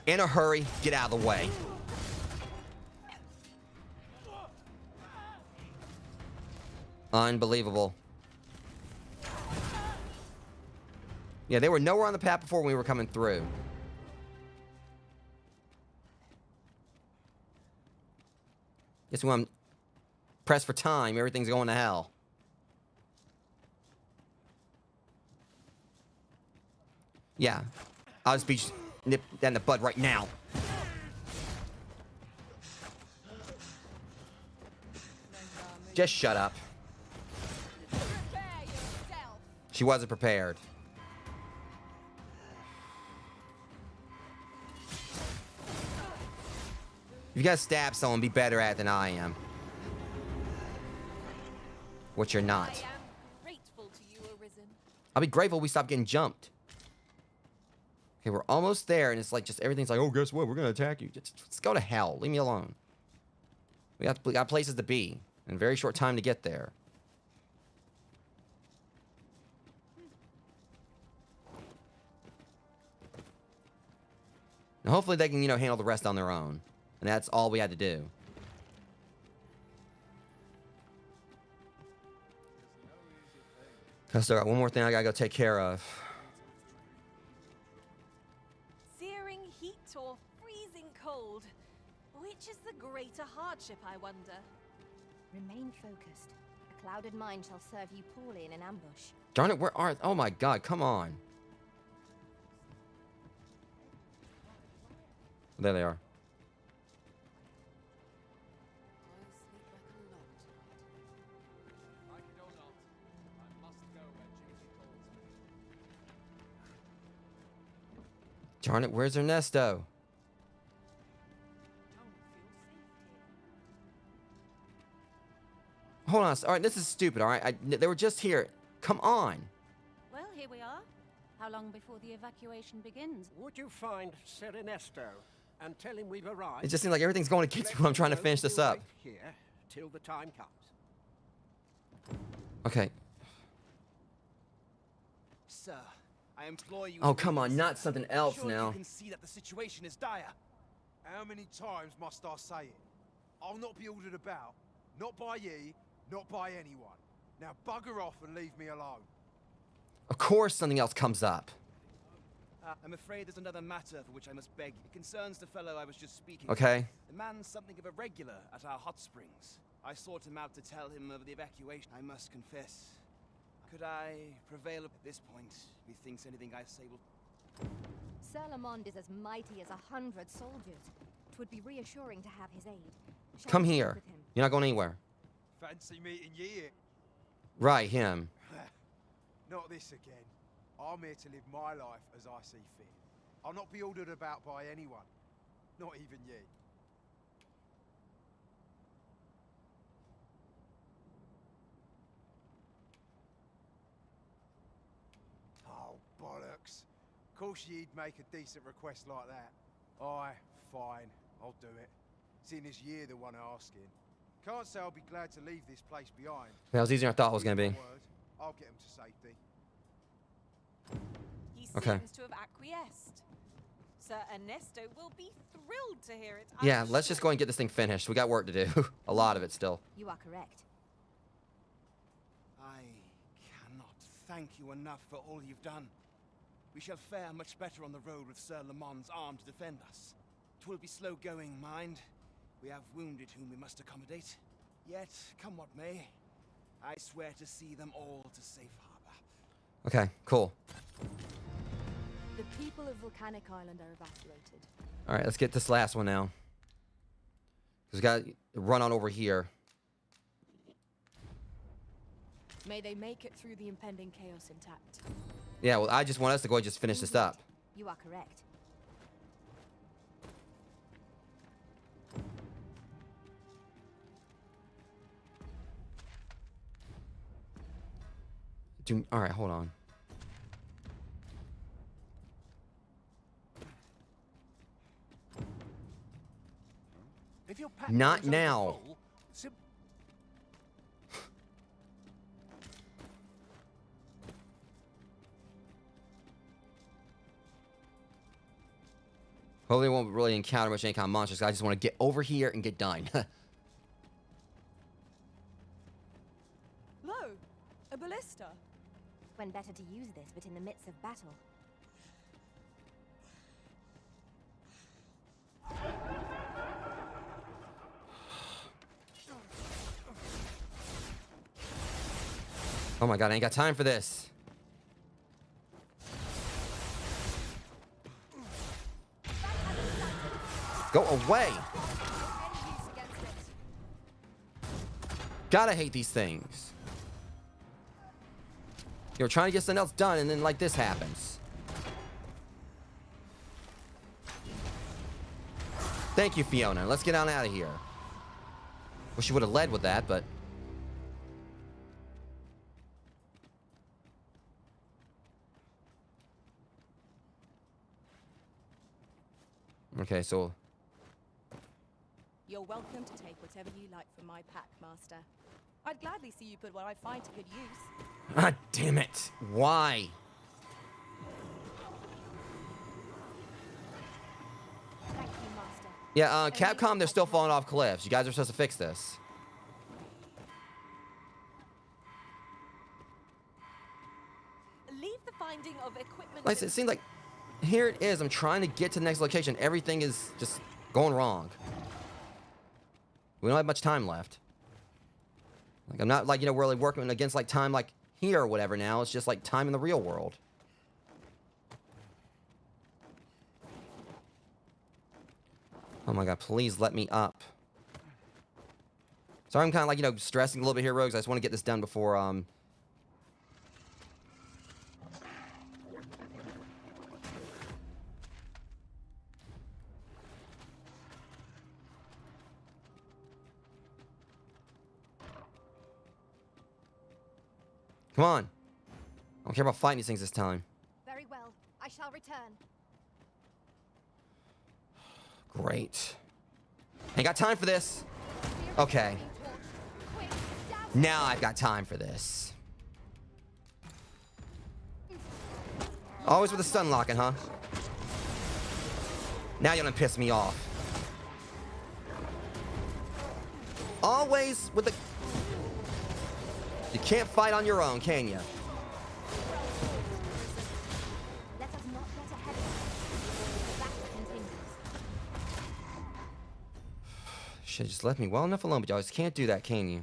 In a hurry, get out of the way. Unbelievable. Yeah, they were nowhere on the path before when we were coming through. Guess when I'm pressed for time, everything's going to hell. Yeah, I'll just be nipped in the bud right now. Just shut up. She wasn't prepared. If you gotta stab someone, be better at it than I am. Which you're not. I am grateful to you, Arisen. I'll be grateful we stopped getting jumped. Okay, we're almost there, and it's like just everything's like, oh, guess what? We're gonna attack you. Just go to hell. Leave me alone. We got places to be, and a very short time to get there. And hopefully they can, handle the rest on their own. And that's all we had to do. I still got one more thing I gotta go take care of. Searing heat or freezing cold? Which is the greater hardship, I wonder? Remain focused. A clouded mind shall serve you poorly in an ambush. Darn it, where are... Oh my god, come on. There they are. Darn it, where's Ernesto? Hold on. All right, this is stupid, all right? They were just here. Come on. Well, here we are. How long before the evacuation begins? Would you find Sir Ernesto and tell him we've arrived? It just seems like everything's going against me when I'm trying to finish this up. Here till the time comes. Okay. Sir, I implore you. Oh, come on, not something else Surely now. You can see that the situation is dire. How many times must I say it? I'll not be ordered about. Not by ye, not by anyone. Now bugger off and leave me alone. Of course something else comes up. I'm afraid there's another matter for which I must beg. It concerns the fellow I was just speaking Okay. to. The man's something of a regular at our hot springs. I sought him out to tell him of the evacuation. I must confess. Could I prevail at this point? Methinks anything I say will... Sir Lamond is as mighty as 100 soldiers. 'Twould be reassuring to have his aid. Shall Come we speak here. with him? You're not going anywhere. Fancy meeting ye here? Right, him. Not this again. I'm here to live my life as I see fit. I'll not be ordered about by anyone. Not even ye. Oh, bollocks. Of course you'd make a decent request like that. Aye, fine. I'll do it. Seeing as you're the one asking. Can't say I'll be glad to leave this place behind. That was easier than I thought it was going to be. Word, I'll get him to safety. He Okay. seems to have acquiesced. Sir Ernesto will be thrilled to hear it. Yeah, let's just go and get this thing finished. We got work to do. A lot of it still. You are correct. I cannot thank you enough for all you've done. We shall fare much better on the road with Sir Lamond's arm to defend us. 'Twill be slow going, mind. We have wounded whom we must accommodate. Yet, come what may, I swear to see them all to safe harbor. Okay, cool. The people of Volcanic Island are evacuated. All right, let's get this last one now. We got to run on over here. May they make it through the impending chaos intact. Yeah, well, I just want us to go and just finish this up. You are correct. All right, hold on. If your pack Not goes now. over full, Hopefully, we won't really encounter much any kind of monsters. I just want to get over here and get done. Lo, a ballista. When better to use this, but in the midst of battle. Oh my god, I ain't got time for this. Go away. Gotta hate these things. You're trying to get something else done, and then like this happens. Thank you, Fiona. Let's get on out of here. Wish you would have led with that, but... Okay, so... You're welcome to take whatever you like from my pack, Master. I'd gladly see you put what I find to good use. Ah, damn it. Why? Thank you, Master. Yeah, Capcom, they're still falling off cliffs. You guys are supposed to fix this. Leave the finding of equipment. Like, it seems like... Here it is. I'm trying to get to the next location. Everything is just going wrong. We don't have much time left. Like, I'm not, like, you know, really working against, like, time, like, here or whatever now. It's just, like, time in the real world. Oh, my God. Please let me up. Sorry, I'm kind of, like, you know, stressing a little bit here, Rogues. I just want to get this done before, Come on. I don't care about fighting these things this time. Very well. I shall return. Great. Ain't got time for this. Okay. Now I've got time for this. Always with the stun locking, huh? Now you're gonna piss me off. Always with the... You can't fight on your own, can you? Let us not get ahead of us. The battle continues. Should just left me well enough alone, but y'all just can't do that, can you?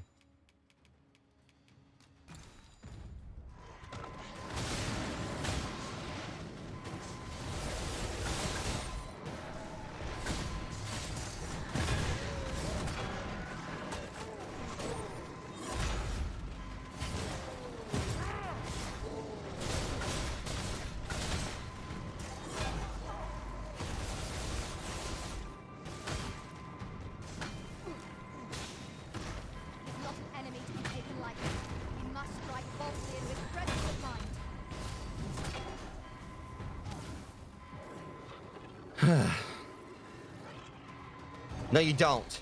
Not an enemy to be taken lightly. We must strike boldly and with presence of mind. No, you don't.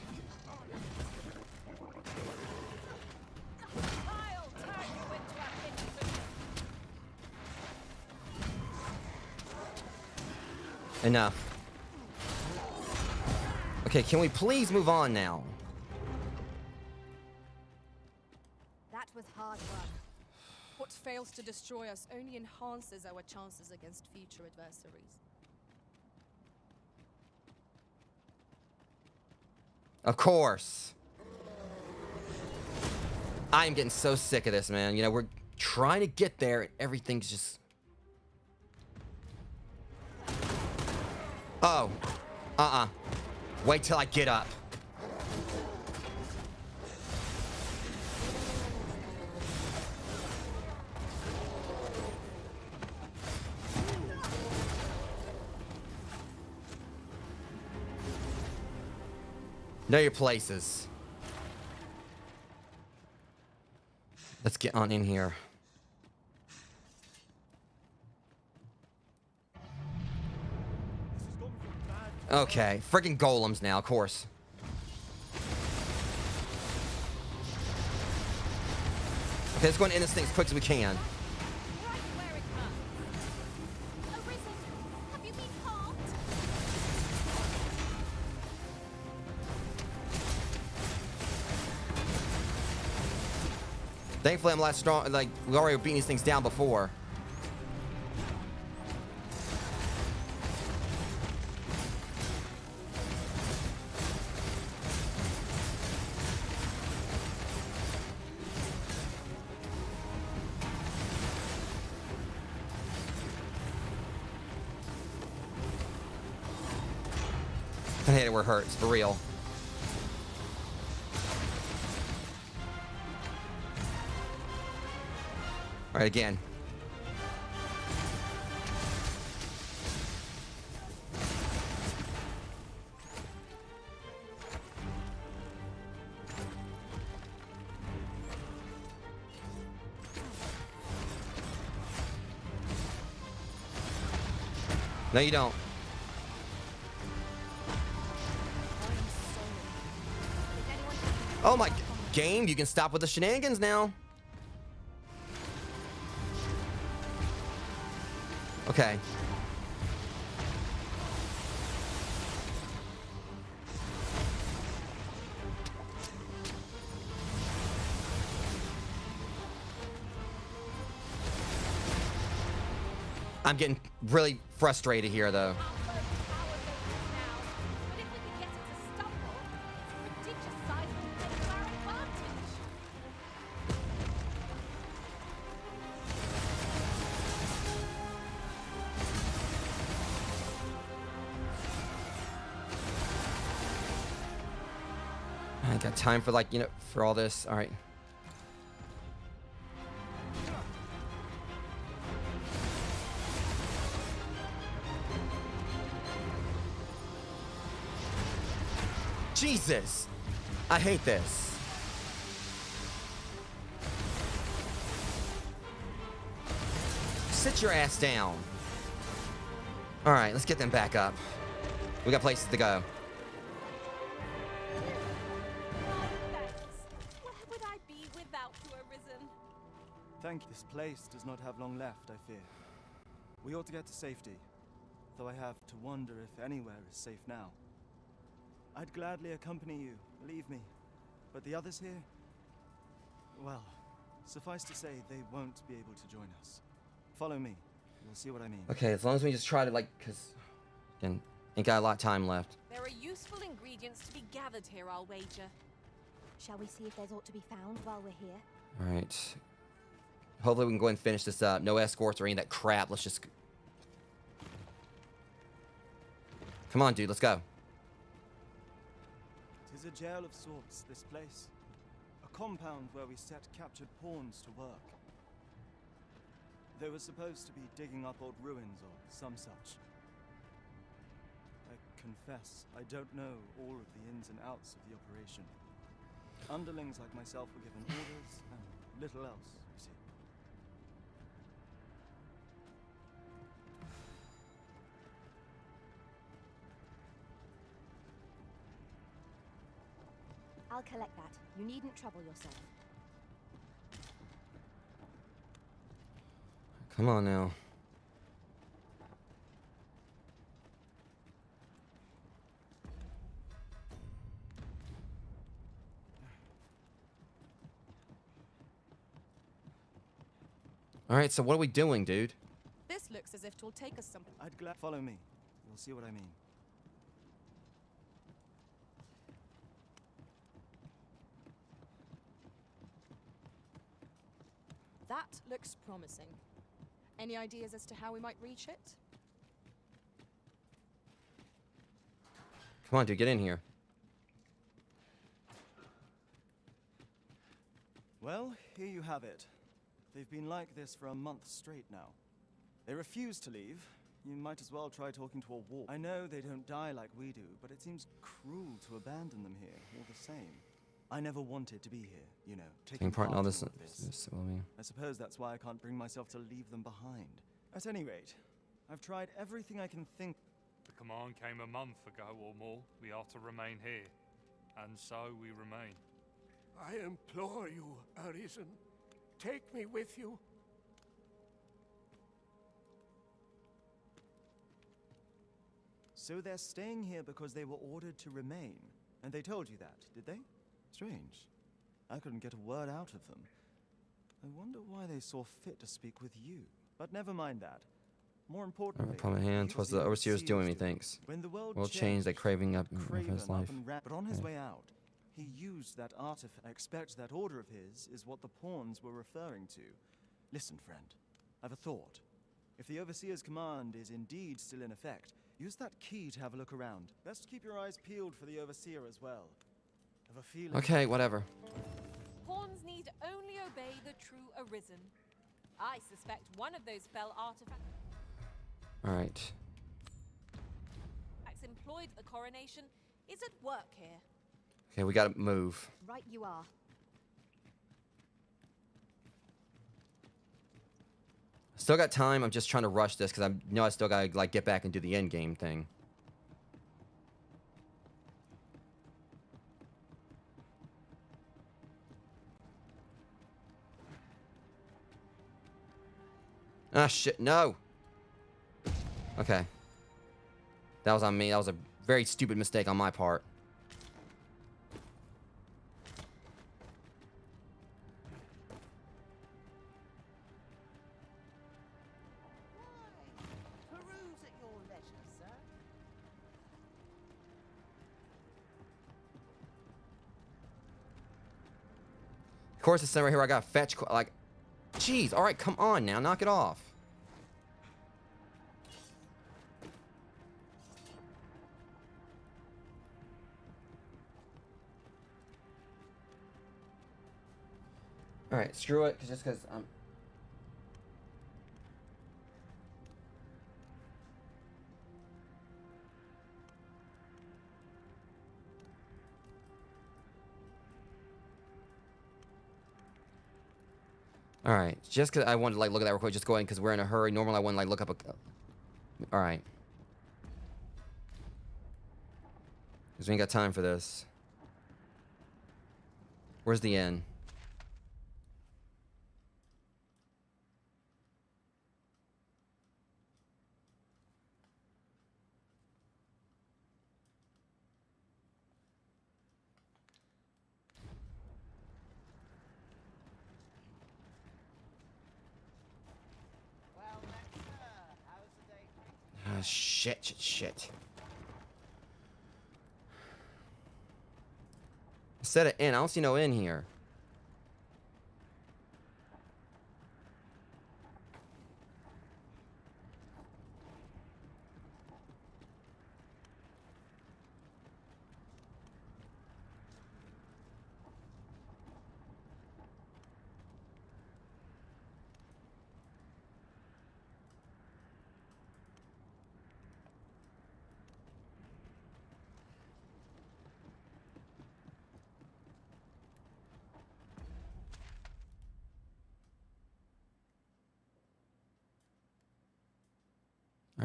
Enough. Okay, can we please move on now? That was hard work. What fails to destroy us only enhances our chances against future adversaries. Of course. I am getting so sick of this, man. You know, we're trying to get there and everything's just... Oh. Wait till I get up. Know your places. Let's get on in here. Okay, freaking golems now, of course. Okay, let's go and end this thing as quick as we can. Thankfully, I'm less strong. Like, we already beat these things down before. I hate it where it hurts, for real. All right, again. No, you don't. Oh my game, you can stop with the shenanigans now. Okay. I'm getting really frustrated here, though. I ain't got time for, like, you know, for all this. All right. Jesus! I hate this. Sit your ass down. All right, let's get them back up. We got places to go. Where would I be without you, Arisen? Thank you. This place does not have long left, I fear. We ought to get to safety, though I have to wonder if anywhere is safe now. I'd gladly accompany you, believe me. But the others here? Well, suffice to say, they won't be able to join us. Follow me. You'll see what I mean. Okay, as long as we just try to, like, because, again, ain't got a lot of time left. There are useful ingredients to be gathered here, I'll wager. Shall we see if there's aught to be found while we're here? All right. Hopefully we can go ahead and finish this up. No escorts or any of that crap. Let's just... Come on, dude. Let's go. Tis a jail of sorts, this place. A compound where we set captured pawns to work. They were supposed to be digging up old ruins or some such. I confess, I don't know all of the ins and outs of the operation. Underlings like myself were given orders and little else, you see. I'll collect that. You needn't trouble yourself. Come on now. All right, so what are we doing, dude? This looks as if it'll take us some. I'd glad follow me. You'll see what I mean. That looks promising. Any ideas as to how we might reach it? Come on, dude, get in here. Well, here you have it. They've been like this for a month straight now. They refuse to leave. You might as well try talking to a wall. I know they don't die like we do, but it seems cruel to abandon them here, all the same. I never wanted to be here, you know, taking part in all this. I suppose that's why I can't bring myself to leave them behind. At any rate, I've tried everything I can think. The command came a month ago or more. We are to remain here. And so we remain. I implore you, Arisen. Take me with you. So they're staying here because they were ordered to remain. And they told you that, did they? Strange. I couldn't get a word out of them. I wonder why they saw fit to speak with you. But never mind that. More importantly, Upon my hand, twas the overseer's doing, methinks. When the world changed, that craving up of his life. But on his way out, he used that artifact. I expect that order of his is what the pawns were referring to. Listen, friend, I've a thought. If the overseer's command is indeed still in effect, use that key to have a look around. Best keep your eyes peeled for the overseer as well. Have a feeling. Okay, whatever. Pawns need only obey the true Arisen. I suspect one of those fell artifacts All right. employed at the coronation is at work here. Okay, we gotta move. Right you are. Still got time. I'm just trying to rush this because I know I still gotta like get back and do the end game thing. Ah, shit, no! Okay. That was on me. That was a very stupid mistake on my part. Peruse at your leisure, sir. Of course, it's right here. I got fetch. Like, jeez. All right, come on now. Knock it off. All right, screw it. Just because I'm. All right, just because I wanted to like look at that real quick, just go ahead because we're in a hurry. Normally, I wouldn't like look up a. All right. Because we ain't got time for this. Where's the end? Ah, shit. Set it in. I don't see no in here.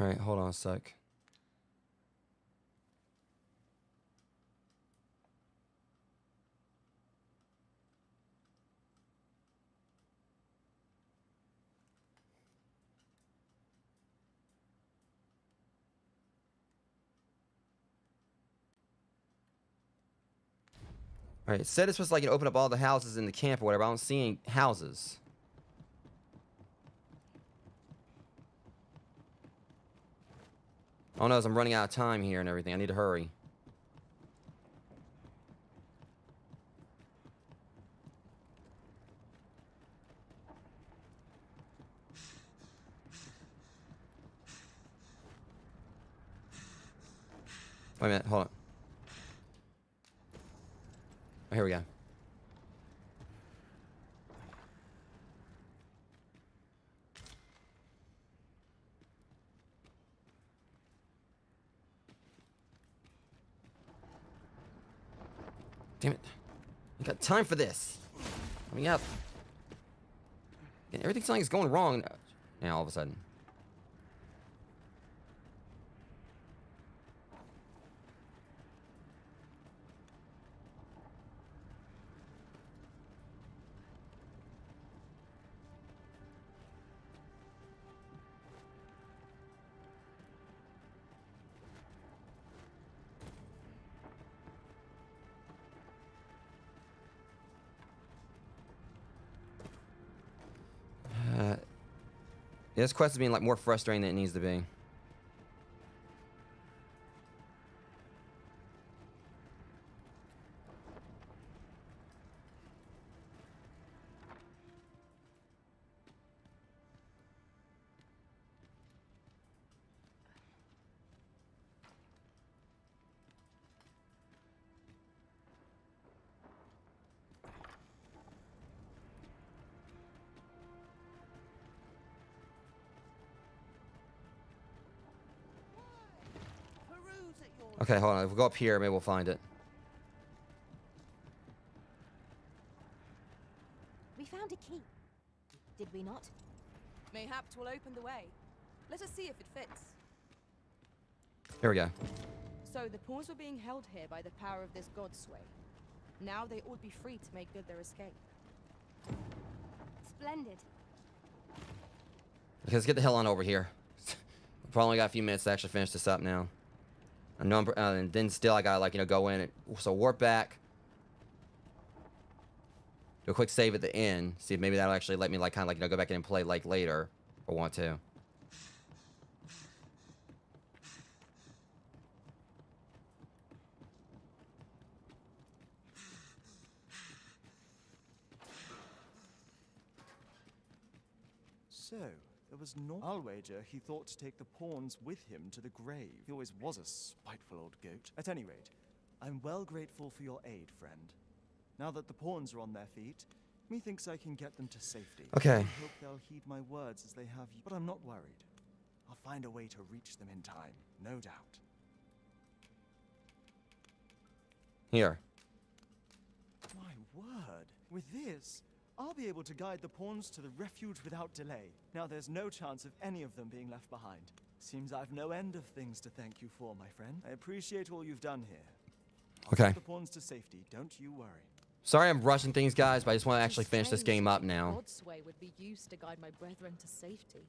All right, hold on a sec. All right, it said it's supposed to like open up all the houses in the camp or whatever. I don't see any houses. Oh no, I'm running out of time here and everything. I need to hurry. Wait a minute, hold on. Oh, here we go. Damn it. I got time for this. Let me up. Everything's like it's going wrong now all of a sudden. Yeah, this quest is being like more frustrating than it needs to be. Okay, hold on. If we go up here, maybe we'll find it. We found a key. Did we not? Mayhap 'twill open the way. Let us see if it fits. Here we go. So the pawns were being held here by the power of this god sway. Now they ought be free to make good their escape. Splendid. Okay, let's get the hell on over here. Probably got a few minutes to actually finish this up now. I know and then still I gotta, like, you know, go in and so warp back. Do a quick save at the end. See if maybe that'll actually let me, like, kind of, like, you know, go back in and play, like, later if I want to. So, there was no. I'll wager he thought to take the pawns with him to the grave. He always was a spiteful old goat. At any rate, I'm well grateful for your aid, friend. Now that the pawns are on their feet, methinks I can get them to safety. Okay. I hope they'll heed my words as they have you. But I'm not worried. I'll find a way to reach them in time, no doubt. Here. My word. With this, I'll be able to guide the pawns to the refuge without delay. Now there's no chance of any of them being left behind. Seems I've no end of things to thank you for, my friend. I appreciate all you've done here. I'll Okay. get the pawns to safety, don't you worry. Sorry I'm rushing things, guys, but I just want to actually finish this game up now. God's way would be used to guide my brethren to safety.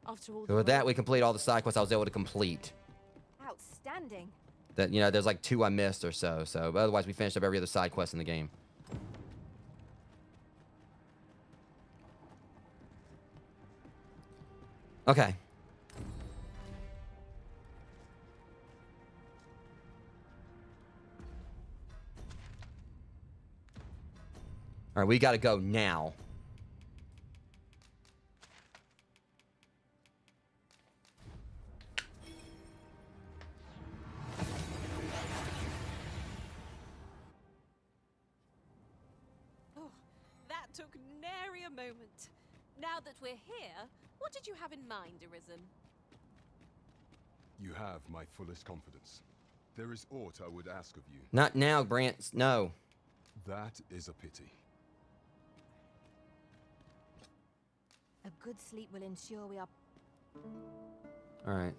After all, So with that, we complete all the side quests I was able to complete. Outstanding. That, you know, there's like 2 I missed or so. But otherwise, we finished up every other side quest in the game. Okay. All right, we got to go now. Oh, that took nary a moment. Now that we're here, what did you have in mind, Arisen? You have my fullest confidence. There is aught I would ask of you. Not now, Brant. No. That is a pity. A good sleep will ensure we are... All right.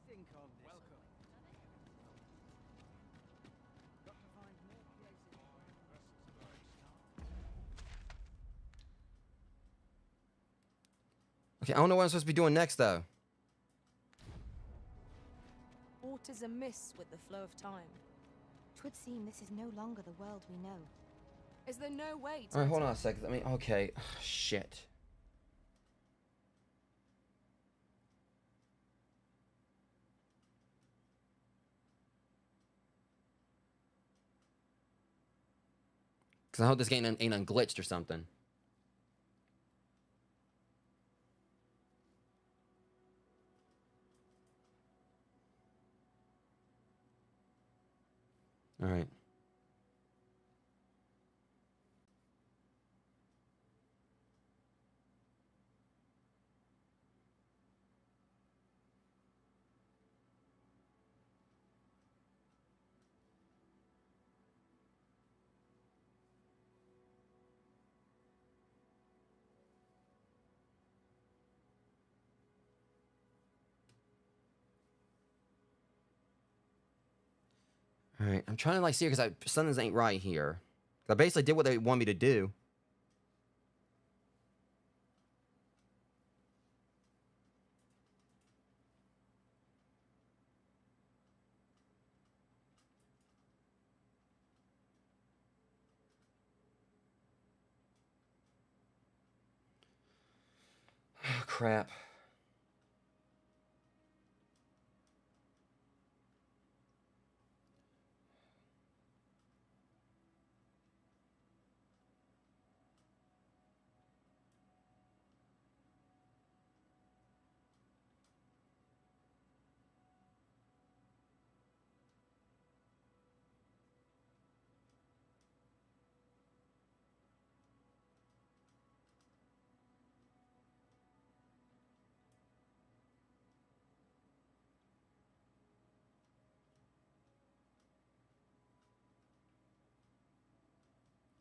Think on this. Welcome. Got to find more places. Okay, I don't know what I'm supposed to be doing next, though. Aught is amiss with the flow of time. 'Twould seem this is no longer the world we know. Is there no way to... All right, hold on a second. I mean, okay. Shit. Because I hope this game ain't unglitched or something. All right. All right, I'm trying to like see because something's ain't right here. I basically did what they want me to do. Oh, crap.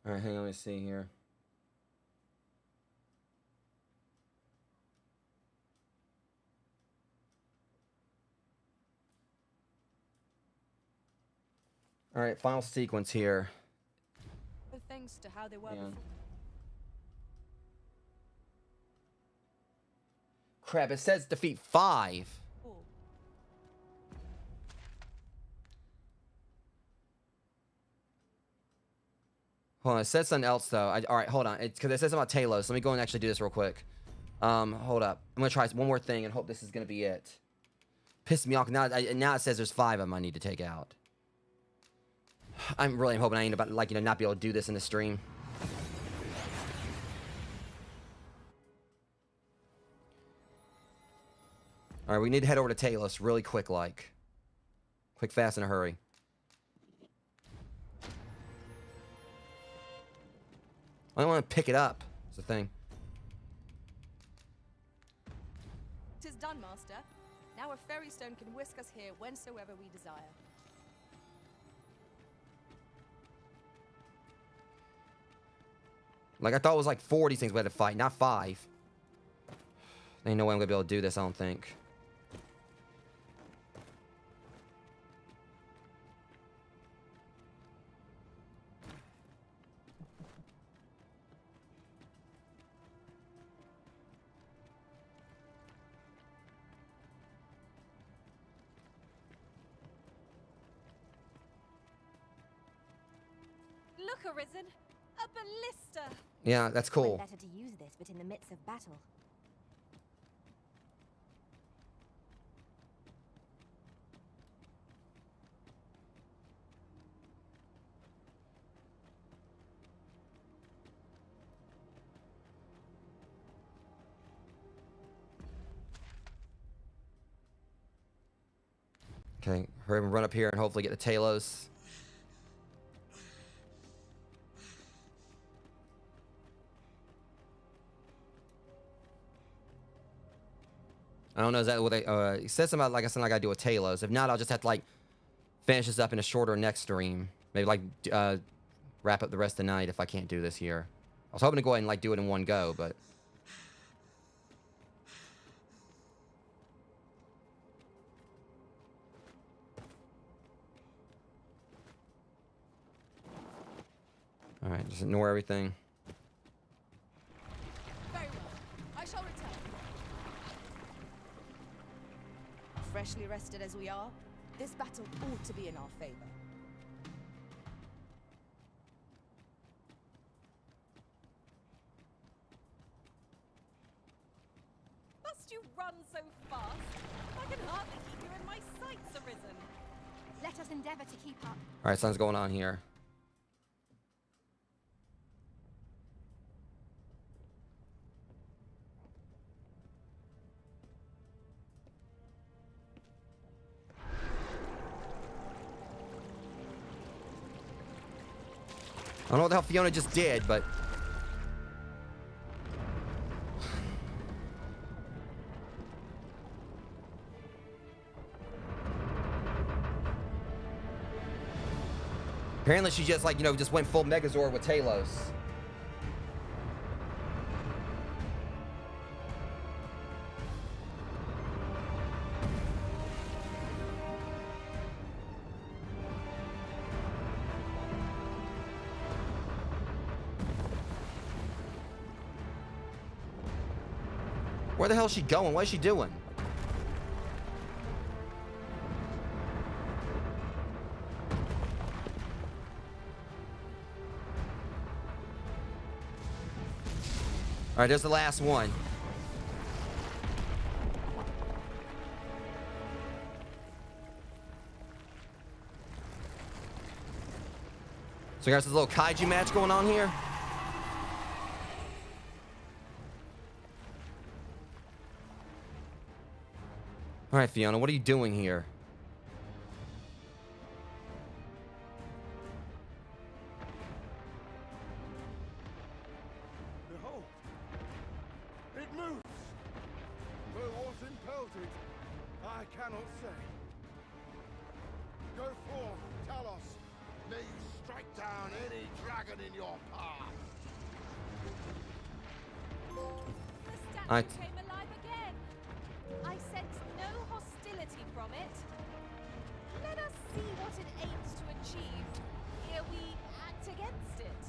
All right, hang on, let me see here. All right, final sequence here. A thanks to how they were Yeah. before. Crap, it says defeat 5. Hold on, it says something else though. All right, hold on. It's because it says something about Talos. Let me go and actually do this real quick. Hold up. I'm gonna try one more thing and hope this is gonna be it. Pissed me off. Now it says there's 5 of them I need to take out. I'm really hoping I ain't about like not be able to do this in the stream. All right, we need to head over to Talos really quick, like. Quick, fast, in a hurry. I don't want to pick it up. It's the thing. 'Tis done, Master. Now a fairy stone can whisk us here whensoever we desire. Like, I thought it was like 4 of these things we had to fight, not 5. Ain't no way I'm gonna be able to do this, I don't think. Look, Arisen! A ballista! Yeah, that's cool. Better to use this, but in the midst of battle. Okay, hurry up and run up here and hopefully get the Talos. I don't know, is that what they, it says something about, like I said, like I do with Talos. If not, I'll just have to, like, finish this up in a shorter next stream. Maybe, like, wrap up the rest of the night if I can't do this here. I was hoping to go ahead and, like, do it in one go, but... Alright, just ignore everything. Very well. I shall return. Freshly rested as we are, this battle ought to be in our favor. Must you run so fast? I can hardly keep you in my sights, Arisen. Let us endeavor to keep up. Alright, something's going on here. I don't know what the hell Fiona just did, but... Apparently she just, like, just went full Megazord with Talos. Where the hell is she going? What is she doing? All right, there's the last one. So there's this little kaiju match going on here. All right, Fiona, what are you doing here? Behold! It moves! Though what impelled it, I cannot say. Go forth, Talos. May you strike down any dragon in your path. The statue came alive again. I sense no hostility from it. Let us see what it aims to achieve. Ere we act against it.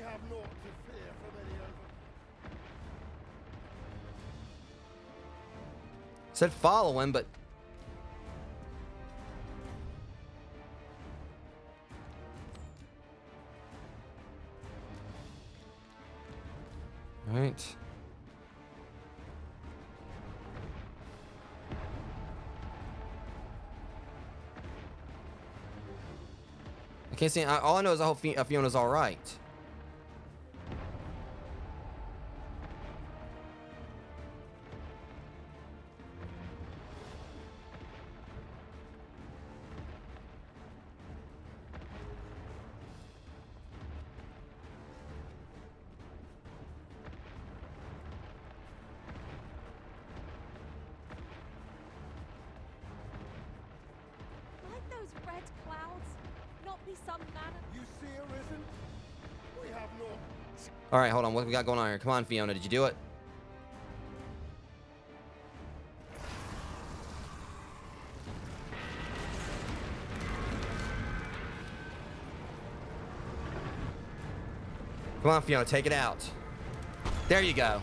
have naught to fear from any of them. Said follow him, but all right. I can't see. All I know is I hope Fiona's all right. Might those red clouds not be some manner? You see, Arisen? We have naught. All right, hold on. What we got going on here? Come on, Fiona. Did you do it? Come on, Fiona. Take it out. There you go.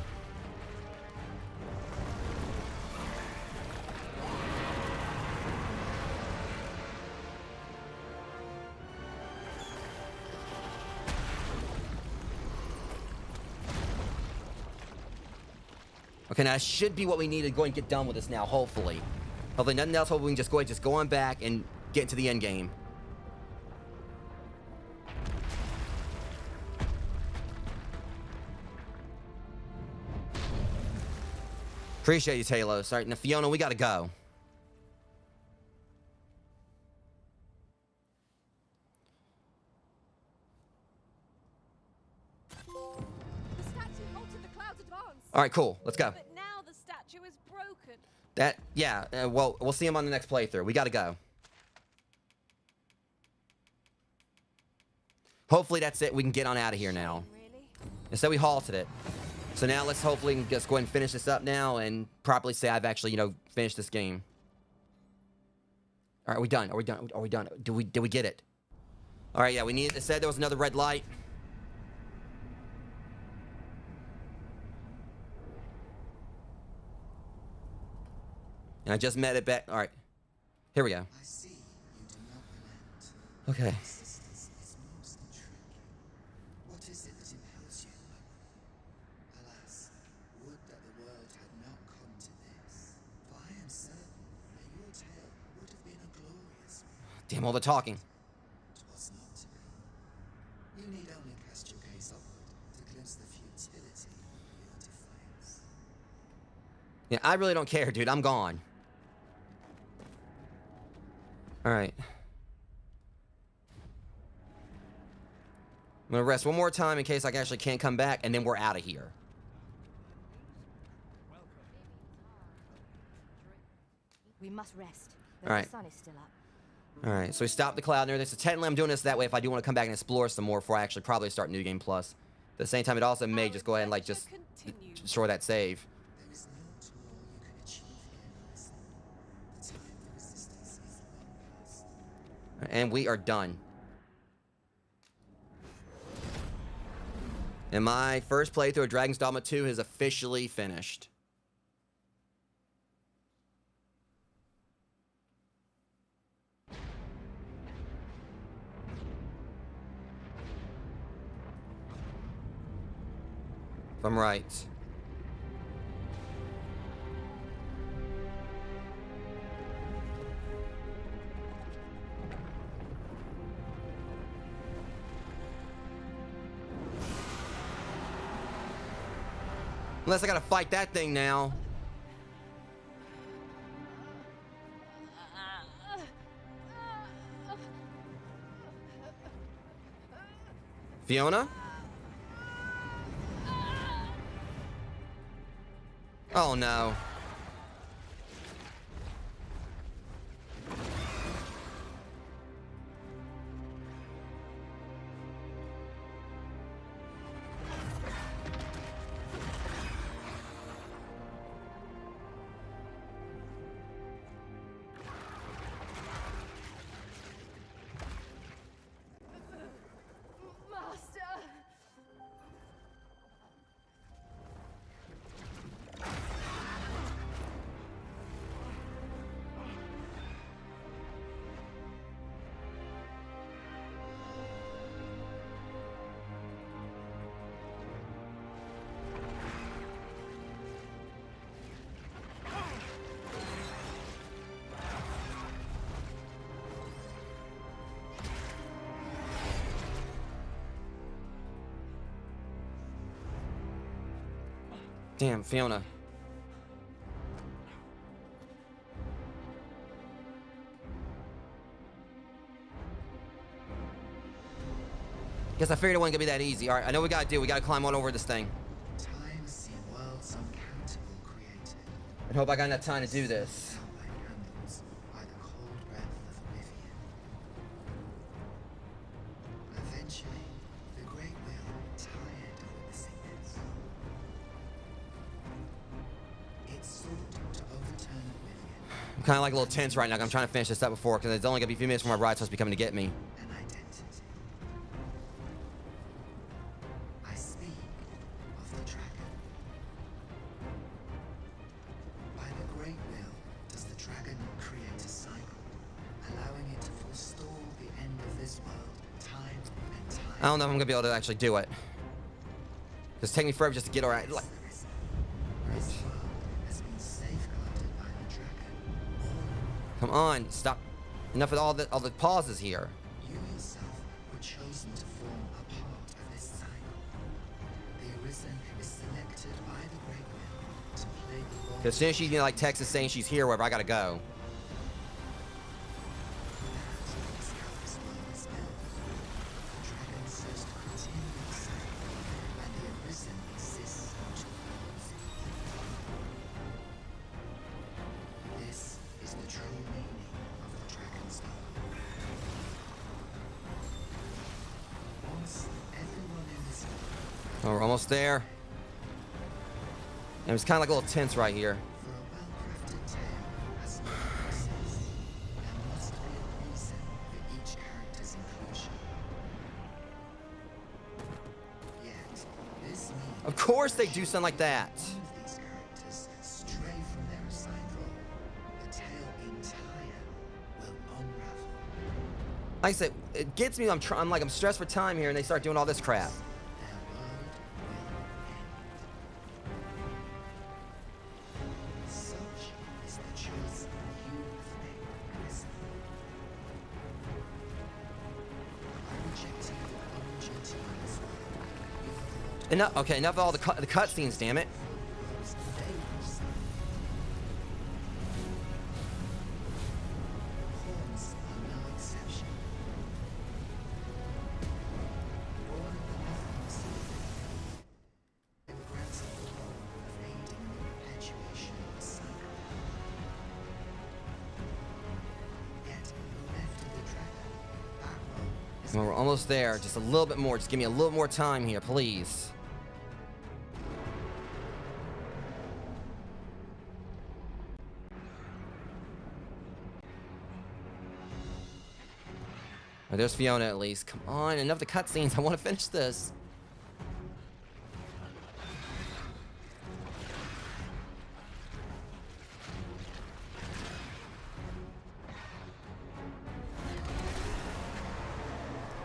Okay, now that should be what we need to go and get done with this now, hopefully. Hopefully nothing else, hopefully we can just go ahead, just go on back and get into the end game. Appreciate you, Talos. All right, now Fiona, we gotta go. The statue halted the cloud's advance. All right, cool. Let's go. But now the statue is broken. That, yeah, well, we'll see him on the next playthrough. We gotta go. Hopefully that's it. We can get on out of here now. Instead, we halted it. So now let's hopefully just go ahead and finish this up now and properly say I've actually, you know, finished this game. All right, are we done? Are we done? Are we done? Did we get it? All right, yeah, we need. It said there was another red light. And I just met it back. All right, here we go. I see you do not relent. Okay. Persistence is most intriguing. What is it that impels you? Alas, would that the world had not come to this. For I am certain that your tale would have been a glorious one. Damn all the talking. It was not to be. You need only cast your gaze upward to glimpse the futility of your defiance. Yeah, I really don't care, dude. I'm gone. All right. I'm gonna rest one more time in case I actually can't come back, and then we're out of here. We must rest. All right. The sun is still up. All right, so we stopped the cloud and everything. So technically I'm doing this that way if I do want to come back and explore some more before I actually probably start New Game Plus. At the same time, it also may just go ahead and like just destroy that save. There is naught more you can achieve here, Arisen. The time for resistance is long past. And we are done. And my first playthrough of Dragon's Dogma 2 is officially finished. If I'm right. Unless I gotta fight that thing now. Fiona? Oh no. Master! Damn, Fiona. Guess I figured it wasn't gonna be that easy. All right, I know what we gotta do. We gotta climb on over this thing. Time has seen worlds uncountable created. And hope I got enough time to do this. By candles, by the cold breath of oblivion. Eventually, the Great Wheel, tired of witnessing this, it sought to overturn oblivion. I'm kind of like a little tense right now. I'm trying to finish this up before, because it's only gonna be a few minutes before my bride's supposed to be coming to get me. An identity. I speak of the dragon. By the Great Will does the dragon create a cycle, allowing it to forestall the end of this world, time and time. I don't know if I'm gonna be able to actually do it. It's taking me forever just to get alright. Like, This world has been safeguarded by the dragon. come on, stop. Enough of all the pauses here. You yourself were chosen to form a part of this cycle. The Arisen is selected by the Great Will to play the role. Because as soon as she like texts us saying she's here, wherever I gotta go. That is how this world is built. The dragon serves to continue the cycle, and the Arisen exists to close it. This is the true meaning of the dragon's dogma. Once everyone in this world, Oh, we're almost there. And it's kind of like a little tense right here. for a well-crafted tale has no process, there must be a reason for each character's inclusion. Yet, this means Of course they do something like that. one of these characters stray from their assigned role, the tale entire will unravel. Like I said, it gets me. I'm stressed for time here, and they start doing all this crap. Their world will end. Such is the choice you have made, Arisen. By rejecting your own duty in this world, you have thought Enough. Okay, enough of all the cutscenes. Damn it. world's dangerous. Horns are no exception. Born of the nothingness of the they were granted the role of aiding in the perpetuation of the cycle. Yet, bereft of the dragon, that role is Well, we're almost there. Just a little bit more. Just give me a little more time here, please. Oh, there's Fiona at least. Come on, enough of the cutscenes. I want to finish this.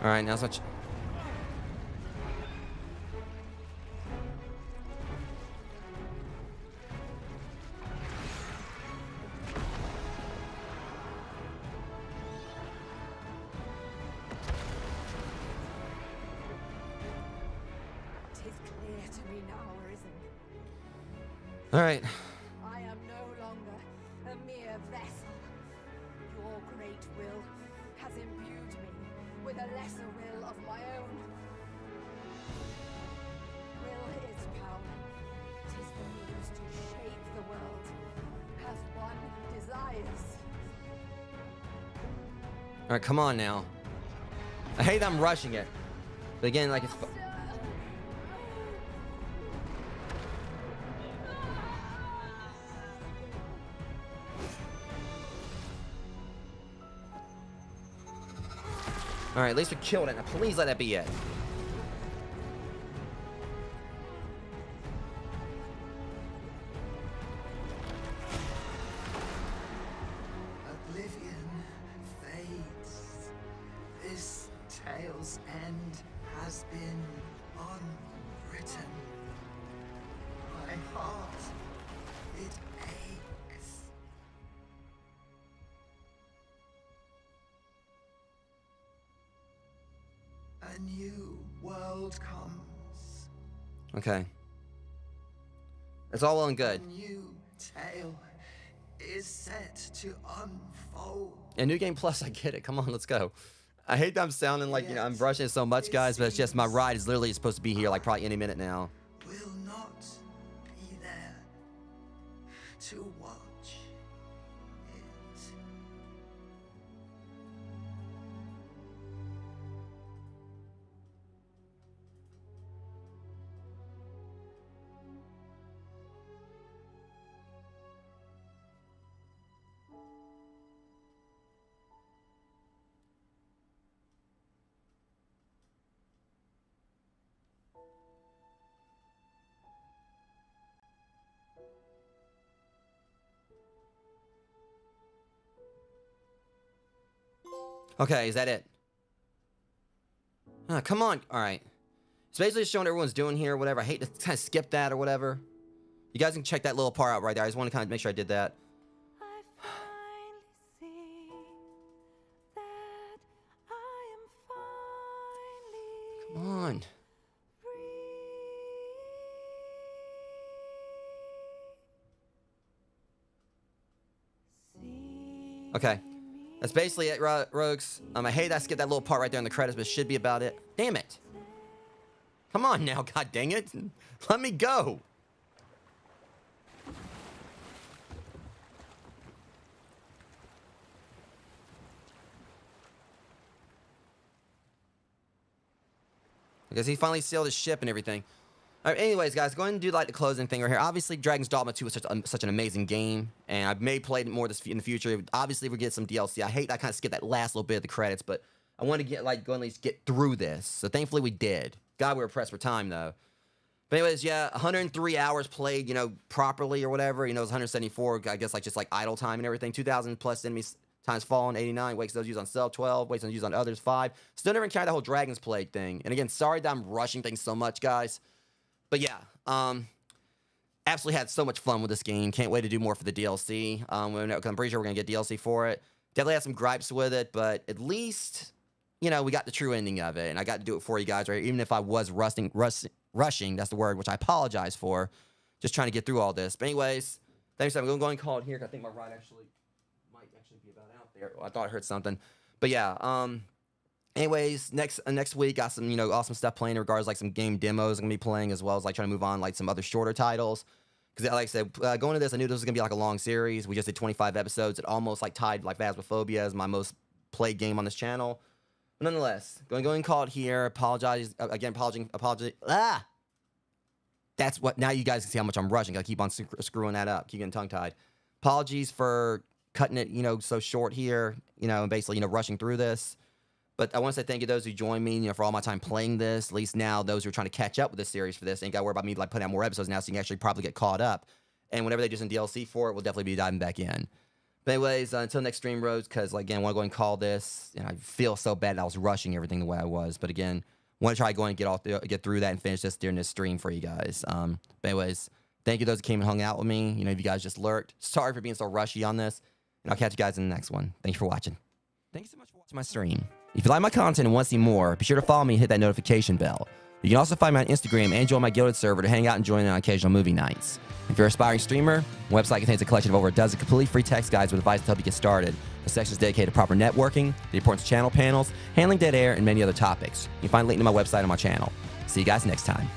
All right, now switch. Tis clear to me now, Arisen. All right. I am no longer a mere vessel. Your great will has imbued me with a lesser will of my own. Will is power. 'Tis the means to shape the world as one desires. All right, come on now. I hate I'm rushing it. But again, like it's... All right, at least we killed it. Now please let that be it. Oblivion fades. This tale's end has been unwritten. My heart, it aches. A new world comes. Okay. It's all well and good. A new tale is set to unfold. And New Game Plus, I get it. Come on, let's go. I hate that I'm sounding like, you know, I'm rushing it so much, guys, but it's just my ride is literally supposed to be here like probably any minute now. Will not be there to watch it. Okay, is that it? Come on. All right. It's basically just showing what everyone's doing here, whatever. I hate to kind of skip that or whatever. You guys can check that little part out right there. I just want to kind of make sure I did that. Come on. Okay. That's basically it, Rogues. I hate I skipped that little part right there in the credits, but it should be about it. Damn it. Come on now, god dang it. Let me go. Because he finally sailed his ship and everything. All right, anyways, guys, go ahead and do like the closing thing right here. Obviously, Dragon's Dogma 2 is such an amazing game, and I may play it more in the future. Obviously, we get some DLC. I hate I kind of skipped that last little bit of the credits, but I want to go at least get through this. So thankfully, we did. God, we were pressed for time though. But anyways, yeah, 103 hours played, you know, properly or whatever. You know, it was 174. I guess like just like idle time and everything. 2,000 plus enemies times fallen, 89. Wakes those used on self, 12. Wakes those used on others, 5. Still never encountered the whole Dragon's Plague thing. And again, sorry that I'm rushing things so much, guys. But yeah, absolutely had so much fun with this game. Can't wait to do more for the DLC. I'm pretty sure we're going to get DLC for it. Definitely had some gripes with it, but at least, you know, we got the true ending of it. And I got to do it for you guys, right? Even if I was rushing, that's the word, which I apologize for. Just trying to get through all this. But anyways, thanks. I'm going to go and call it here, because I think my ride might be about out there. Well, I thought I heard something. But yeah, anyways, next week got some, you know, awesome stuff playing in regards like some game demos I'm gonna be playing, as well as like trying to move on like some other shorter titles. Because like I said, going to this, I knew this was gonna be like a long series. We just did 25 episodes. It almost like tied like Phasmophobia as my most played game on this channel. But nonetheless, going and call it here. Apologize again. Apology. That's what. Now you guys can see how much I'm rushing. I keep on screwing that up. Keep getting tongue tied. Apologies for cutting it, you know, so short here. You know, and basically, you know, rushing through this. But I want to say thank you to those who joined me, you know, for all my time playing this. At least now, those who are trying to catch up with this series for this ain't got to worry about me like putting out more episodes now, so you can actually probably get caught up. And whenever they do some DLC for it, we'll definitely be diving back in. But anyways, until next stream, Roads, because like, again, I want to go and call this. You know, I feel so bad that I was rushing everything the way I was. But again, want to try going and get through that and finish this during this stream for you guys. But anyways, thank you to those who came and hung out with me. You know, if you guys just lurked. Sorry for being so rushy on this. And I'll catch you guys in the next one. Thanks for watching. Thanks so much for watching my stream. If you like my content and want to see more, be sure to follow me and hit that notification bell. You can also find me on Instagram and join my Guilded server to hang out and join in on occasional movie nights. If you're an aspiring streamer, my website contains a collection of over a dozen completely free text guides with advice to help you get started. The section is dedicated to proper networking, the importance of channel panels, handling dead air, and many other topics. You can find a link to my website on my channel. See you guys next time.